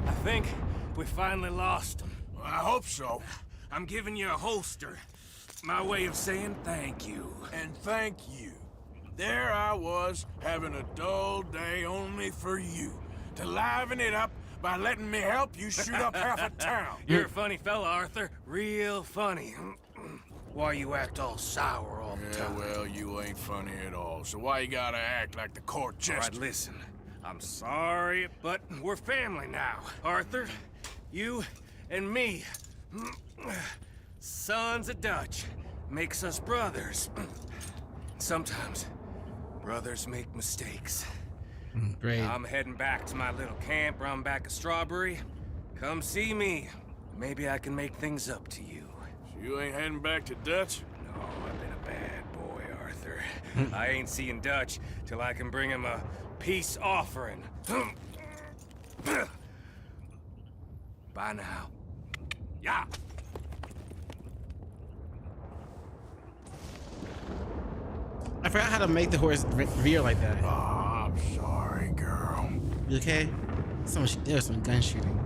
I think we finally lost him. Well, I hope so. I'm giving you a holster. My way of saying thank you. And thank you. There I was, having a dull day only for you. To liven it up by letting me help you shoot up half a town. You're a funny fella, Arthur. Real funny. Why you act all sour all the time? Well, you ain't funny at all. So why you gotta act like the court jester? All right, listen. I'm sorry, but we're family now. Arthur, you and me. Sons of Dutch. Makes us brothers. Sometimes, brothers make mistakes. Great. I'm heading back to my little camp around back of Strawberry. Come see me. Maybe I can make things up to you. So you ain't heading back to Dutch? No, I've been a bad boy, Arthur. I ain't seeing Dutch till I can bring him a peace offering. Bye now. Yeah. I forgot how to make the horse veer like that. Oh, I'm sorry, girl. You okay? There's some gun shooting.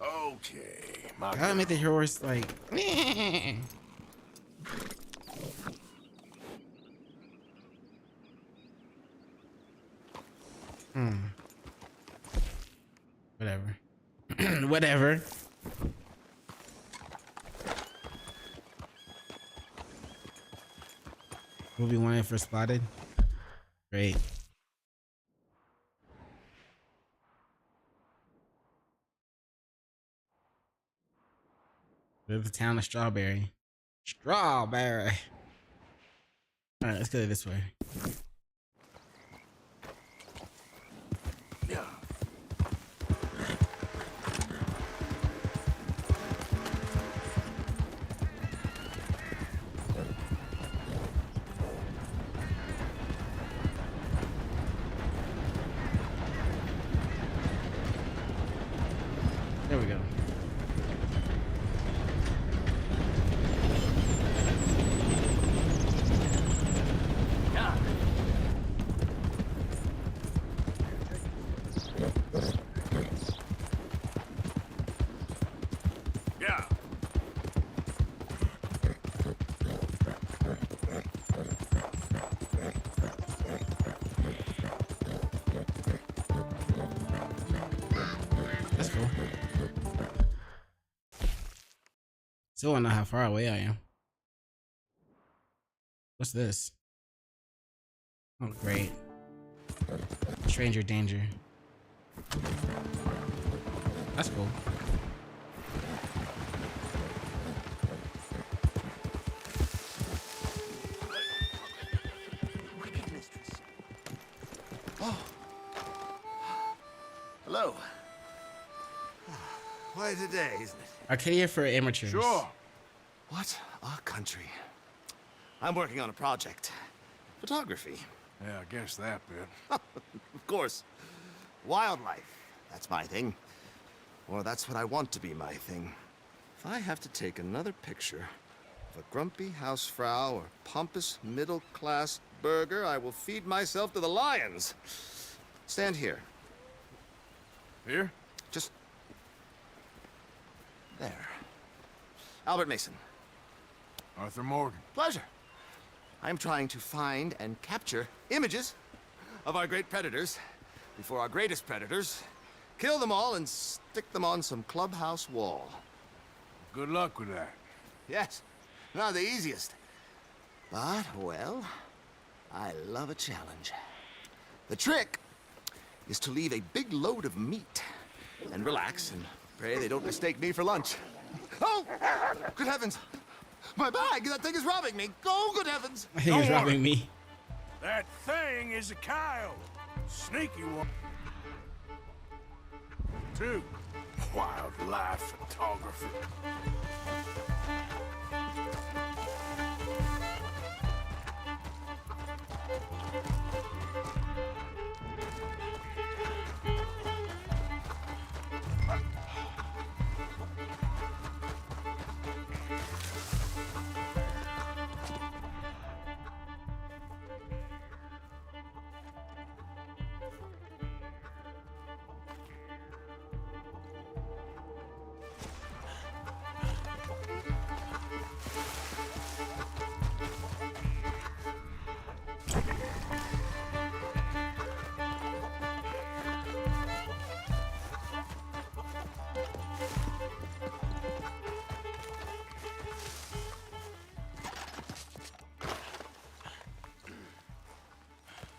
Okay, I gotta make the horse like. Whatever. Whatever. Will be wanted for spotted. Great. Live the town of Strawberry. Strawberry. All right, let's go this way. Yeah. There we go. Still don't know how far away I am. What's this? Oh, great. Stranger danger. That's cool. Oh. Hello. Quite a day, isn't it? Arcadia for amateurs. Sure. What a country. I'm working on a project. Photography. Yeah, I guess that bit. Of course. Wildlife. That's my thing. Or that's what I want to be my thing. If I have to take another picture of a grumpy housefrau or pompous middle-class burger, I will feed myself to the lions. Stand here. Here? Just... there. Albert Mason. Arthur Morgan. Pleasure. I'm trying to find and capture images of our great predators before our greatest predators kill them all and stick them on some clubhouse wall. Good luck with that. Yes, not the easiest. But, well, I love a challenge. The trick is to leave a big load of meat and relax and pray they don't mistake me for lunch. Oh! Good heavens! My bag! That thing is robbing me! Oh, good heavens! He was robbing me. That thing is a coyote. Sneaky one. 2. Wildlife photography.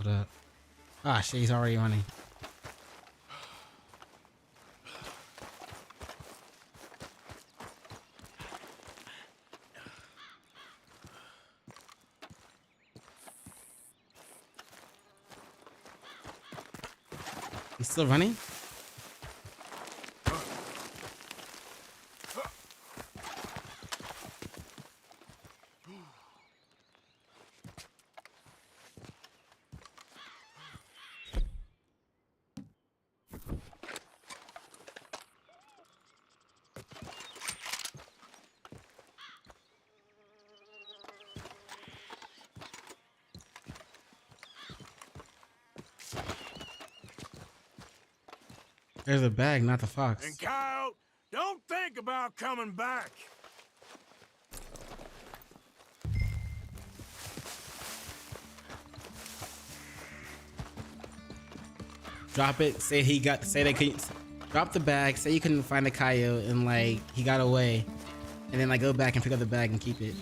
What up? Ah, shit, he's already running. He's still running? There's a bag, not the fox. And Kyle, don't think about coming back. Drop it. Say he got. Say they couldn't. Drop the bag. Say you couldn't find the coyote and like he got away, and then like go back and pick up the bag and keep it.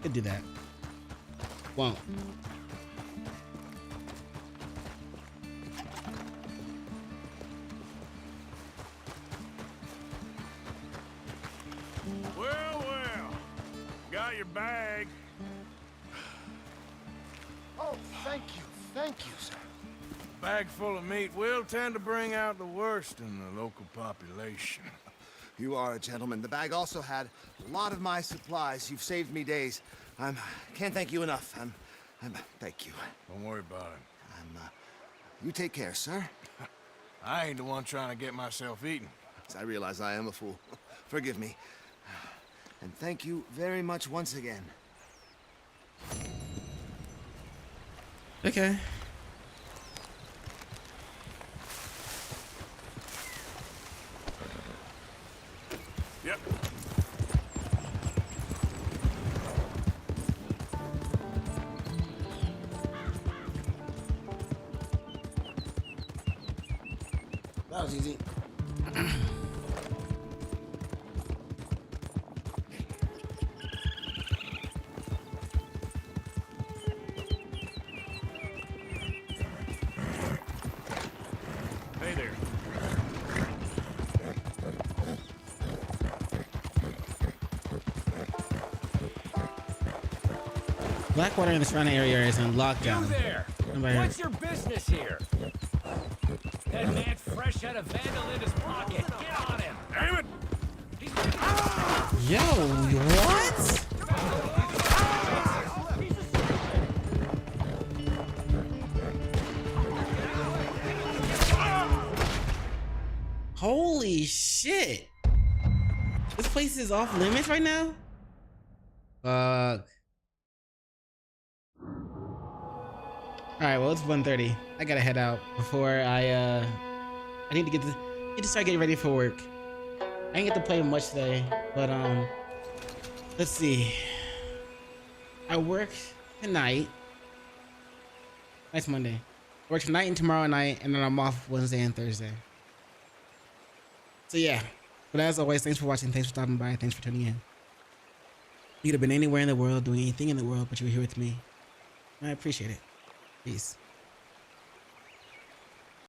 Could do that. Won't. Well. Got your bag. Oh, thank you, sir. Bag full of meat will tend to bring out the worst in the local population. You are a gentleman. The bag also had a lot of my supplies. You've saved me days. Can't thank you enough. Thank you. Don't worry about it. You take care, sir. I ain't the one trying to get myself eaten. I realize I am a fool. Forgive me. And thank you very much once again. Okay. Yep. That was easy. Hey there. Blackwater in the surrounding area is in lockdown. You there! Nobody What's your business here? That man fresh out of Vandal in his pocket. Get on him! Damn it! Yo, what? Holy shit. This place is off limits right now? Fuck. Alright, well it's 1:30. I gotta head out before I need to start getting ready for work. I didn't get to play much today, but let's see. I work tonight. Next Monday. I work tonight and tomorrow night, and then I'm off Wednesday and Thursday. So yeah. But as always, thanks for watching, thanks for stopping by, thanks for tuning in. You could have been anywhere in the world, doing anything in the world, but you were here with me. I appreciate it. Peace.